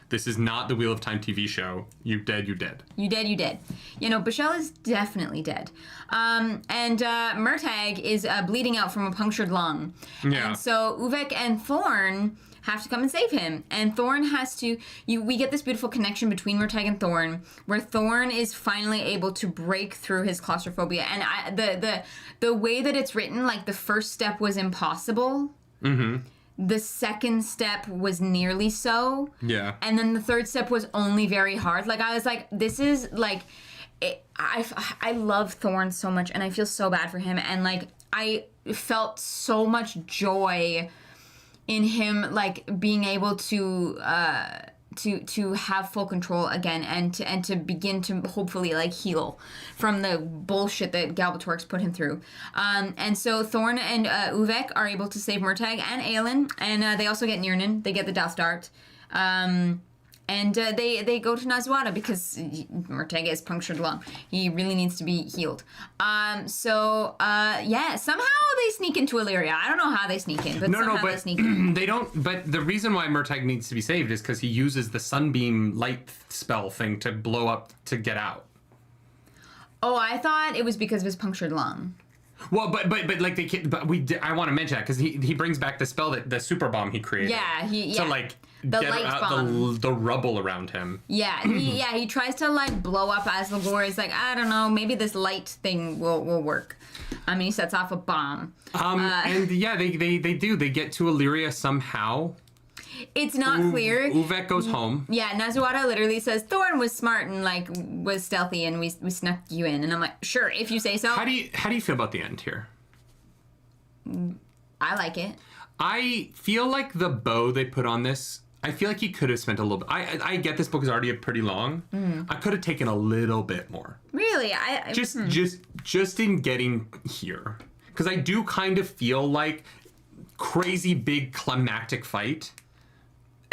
This is not the Wheel of Time TV show. You dead, you dead. You dead, you dead. You know, Bachel is definitely dead. And Murtagh is bleeding out from a punctured lung. Yeah. And so Uvek and Thorn have to come and save him. And Thorn has to... we get this beautiful connection between Murtagh and Thorn, where Thorn is finally able to break through his claustrophobia. And the way that it's written, like, the first step was impossible. Mm-hmm. The second step was nearly so. Yeah. And then the third step was only very hard. Like, I was like, this is, like... I love Thorn so much, and I feel so bad for him. And, like, I felt so much joy in him, like, being able to have full control again, and to begin to hopefully, like, heal from the bullshit that Galbatorix put him through. And so Thorn and Uvek are able to save Murtagh and Aelin, and they also get Nirnan. They get the Death Dart. And they go to Naswada because Murtagh is punctured lung. He really needs to be healed. Yeah, somehow they sneak into Illyria. I don't know how they sneak in, but they sneak in. They don't. But the reason why Murtagh needs to be saved is because he uses the sunbeam light spell thing to blow up to get out. Oh, I thought it was because of his punctured lung. Well, but like I want to mention that because he brings back the spell that the super bomb he created. Yeah, to like the get light out bomb. the rubble around him. Yeah, he tries to like blow up Asligor. He's like, I don't know, maybe this light thing will work. I mean, he sets off a bomb. And yeah, they do. They get to Illyria somehow. It's not clear. Uvek goes home. Yeah, Naswada literally says Thorn was smart and like was stealthy, and we snuck you in. And I'm like, sure, if you say so. How do you feel about the end here? I like it. I feel like the bow they put on this, I feel like he could have spent a little bit. I get this book is already pretty long. I could have taken a little bit more. Really? Just in getting here, because I do kind of feel like crazy big climactic fight.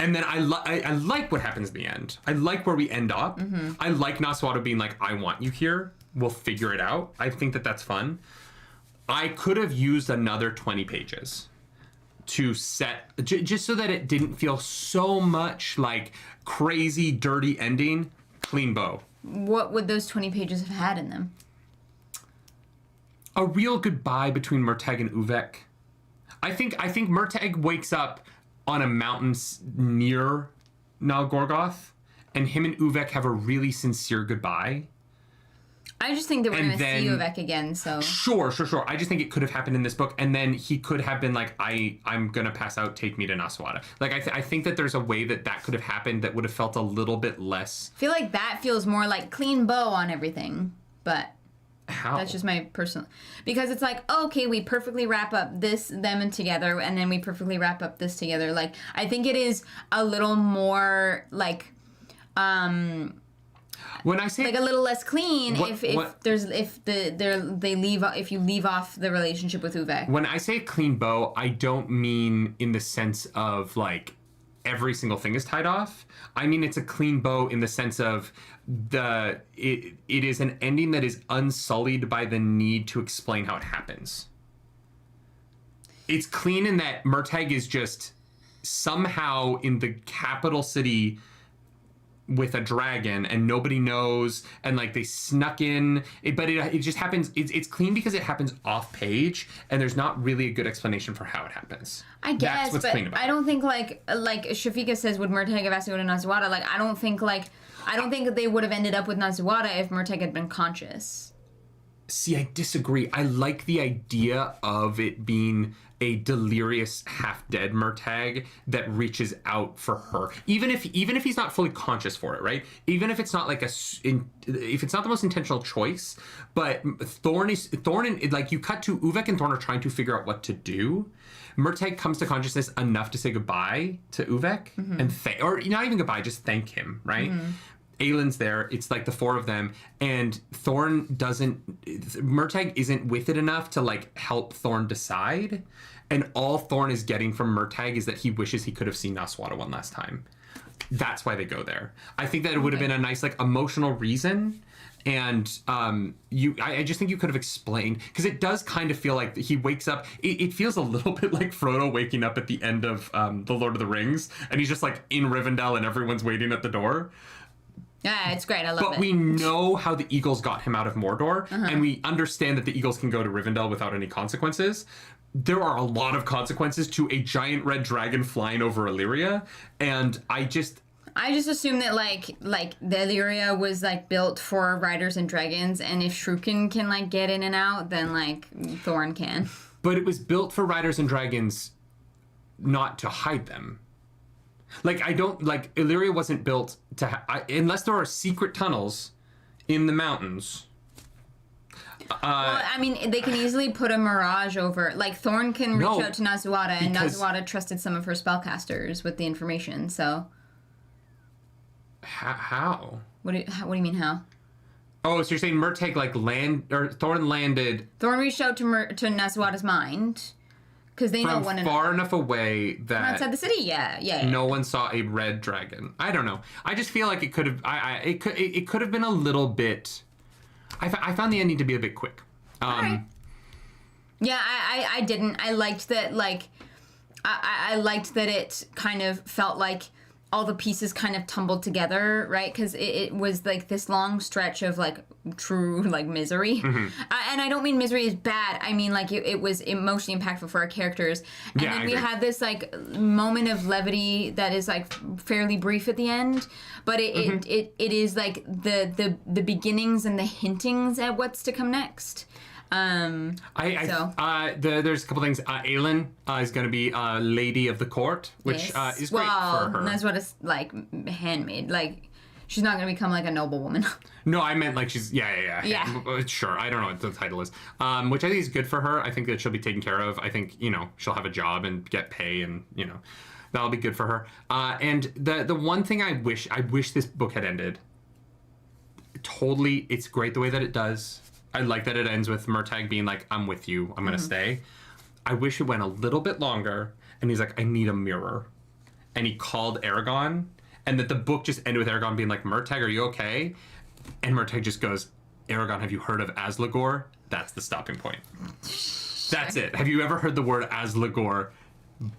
And then I like what happens in the end. I like where we end up. Mm-hmm. I like Naswada being like, I want you here. We'll figure it out. I think that's fun. I could have used another 20 pages to set, just so that it didn't feel so much like crazy, dirty ending. Clean bow. What would those 20 pages have had in them? A real goodbye between Murtagh and Uvek. I think Murtagh wakes up on a mountain near Nalgorgoth, and him and Uvek have a really sincere goodbye. I just think that we're going to see Uvek again, so... Sure. I just think it could have happened in this book, and then he could have been like, I'm going to pass out, take me to Naswada. Like, I think that there's a way that could have happened that would have felt a little bit less... I feel like that feels more like clean bow on everything, but... How? That's just my personal... Because it's like, oh, okay, we perfectly wrap up them together, and then we perfectly wrap up this together. Like, I think it is a little more, like, when I say... Like, a little less clean if you leave off the relationship with Uvek. When I say clean bow, I don't mean in the sense of, like, every single thing is tied off. I mean, it's a clean bow in the sense of... It is an ending that is unsullied by the need to explain how it happens. It's clean in that Murtagh is just somehow in the capital city with a dragon and nobody knows, and like they snuck in, but it just happens. It's clean because it happens off page and there's not really a good explanation for how it happens. I guess, that's what's but clean about I don't think like Shafika says, would Murtagh have asked to go to Naswada? Like, I don't think that they would have ended up with Naswada if Murtagh had been conscious. See, I disagree. I like the idea of it being a delirious, half-dead Murtagh that reaches out for her, even if he's not fully conscious for it, right? Even if it's not like if it's not the most intentional choice, but Thorn and like you cut to Uvek and Thorn are trying to figure out what to do. Murtagh comes to consciousness enough to say goodbye to Uvek and or not even goodbye, just thank him, right? Aylin's there. It's like the four of them, and Murtagh isn't with it enough to like help Thorn decide. And all Thorn is getting from Murtagh is that he wishes he could have seen Naswada one last time. That's why they go there. I think that it would have been a nice like emotional reason. And I just think you could have explained, because it does kind of feel like he wakes up. It feels a little bit like Frodo waking up at the end of The Lord of the Rings, and he's just like in Rivendell and everyone's waiting at the door. Yeah, it's great. I love it. But we know how the Eagles got him out of Mordor, and we understand that the Eagles can go to Rivendell without any consequences. There are a lot of consequences to a giant red dragon flying over Illyria, and I just assumed that like the Illyria was like built for riders and dragons, and if Shrukin can like get in and out, then like Thorn can. But it was built for riders and dragons, not to hide them. Like, Illyria wasn't built to... unless there are secret tunnels in the mountains. Well, I mean, they can easily put a mirage over... Like, Thorn can reach out to Naswada, and Naswada trusted some of her spellcasters with the information, so... How? What do you mean, how? Oh, so you're saying Murtagh, like, Thorn landed... Thorn reached out to Naswada's mind... Because they know one another. Far enough away that... Outside the city? Yeah. No one saw a red dragon. I don't know. I just feel like it could have... It could have been a little bit... I found the ending to be a bit quick. All right. Yeah, I didn't. I liked that, like... I liked that it kind of felt like all the pieces kind of tumbled together, right? Because it was, like, this long stretch of, like, true, like, misery. And I don't mean misery is bad. I mean, like, it was emotionally impactful for our characters. And then we had this, like, moment of levity that is, like, fairly brief at the end. But it is, like, the beginnings and the hintings at what's to come next. There's a couple things. Aylin is going to be Lady of the Court, which is great for her. That's what it's like, handmaid. Like, she's not going to become like a noblewoman. No, I meant like she's yeah. Sure, I don't know what the title is. Which I think is good for her. I think that she'll be taken care of. I think she'll have a job and get pay, and that'll be good for her. And the one thing I wish this book had ended. Totally, it's great the way that it does. I like that it ends with Murtagh being like, I'm with you, I'm going to stay. I wish it went a little bit longer, and he's like, I need a mirror. And he called Aragorn, and that the book just ended with Aragorn being like, Murtagh, are you okay? And Murtagh just goes, Aragorn, have you heard of Asligor? That's the stopping point. That's it. Have you ever heard the word Asligor?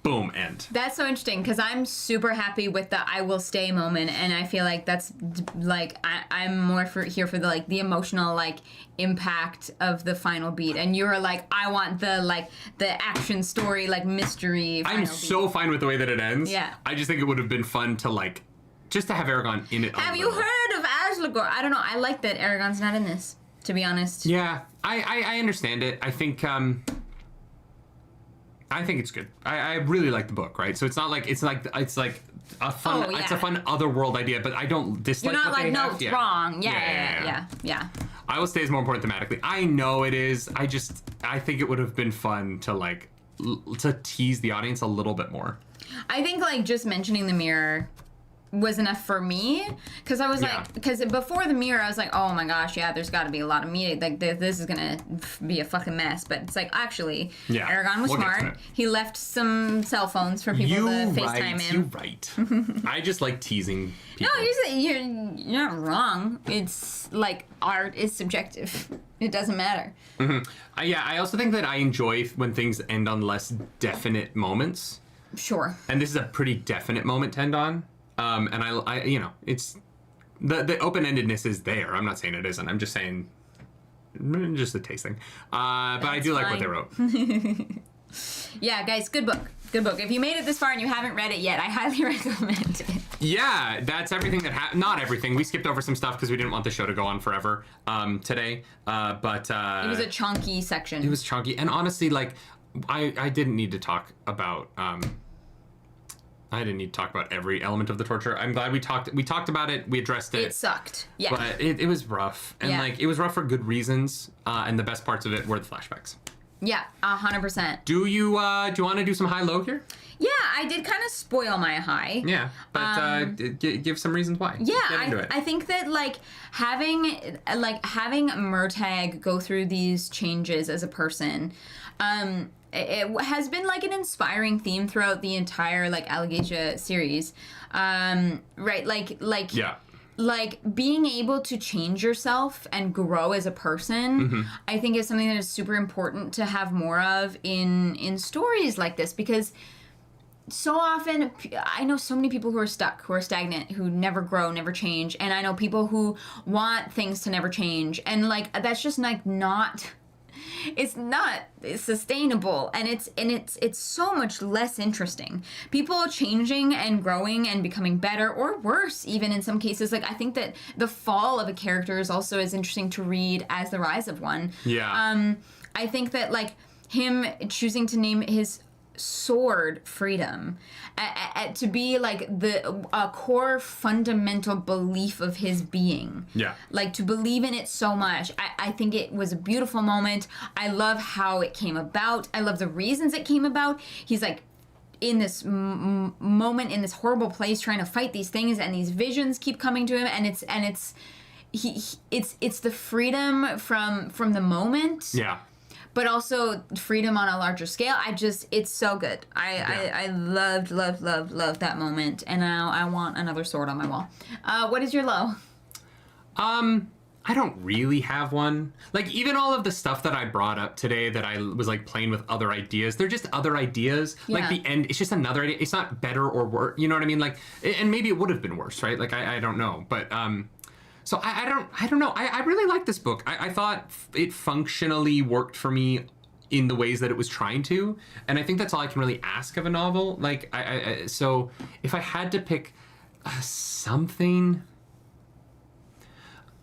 Boom, end. That's so interesting, because I'm super happy with the I will stay moment, and I feel like that's like I'm more here for the like the emotional like impact of the final beat, and you're like I want the action story like mystery. I'm so fine with the way that it ends. Yeah, I just think it would have been fun to like just to have Aragorn in it. Have you heard of Asligor? I don't know. I like that Aragorn's not in this, to be honest. Yeah, I understand it. I think it's good. I really like the book, right? So it's not like it's like a fun it's a fun otherworld idea, but I don't dislike. You're not what like they have. It's wrong. Yeah. I Will Stay is more important thematically. I know it is. I think it would have been fun to like to tease the audience a little bit more. I think like just mentioning the mirror was enough for me, because I was like, because before the mirror I was like, oh my gosh, yeah, there's got to be a lot of media, like this is gonna be a fucking mess, but it's like actually Aragorn was smart. He left some cell phones for people to FaceTime him. You're right. I just like teasing people. No, you're not wrong. It's like art is subjective. It doesn't matter. I also think that I enjoy when things end on less definite moments. Sure. And this is a pretty definite moment to end on. And I it's the open-endedness is there. I'm not saying it isn't. I'm just saying, just a taste thing. But I do like what they wrote. Yeah, guys, good book. Good book. If you made it this far and you haven't read it yet, I highly recommend it. Yeah, that's everything that happened. Not everything. We skipped over some stuff because we didn't want the show to go on forever today. But it was a chunky section. It was chunky. And honestly, like, I didn't need to talk about... I didn't need to talk about every element of the torture. I'm glad we talked about it. We addressed it. It sucked. Yeah. But it was rough. And, like, it was rough for good reasons. And the best parts of it were the flashbacks. Yeah, 100%. Do you want to do some high-low here? Yeah, I did kind of spoil my high. Yeah, but give some reasons why. Yeah, Get into it. I think that having Murtagh go through these changes as a person, it has been like an inspiring theme throughout the entire Allegasia series, right? Yeah. Like being able to change yourself and grow as a person, I think is something that is super important to have more of in stories like this, because so often I know so many people who are stuck, who are stagnant, who never grow, never change, and I know people who want things to never change, and that's just not. It's not sustainable, and it's so much less interesting. People changing and growing and becoming better, or worse even in some cases. I think that the fall of a character is also as interesting to read as the rise of one. Yeah. I think that him choosing to name his sword freedom to be the core fundamental belief of his being, to believe in it so much. I think it was a beautiful moment. I love how it came about. I love the reasons it came about. He's in this moment, in this horrible place, trying to fight these things, and these visions keep coming to him, and it's the freedom from the moment, but also freedom on a larger scale. It's so good. I loved that moment, and now I want another sword on my wall. What is your low? I don't really have one. Even all of the stuff that I brought up today that I was playing with other ideas, they're just other ideas. Yeah. The end, it's just another idea. It's not better or worse. You know what I mean? And maybe it would have been worse, right? I don't know. But so I don't know. I really like this book. I thought it functionally worked for me in the ways that it was trying to, and I think that's all I can really ask of a novel. So if I had to pick something,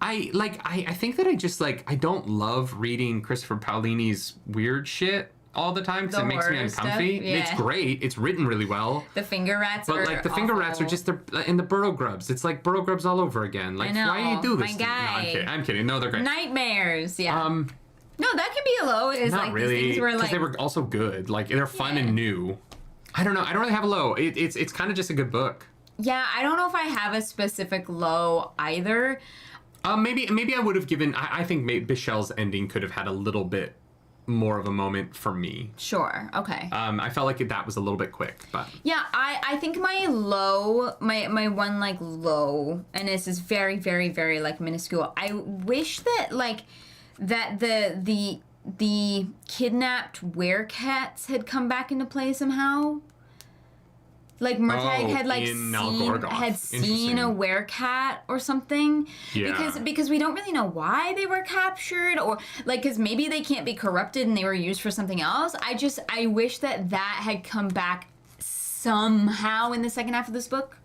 I think that I just I don't love reading Christopher Paolini's weird shit all the time because it makes me uncomfy. Yeah. It's great. It's written really well. The finger rats but are the finger awful. rats are just in the burrow grubs. It's like burrow grubs all over again. I know. Why do you do this? My to me? guy. No, I'm kidding. No, they're great. Nightmares. Yeah. No, that can be a low. Is not really, these things where because they were also good. They're fun and new. I don't know. I don't really have a low. It's kind of just a good book. Yeah, I don't know if I have a specific low either. Maybe I would have given. I think Bachel's ending could have had a little bit more of a moment for me. Sure. Okay. I felt like that was a little bit quick, but yeah, I think my low, my one low, and this is very very very minuscule. I wish that that the kidnapped werecats had come back into play somehow. Murtagh had seen a werecat or something. Yeah. Because we don't really know why they were captured, or because maybe they can't be corrupted and they were used for something else. I wish that had come back somehow in the second half of this book.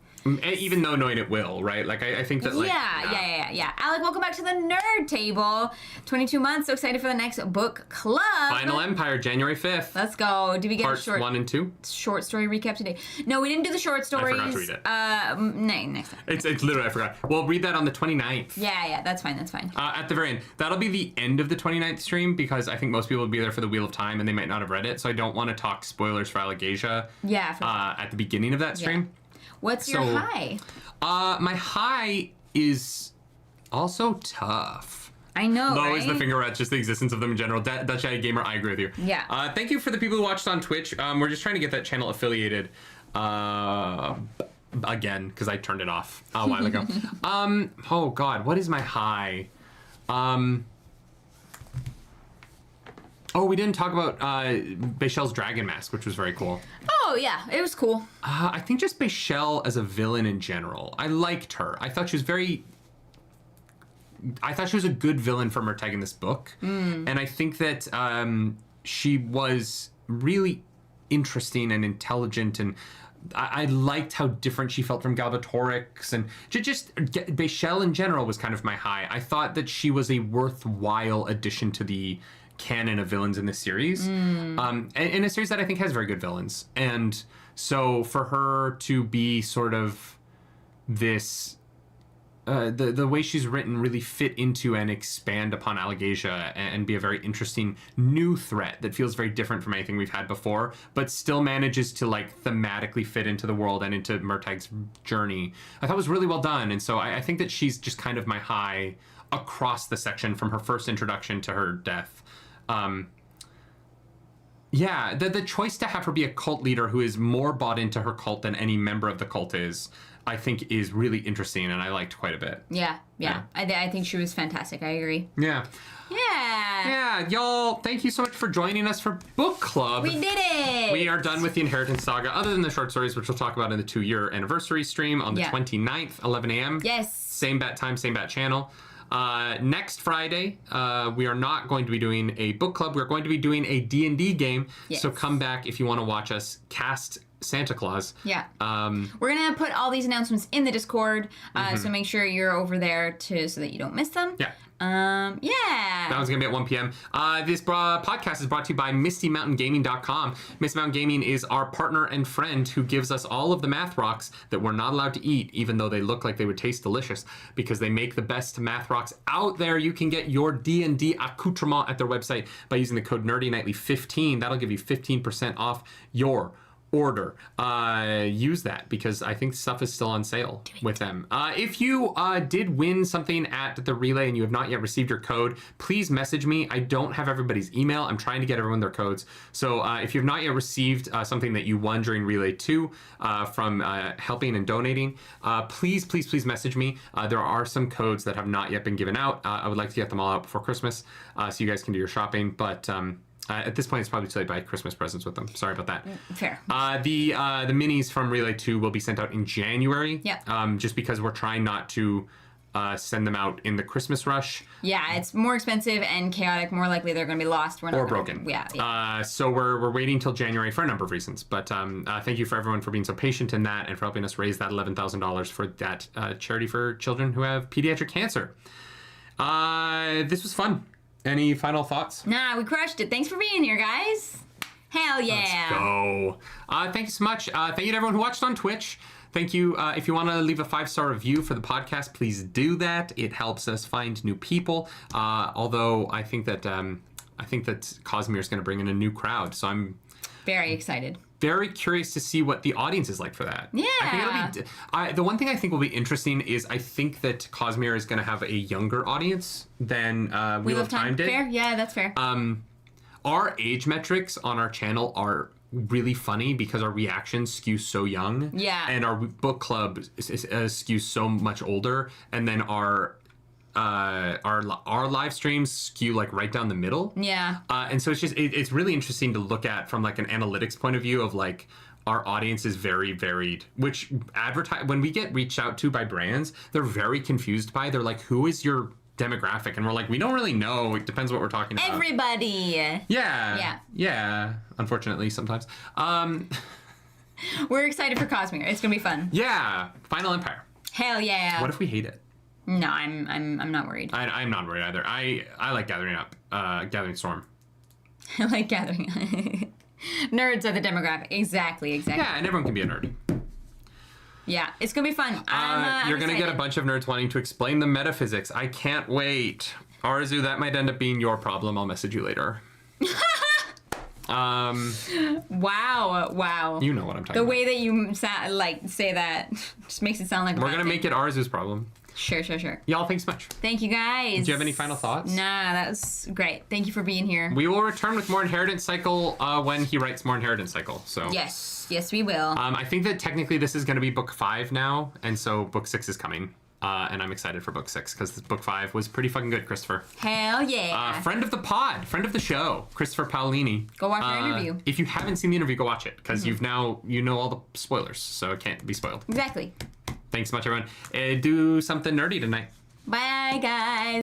Even though knowing it will, right? I think that Yeah. Alec, welcome back to the Nerd Table. 22 months, so excited for the next book club. Final Empire, January 5th. Let's go. Did we get Parts 1 and 2? Short story recap today? No, we didn't do the short stories. I forgot to read it. Next time. It's literally, I forgot. We'll read that on the 29th. Yeah, that's fine. At the very end. That'll be the end of the 29th stream, because I think most people will be there for the Wheel of Time and they might not have read it, so I don't want to talk spoilers for Allegasia at the beginning of that stream. Yeah. What's your high? My high is also tough. I know, Low right? is the finger rats, just the existence of them in general. Dutch Eye Gamer, I agree with you. Yeah. Thank you for the people who watched on Twitch. We're just trying to get that channel affiliated again, because I turned it off a while ago. Oh God, what is my high? Oh, we didn't talk about Bachel's dragon mask, which was very cool. Oh, yeah. It was cool. I think just Bachel as a villain in general. I liked her. I thought she was a good villain for Murtagh in this book. And I think that she was really interesting and intelligent and I liked how different she felt from Galbatorix, and just Bachel in general was kind of my high. I thought that she was a worthwhile addition to the canon of villains in this series, and in a series that I think has very good villains. And so for her to be sort of this, the way she's written really fit into and expand upon Allegasia and be a very interesting new threat that feels very different from anything we've had before, but still manages to like thematically fit into the world and into Murtagh's journey, I thought was really well done. And so I think that she's just kind of my high across the section from her first introduction to her death. Yeah, the choice to have her be a cult leader who is more bought into her cult than any member of the cult is, I think, is really interesting, and I liked quite a bit. Yeah. I think she was fantastic. I agree. Yeah, y'all, thank you so much for joining us for Book Club. We did it! We are done with the Inheritance Saga, other than the short stories, which we'll talk about in the 2-year anniversary stream on the 29th, 11 a.m. Yes. Same bat time, same bat channel. Next Friday, we are not going to be doing a book club. We're going to be doing a D&D game. Yes. So come back if you want to watch us cast Santa Claus. Yeah. We're going to put all these announcements in the Discord, so make sure you're over there so that you don't miss them. Yeah. Yeah. That one's going to be at 1 p.m. This podcast is brought to you by MistyMountainGaming.com. Misty Mountain Gaming is our partner and friend who gives us all of the math rocks that we're not allowed to eat, even though they look like they would taste delicious, because they make the best math rocks out there. You can get your D&D accoutrement at their website by using the code nerdynightly15. That'll give you 15% off your order. Use that because I think stuff is still on sale with them. If you did win something at the relay and you have not yet received your code, please message me. I don't have everybody's email. I'm trying to get everyone their codes. So if you've not yet received something that you won during Relay 2 from helping and donating, please message me. There are some codes that have not yet been given out. I would like to get them all out before Christmas so you guys can do your shopping. But at this point, it's probably too late to buy Christmas presents with them. Sorry about that. Fair. The minis from Relay 2 will be sent out in January. Yeah. Just because we're trying not to send them out in the Christmas rush. Yeah, it's more expensive and chaotic. More likely they're going to be lost. Or broken. Yeah. So we're waiting till January for a number of reasons. But thank you for everyone for being so patient in that and for helping us raise that $11,000 for that charity for children who have pediatric cancer. This was fun. Any final thoughts? Nah, we crushed it. Thanks for being here, guys. Hell yeah. Let's go. Thank you so much. Thank you to everyone who watched on Twitch. Thank you. If you want to leave a 5-star review for the podcast, please do that. It helps us find new people. Although I think that Cosmere is going to bring in a new crowd, so I'm very excited. Very curious to see what the audience is like for that. Yeah. I think it'll be. The one thing I think will be interesting is I think that Cosmere is going to have a younger audience than Wheel of Time did. Fair. Yeah, that's fair. Our age metrics on our channel are really funny because our reactions skew so young. Yeah. And our book club skews so much older, and then our live streams skew like right down the middle. Yeah. And so it's really interesting to look at from like an analytics point of view of like our audience is very varied, which when we get reached out to by brands, they're very confused by. They're like, who is your demographic? And we're like, we don't really know. It depends what we're talking about. Everybody. Yeah. Unfortunately, sometimes. We're excited for Cosmere. It's gonna be fun. Yeah. Final Empire. Hell yeah. What if we hate it? No, I'm not worried. I'm not worried either. I like Gathering Storm. I like Gathering. Nerds are the demographic. Exactly. Yeah, and everyone can be a nerd. Yeah, it's gonna be fun. You're gonna get a bunch of nerds wanting to explain the metaphysics. I can't wait. Arzu, that might end up being your problem. I'll message you later. Wow. You know what I'm talking about. The way that you say that just makes it sound like we're gonna make it Arzu's problem. Sure. Y'all, thanks so much. Thank you, guys. Do you have any final thoughts? Nah, that was great. Thank you for being here. We will return with more Inheritance Cycle when he writes more Inheritance Cycle. So yes, we will. I think that technically this is going to be book 5 now, and so book 6 is coming. And I'm excited for book 6 because book 5 was pretty fucking good, Christopher. Hell yeah. Friend of the pod, friend of the show, Christopher Paolini. Go watch our interview. If you haven't seen the interview, go watch it because you know all the spoilers, so it can't be spoiled. Exactly. Thanks so much, everyone. Do something nerdy tonight. Bye, guys.